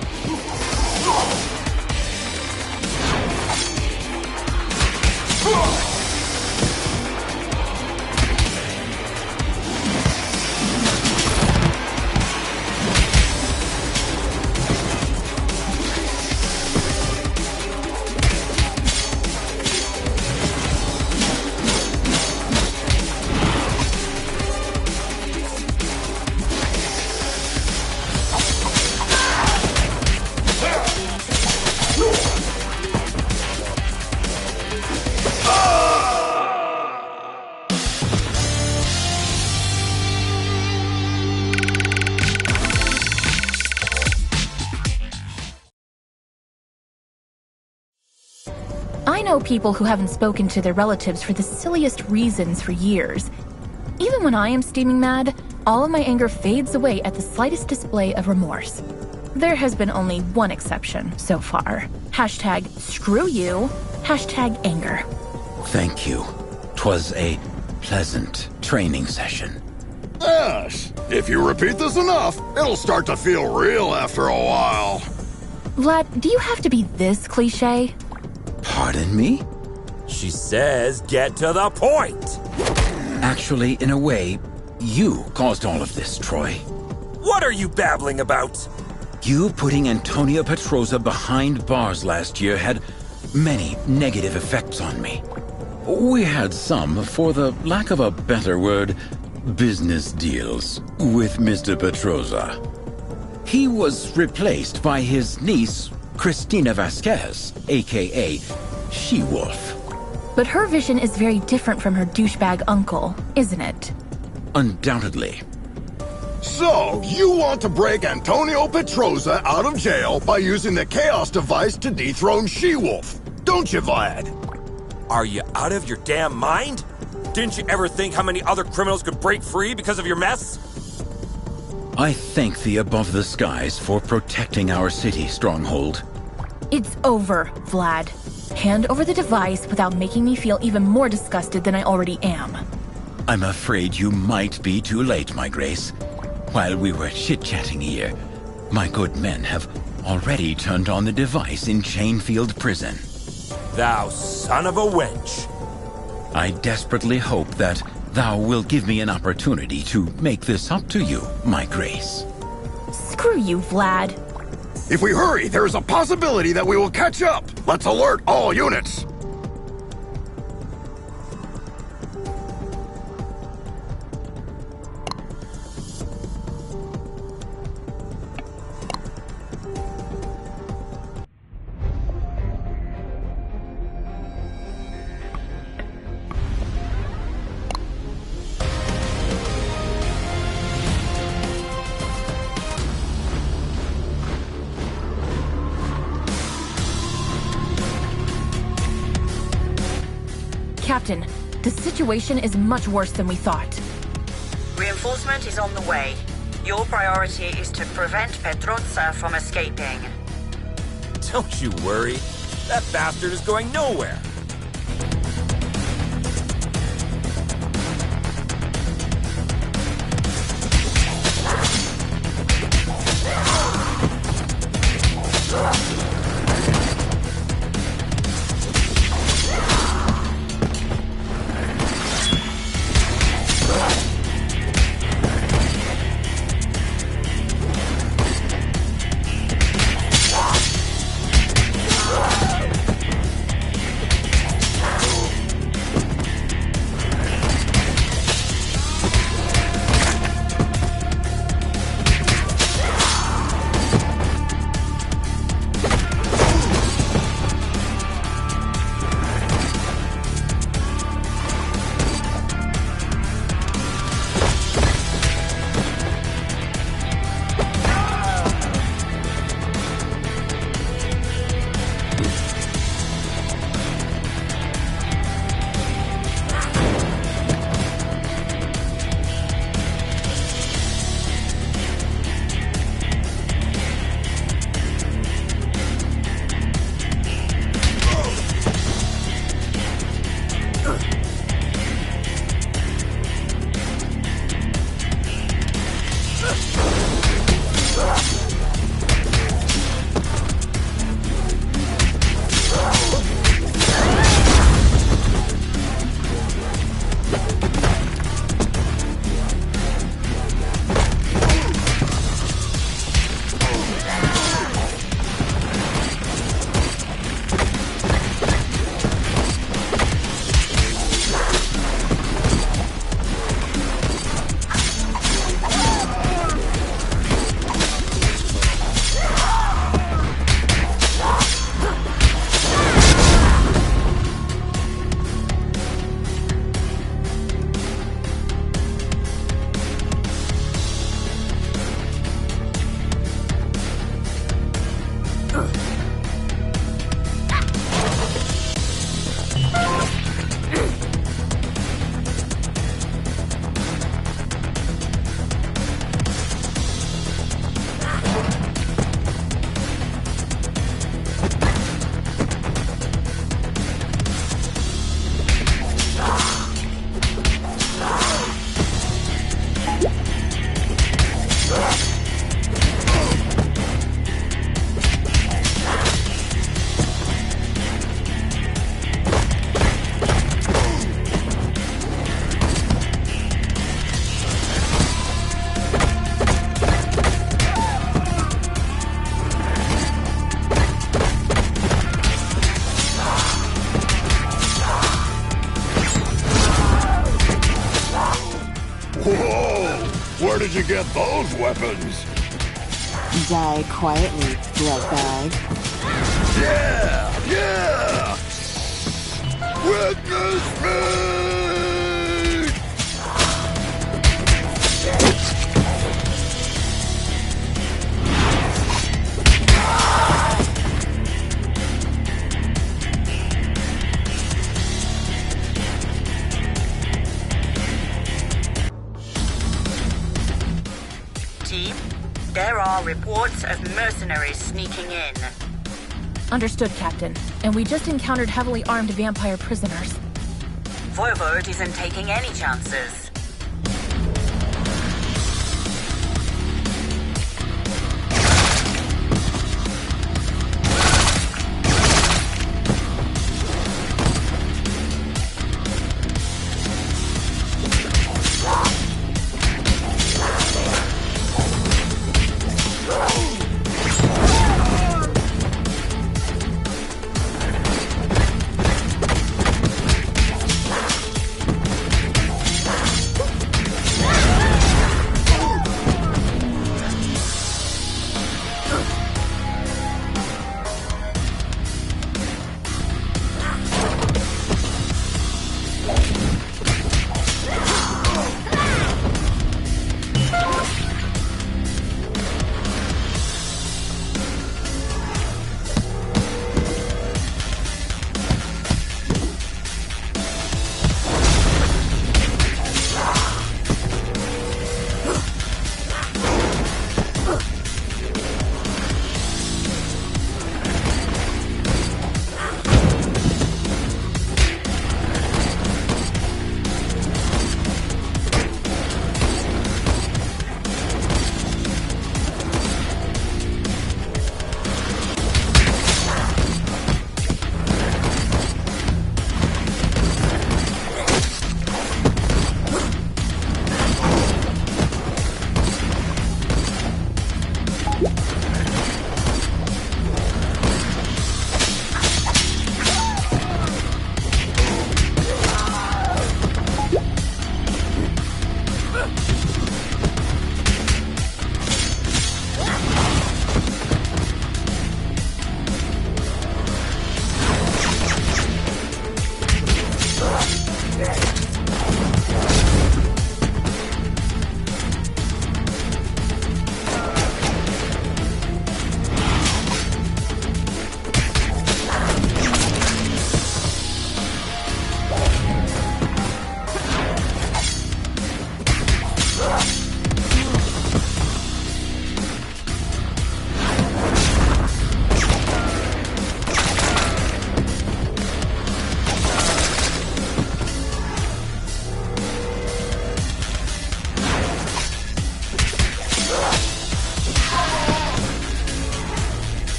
Speaker 1: I know people who haven't spoken to their relatives for the silliest reasons for years. Even when I am steaming mad, all of my anger fades away at the slightest display of remorse. There has been only one exception so far. Hashtag screw you, hashtag anger.
Speaker 15: Thank you. 'Twas a pleasant training session.
Speaker 3: Yes. If you repeat this enough, it'll start to feel real after a while.
Speaker 1: Vlad, do you have to be this cliche?
Speaker 15: Pardon me?
Speaker 14: She says, get to the point!
Speaker 15: Actually, in a way, you caused all of this, Troy.
Speaker 14: What are you babbling about?
Speaker 15: You putting Antonia Petroza behind bars last year had many negative effects on me. We had some, for the lack of a better word, business deals with Mr. Petroza. He was replaced by his niece, Cristina Vasquez, aka She-Wolf.
Speaker 1: But her vision is very different from her douchebag uncle, isn't it?
Speaker 15: Undoubtedly.
Speaker 3: So, you want to break Antonio Petroza out of jail by using the Chaos device to dethrone She-Wolf, don't you, Vlad?
Speaker 14: Are you out of your damn mind? Didn't you ever think how many other criminals could break free because of your mess?
Speaker 15: I thank the above the skies for protecting our city, Stronghold.
Speaker 1: It's over, Vlad. Hand over the device without making me feel even more disgusted than I already am.
Speaker 15: I'm afraid you might be too late, my Grace. While we were chit-chatting here, my good men have already turned on the device in Chainfield Prison.
Speaker 14: Thou son of a wench.
Speaker 15: I desperately hope that thou will give me an opportunity to make this up to you, my Grace.
Speaker 1: Screw you, Vlad.
Speaker 3: If we hurry, there is a possibility that we will catch up. Let's alert all units.
Speaker 1: Captain, the situation is much worse than we thought.
Speaker 6: Reinforcement is on the way. Your priority is to prevent Petroza from escaping.
Speaker 14: Don't you worry. That bastard is going nowhere.
Speaker 3: Where did you get those weapons?
Speaker 8: Die quietly, bloodbag.
Speaker 3: Yeah! Witness me!
Speaker 6: Team, there are reports of mercenaries sneaking in.
Speaker 1: Understood, Captain. And we just encountered heavily armed vampire prisoners.
Speaker 6: Voivode isn't taking any chances.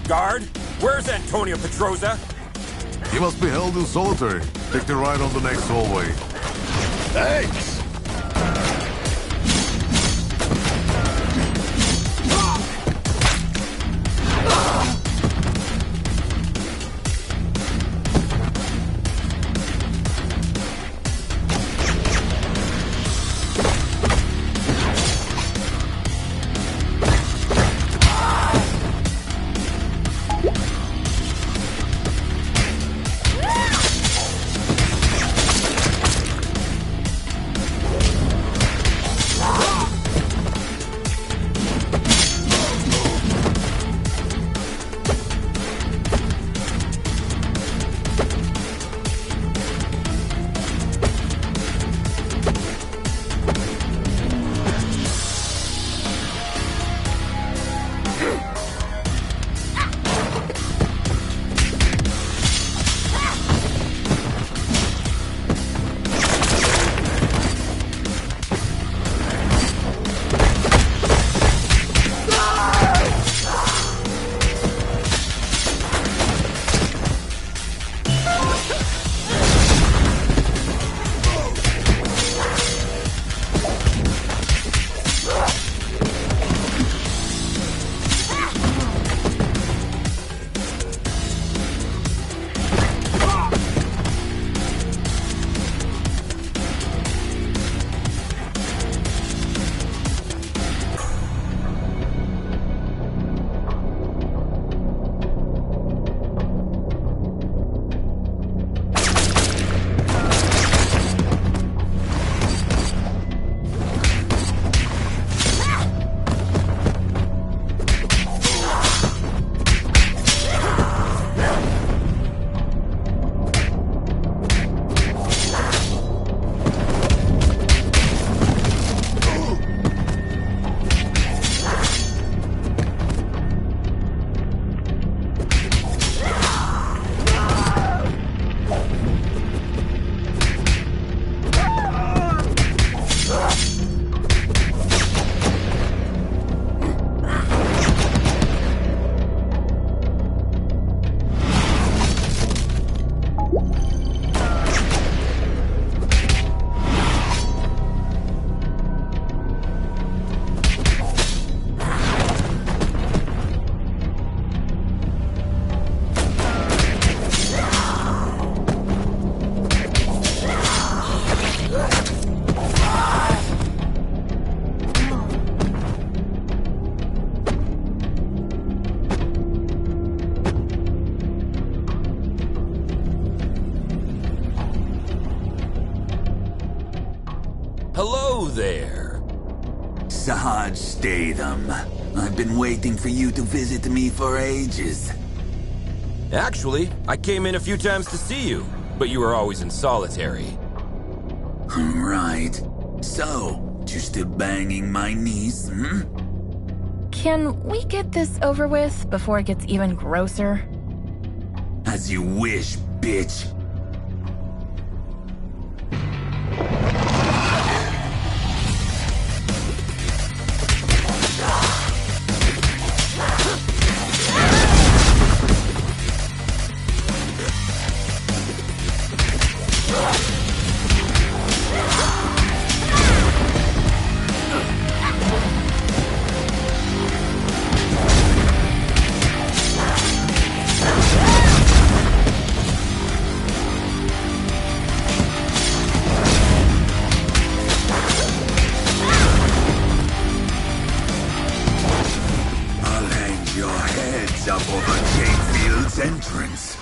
Speaker 14: Guard, where's Antonio Petroza?
Speaker 4: He must be held in solitary. Take the ride on the next hallway.
Speaker 3: Thanks!
Speaker 2: there.
Speaker 10: Sahaj Statham. I've been waiting for you to visit me for ages.
Speaker 2: Actually, I came in a few times to see you, but you were always in solitary.
Speaker 10: Right. So, you still banging my niece, hmm?
Speaker 1: Can we get this over with before it gets even grosser?
Speaker 10: As you wish, bitch. Entrance.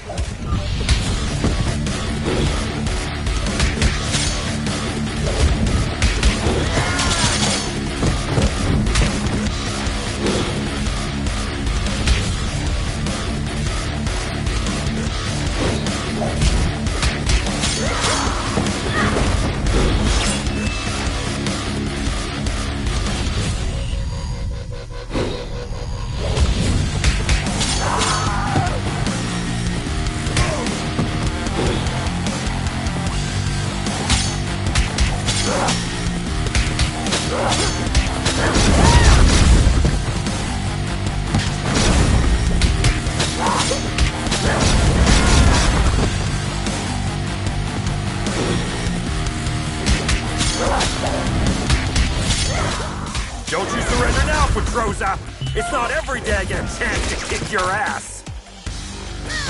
Speaker 2: Don't you surrender now, Petrosa! It's not every day I get a chance to kick your ass!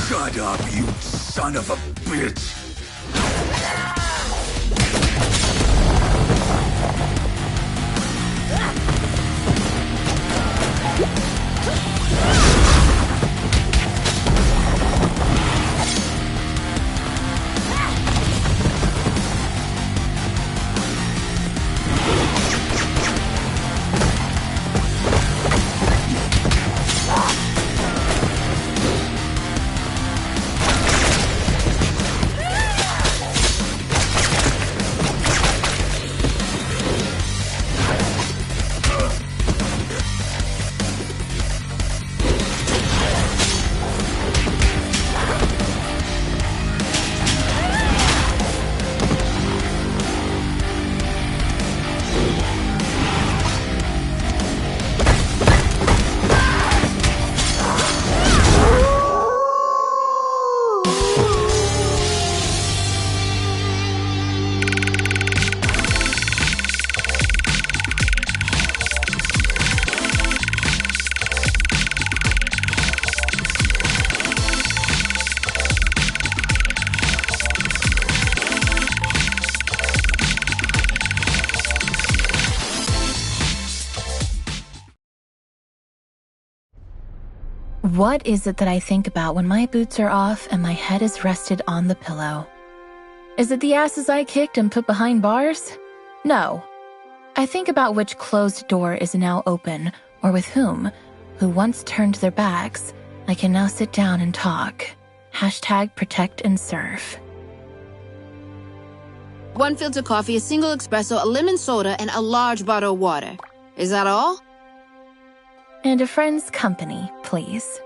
Speaker 10: Shut up, you son of a bitch!
Speaker 1: What is it that I think about when my boots are off and my head is rested on the pillow? Is it the asses I kicked and put behind bars? No. I think about which closed door is now open, or with whom, who once turned their backs, I can now sit down and talk. Hashtag protect and serve.
Speaker 9: 1 filter coffee, a single espresso, a lemon soda, and a large bottle of water. Is that all?
Speaker 1: And a friend's company, please.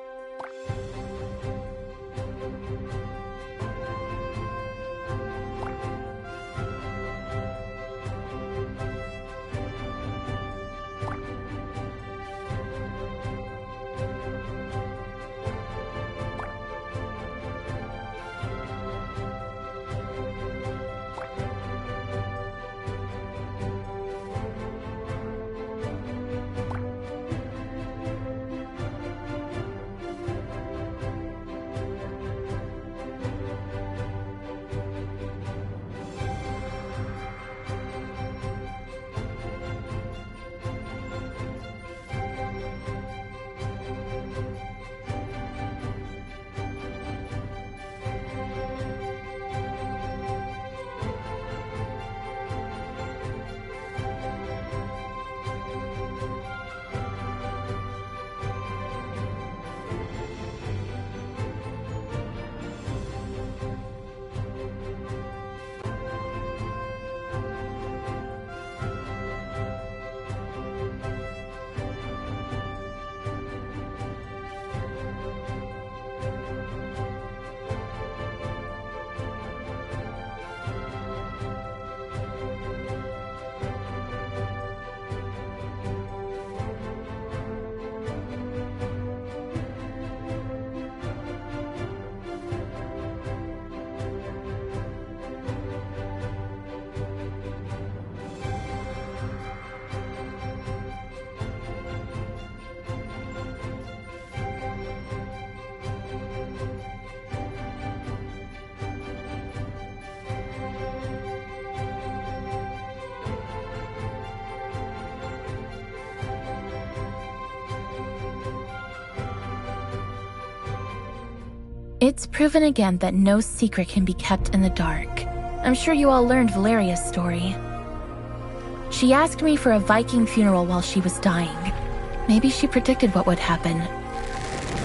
Speaker 1: It's proven again that no secret can be kept in the dark. I'm sure you all learned Valeria's story. She asked me for a Viking funeral while she was dying. Maybe she predicted what would happen.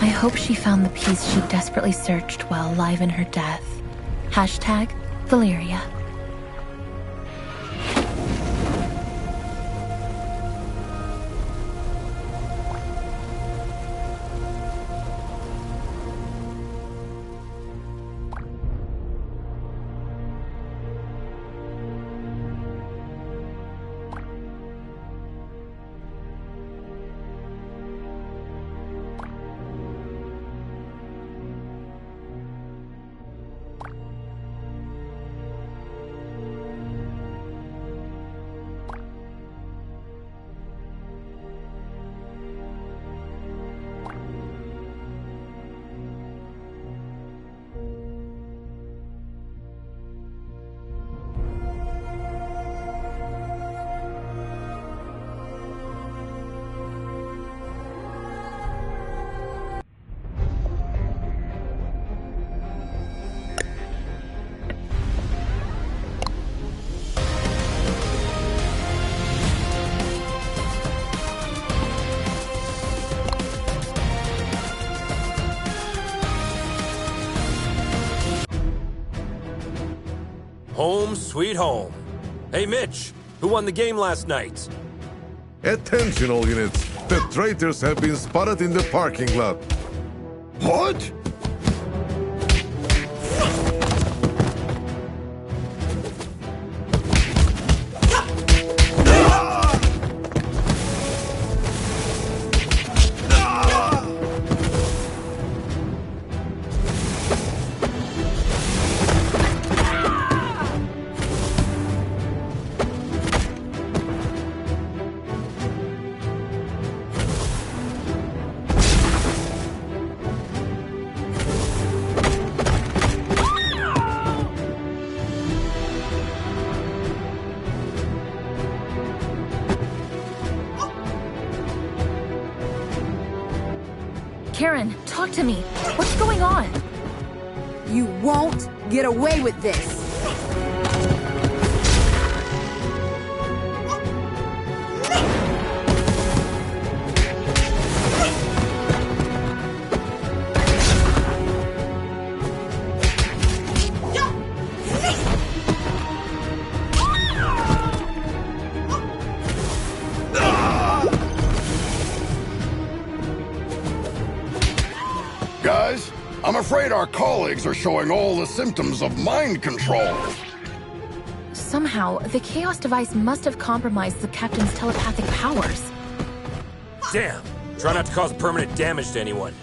Speaker 1: I hope she found the peace she desperately searched while alive in her death. Hashtag Valeria.
Speaker 14: Home sweet home. Hey, Mitch, who won the game last night?
Speaker 4: Attention all units. The traitors have been spotted in the parking lot.
Speaker 3: What?
Speaker 1: Karen, talk to me. What's going on?
Speaker 16: You won't get away with this.
Speaker 3: Guys, I'm afraid our colleagues are showing all the symptoms of mind control.
Speaker 1: Somehow, the Chaos device must have compromised the Captain's telepathic powers.
Speaker 14: Damn! Try not to cause permanent damage to anyone.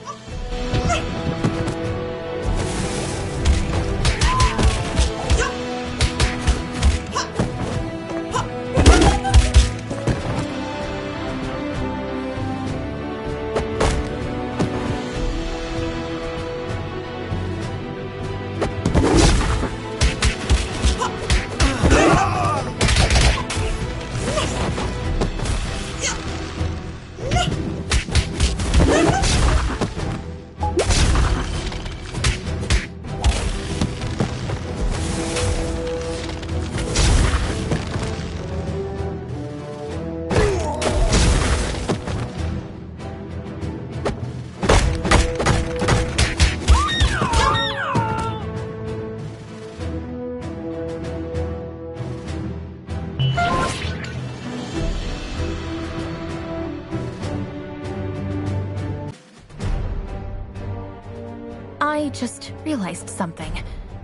Speaker 1: I just realized something.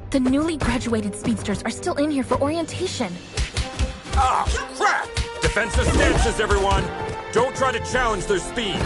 Speaker 1: The newly graduated speedsters are still in here for orientation.
Speaker 14: Ah, crap! Defensive stances, everyone! Don't try to challenge their speed.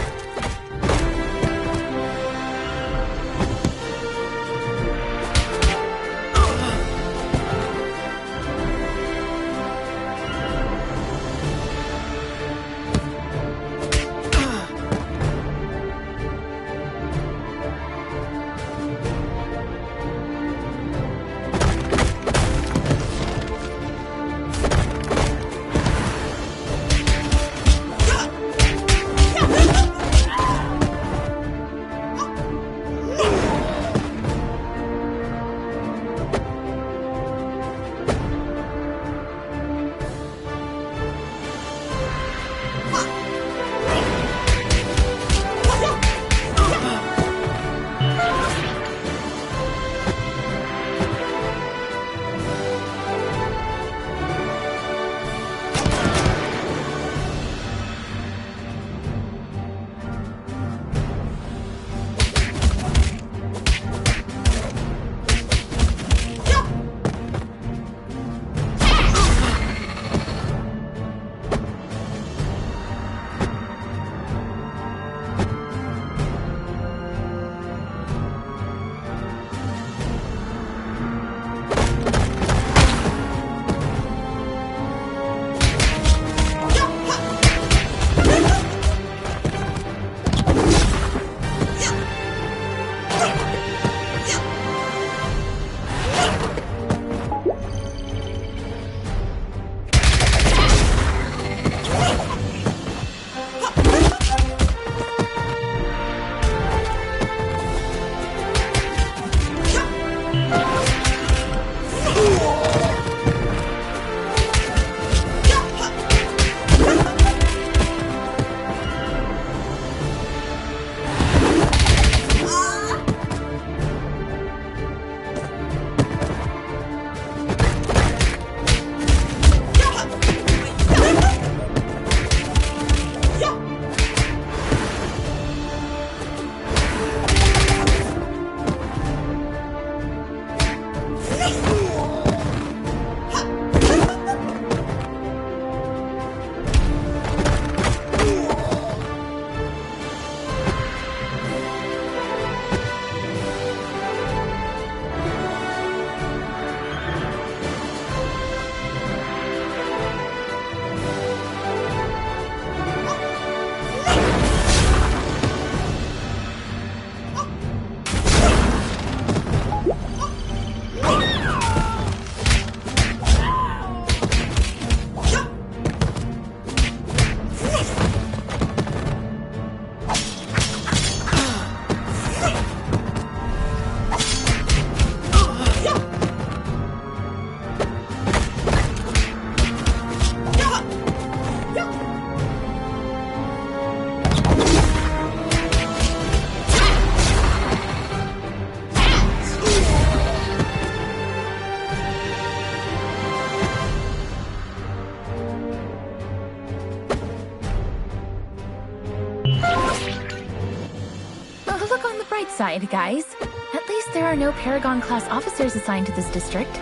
Speaker 1: look on the bright side, guys. At least there are no Paragon-class officers assigned to this district.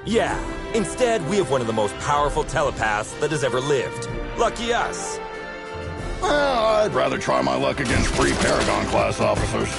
Speaker 14: Yeah, instead, we have one of the most powerful telepaths that has ever lived. Lucky us.
Speaker 3: I'd rather try my luck against 3 Paragon-class officers.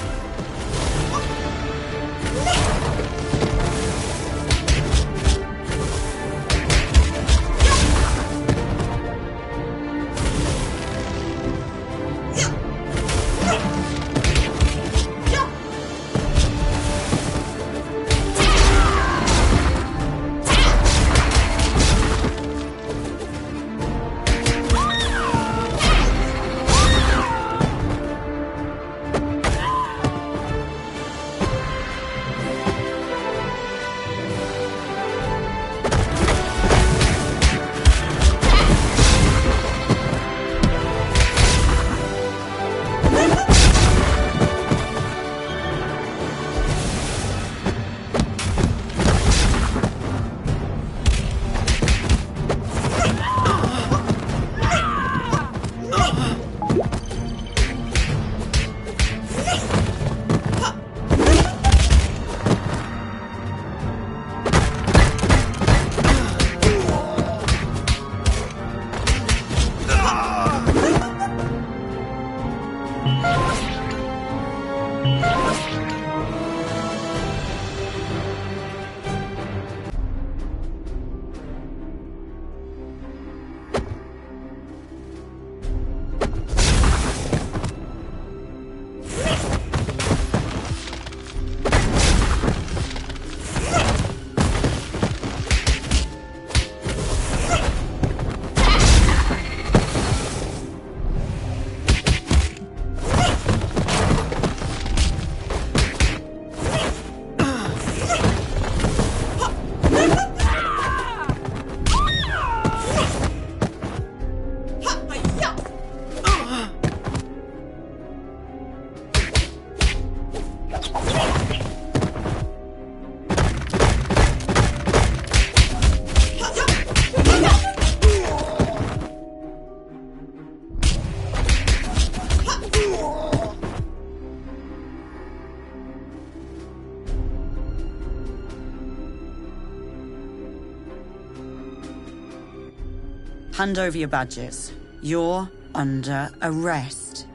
Speaker 12: Hand over your badges. You're under arrest.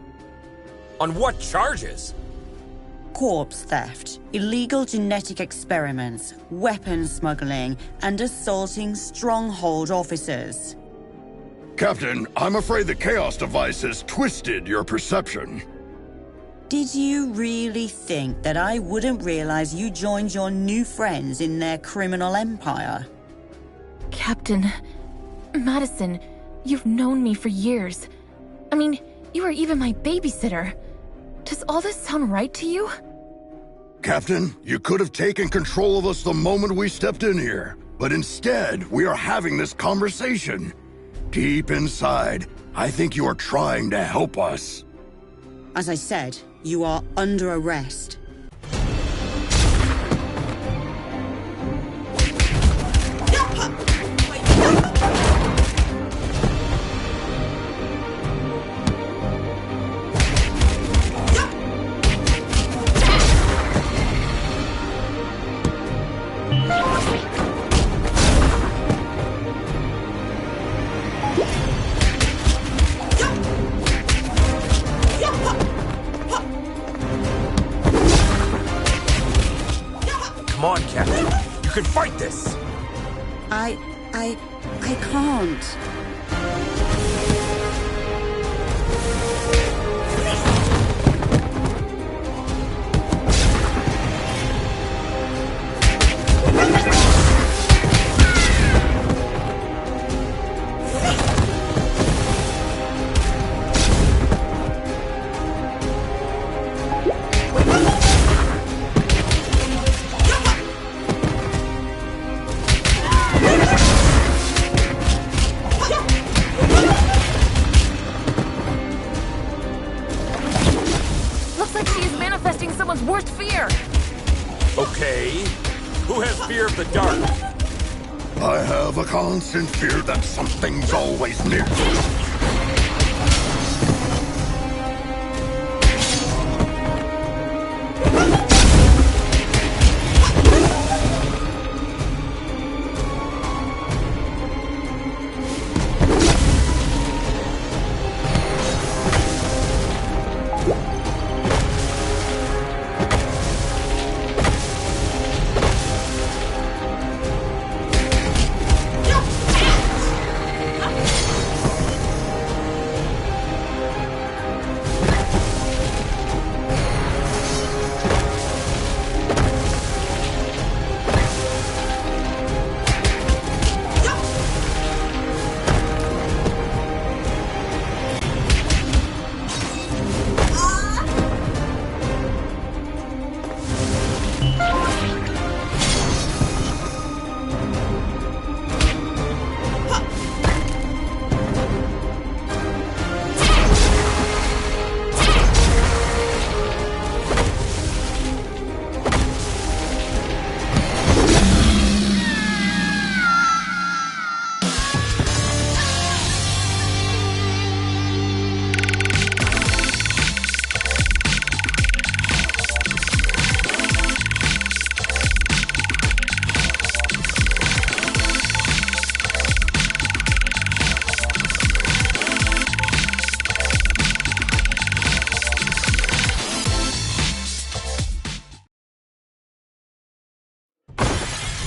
Speaker 14: On what charges?
Speaker 12: Corpse theft, illegal genetic experiments, weapons smuggling, and assaulting Stronghold officers.
Speaker 3: Captain, I'm afraid the Chaos device has twisted your perception.
Speaker 12: Did you really think that I wouldn't realize you joined your new friends in their criminal empire?
Speaker 1: Captain, Madison, you've known me for years. I mean, you were even my babysitter. Does all this sound right to you?
Speaker 3: Captain, you could have taken control of us the moment we stepped in here. But instead, we are having this conversation. Deep inside, I think you are trying to help us.
Speaker 12: As I said, you are under arrest.
Speaker 14: Come on, Captain. You can fight this.
Speaker 12: I can't.
Speaker 1: Worst fear!
Speaker 14: Okay. Who has fear of the dark?
Speaker 3: I have a constant fear that something's always near.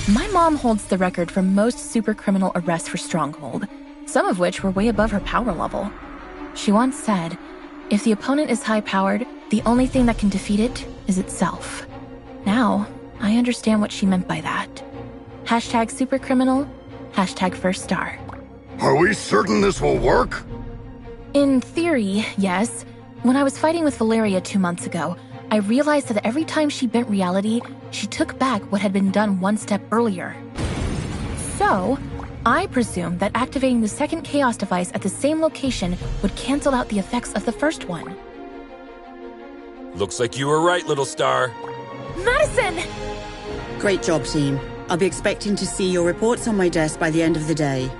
Speaker 1: My mom holds the record for most super criminal arrests for Stronghold, some of which were way above her power level. She once said, if the opponent is high-powered, the only thing that can defeat it is itself. Now, I understand what she meant by that. Hashtag supercriminal, hashtag first star.
Speaker 3: Are we certain this will work?
Speaker 1: In theory, yes. When I was fighting with Valeria 2 months ago, I realized that every time she bent reality, she took back what had been done one step earlier. So, I presume that activating the second Chaos device at the same location would cancel out the effects of the first one.
Speaker 14: Looks like you were right, little star.
Speaker 1: Madison!
Speaker 17: Great job, team. I'll be expecting to see your reports on my desk by the end of the day.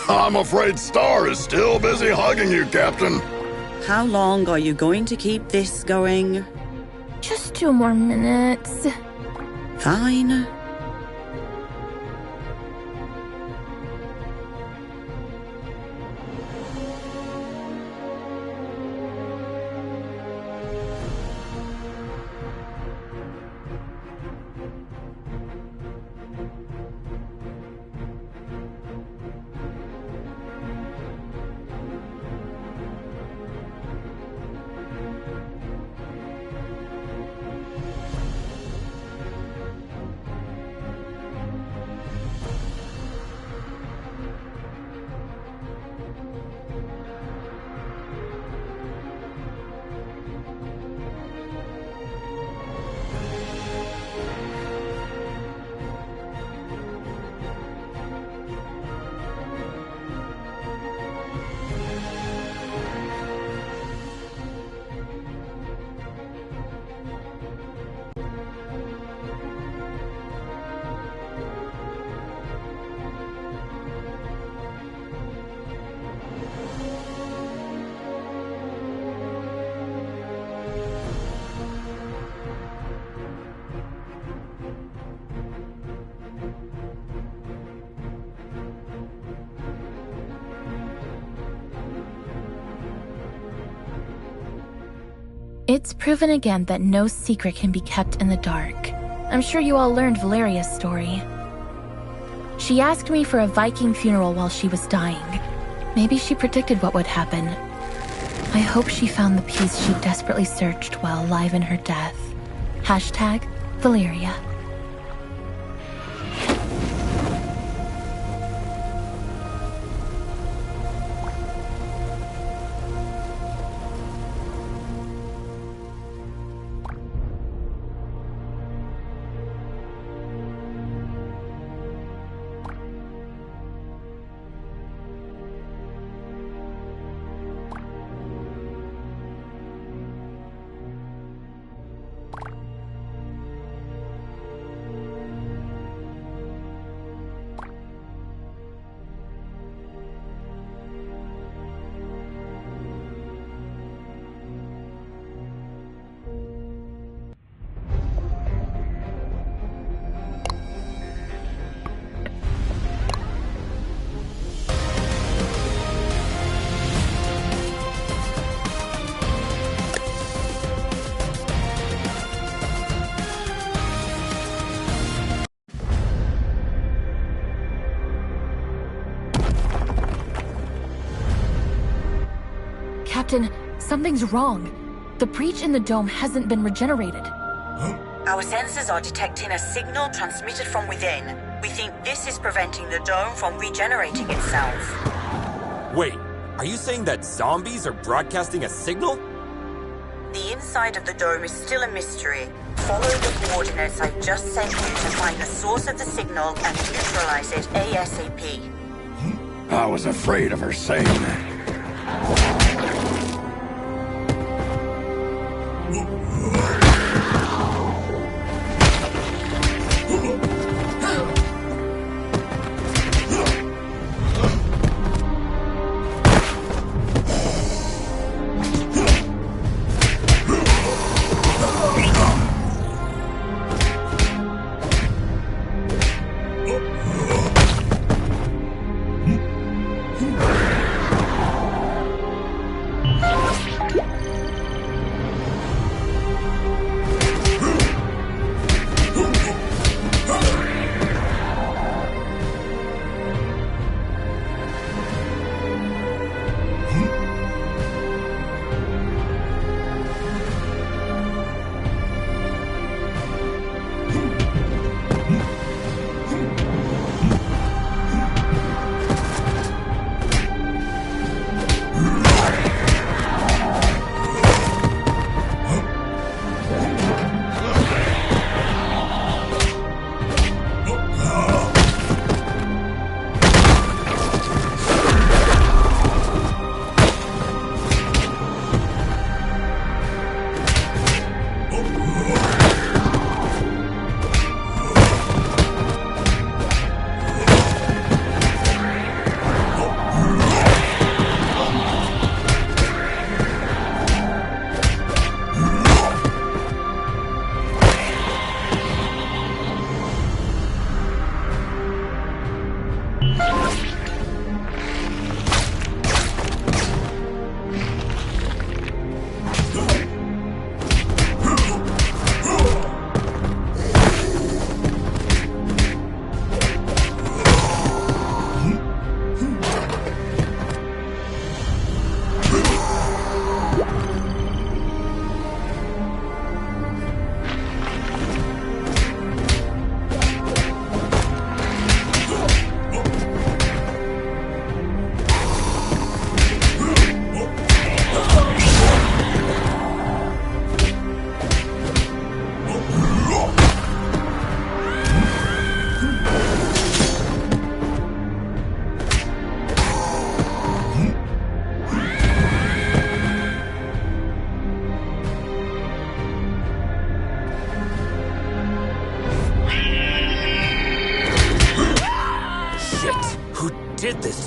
Speaker 3: I'm afraid Star is still busy hugging you, Captain.
Speaker 17: How long are you going to keep this going?
Speaker 1: Just 2 more minutes.
Speaker 17: Fine.
Speaker 1: It's proven again that no secret can be kept in the dark. I'm sure you all learned Valeria's story. She asked me for a Viking funeral while she was dying. Maybe she predicted what would happen. I hope she found the peace she desperately searched while alive in her death. Hashtag Valeria. Captain, something's wrong. The breach in the dome hasn't been regenerated.
Speaker 6: Our sensors are detecting a signal transmitted from within. We think this is preventing the dome from regenerating itself.
Speaker 14: Wait, are you saying that zombies are broadcasting a signal?
Speaker 6: The inside of the dome is still a mystery. Follow the coordinates I've just sent you to find the source of the signal and neutralize it ASAP.
Speaker 3: I was afraid of her saying that.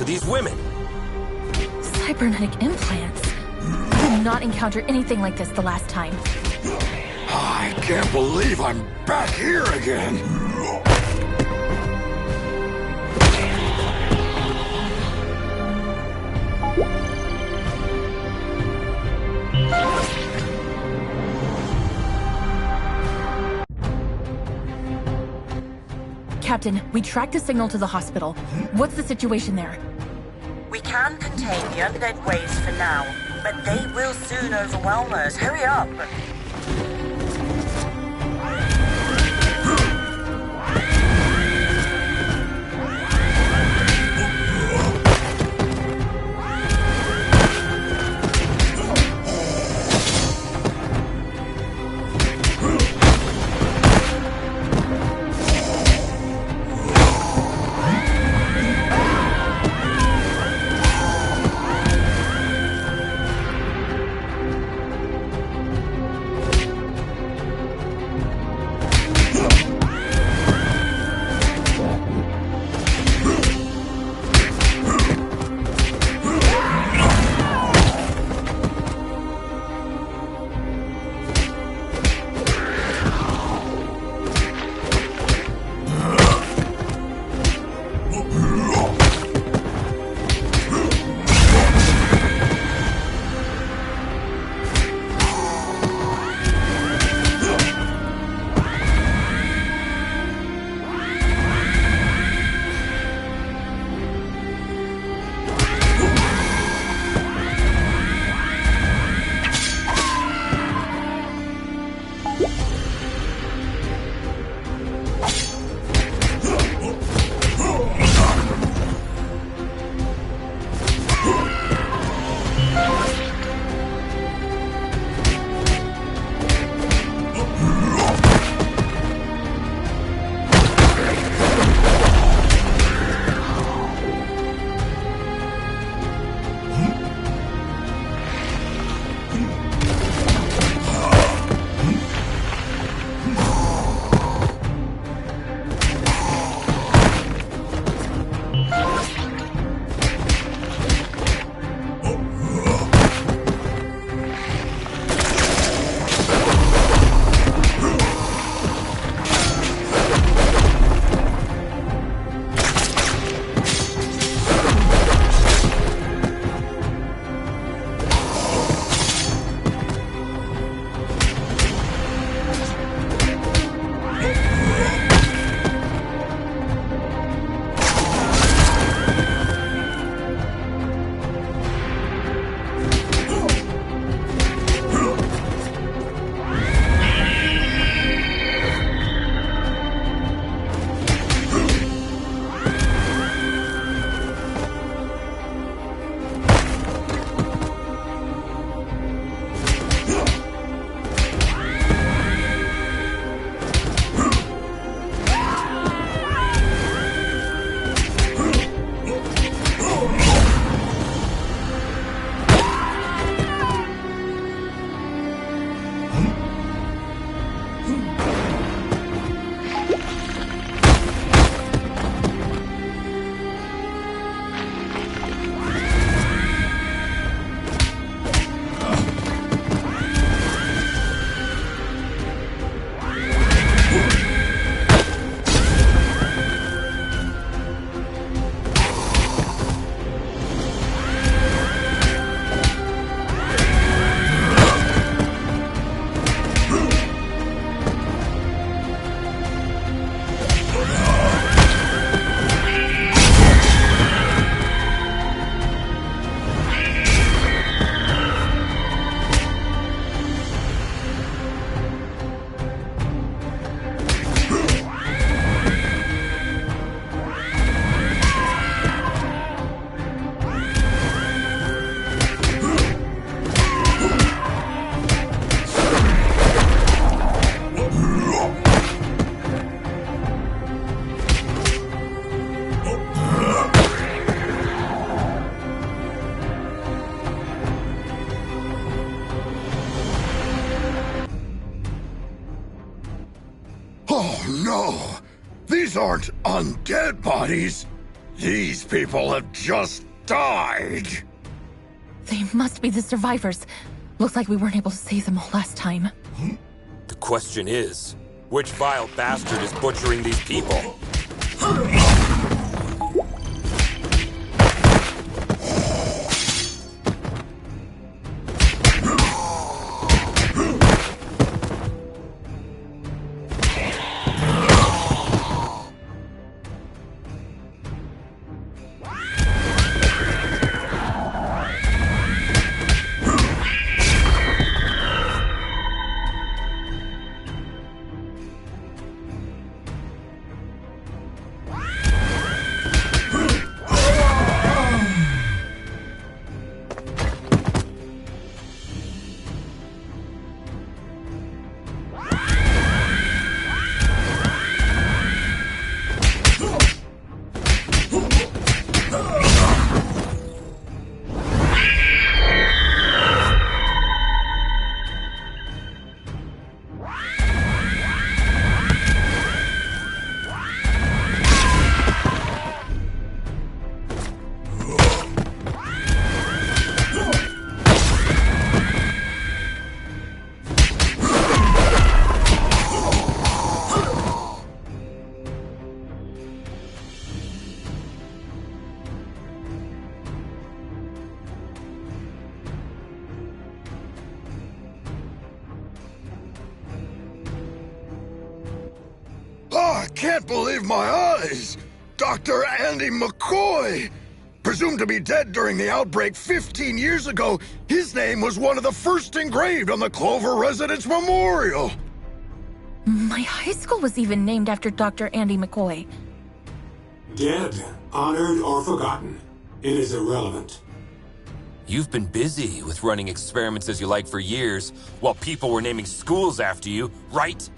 Speaker 14: to these women.
Speaker 1: Cybernetic implants? I did not encounter anything like this the last time.
Speaker 3: I can't believe I'm back here again.
Speaker 1: Captain, we tracked the signal to the hospital. What's the situation there?
Speaker 6: We can contain the undead waves for now, but they will soon overwhelm us. Hurry up!
Speaker 3: Oh no! These aren't undead bodies! These people have just died!
Speaker 1: They must be the survivors. Looks like we weren't able to save them all last time.
Speaker 14: The question is, which vile bastard is butchering these people?
Speaker 3: I can't believe my eyes! Dr. Andy McCoy! Presumed to be dead during the outbreak 15 years ago, his name was one of the first engraved on the Clover Residence Memorial!
Speaker 1: My high school was even named after Dr. Andy McCoy.
Speaker 13: Dead, honored, or forgotten. It is irrelevant.
Speaker 14: You've been busy with running experiments as you like for years, while people were naming schools after you, right?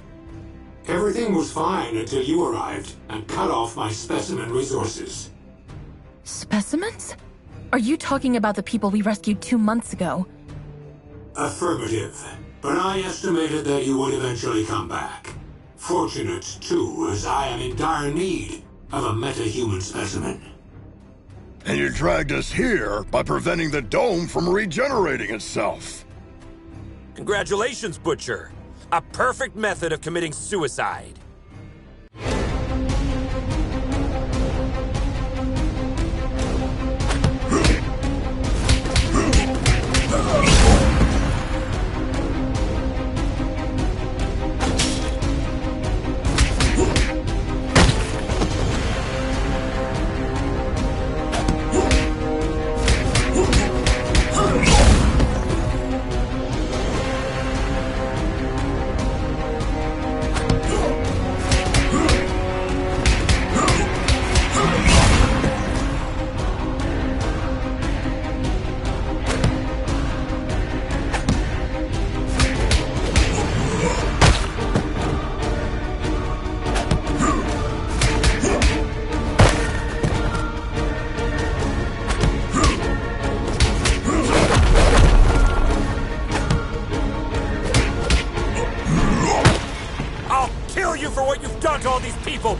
Speaker 13: Everything was fine until you arrived and cut off my specimen resources.
Speaker 1: Specimens? Are you talking about the people we rescued 2 months ago?
Speaker 13: Affirmative. But I estimated that you would eventually come back. Fortunate, too, as I am in dire need of a metahuman specimen.
Speaker 3: And you dragged us here by preventing the dome from regenerating itself.
Speaker 14: Congratulations, Butcher. A perfect method of committing suicide.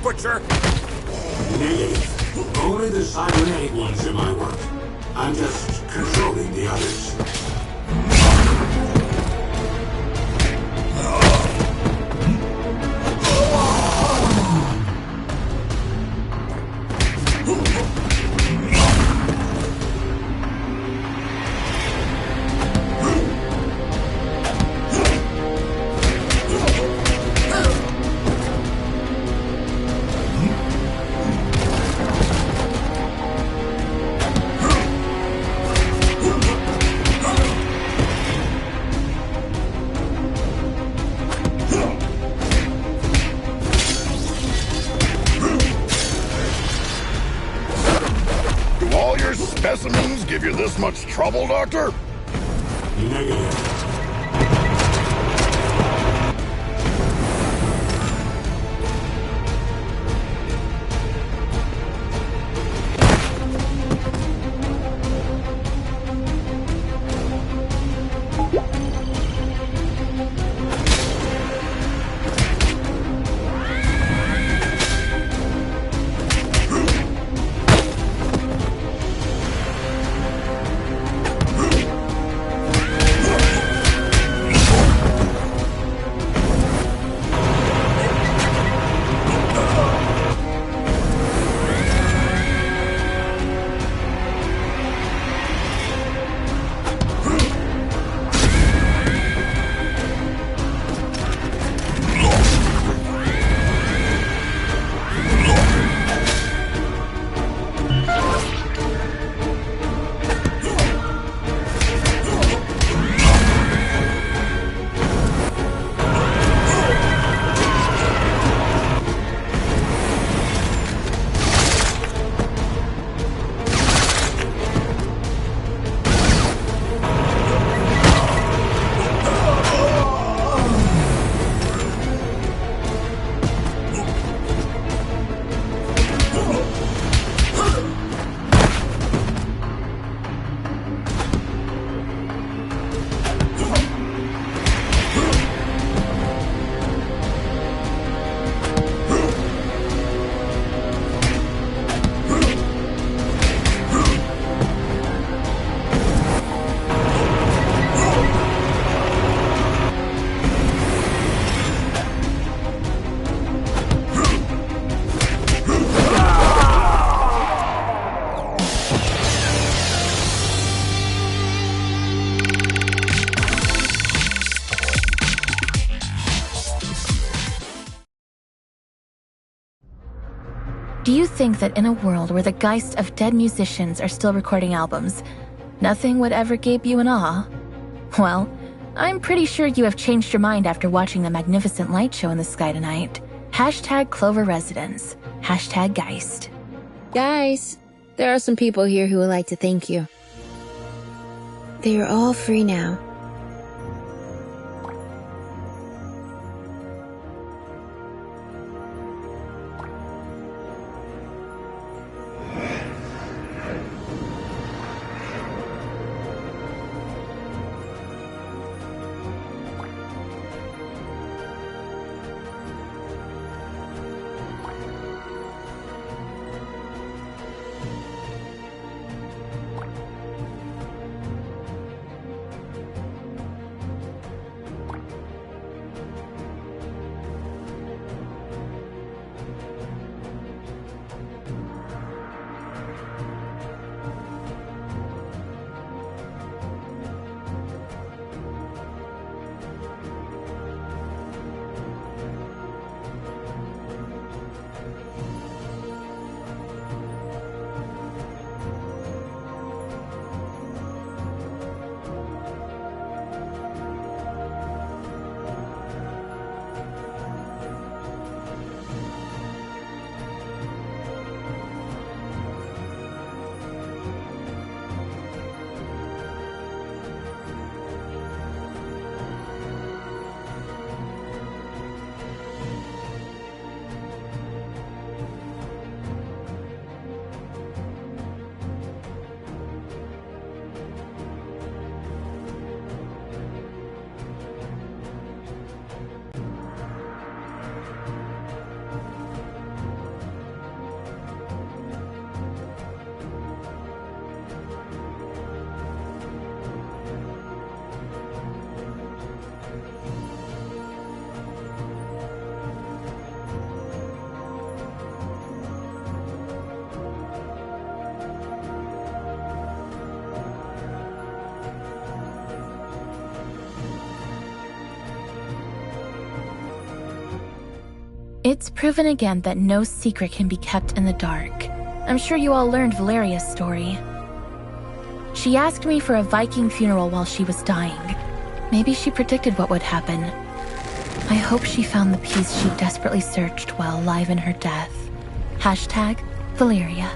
Speaker 14: Butcher!
Speaker 13: Negative. Only the cybernetic ones in my work. I'm just controlling the others.
Speaker 3: Specimens give you this much trouble, Doctor?
Speaker 13: Negative.
Speaker 1: Do you think that in a world where the geists of dead musicians are still recording albums, nothing would ever gape you in awe? Well, I'm pretty sure you have changed your mind after watching the magnificent light show in the sky tonight. Hashtag Clover Residence. Hashtag Geist.
Speaker 9: Guys, there are some people here who would like to thank you. They are all free now.
Speaker 1: It's proven again that no secret can be kept in the dark. I'm sure you all learned Valeria's story. She asked me for a Viking funeral while she was dying. Maybe she predicted what would happen. I hope she found the peace she desperately searched while alive in her death. Hashtag Valeria.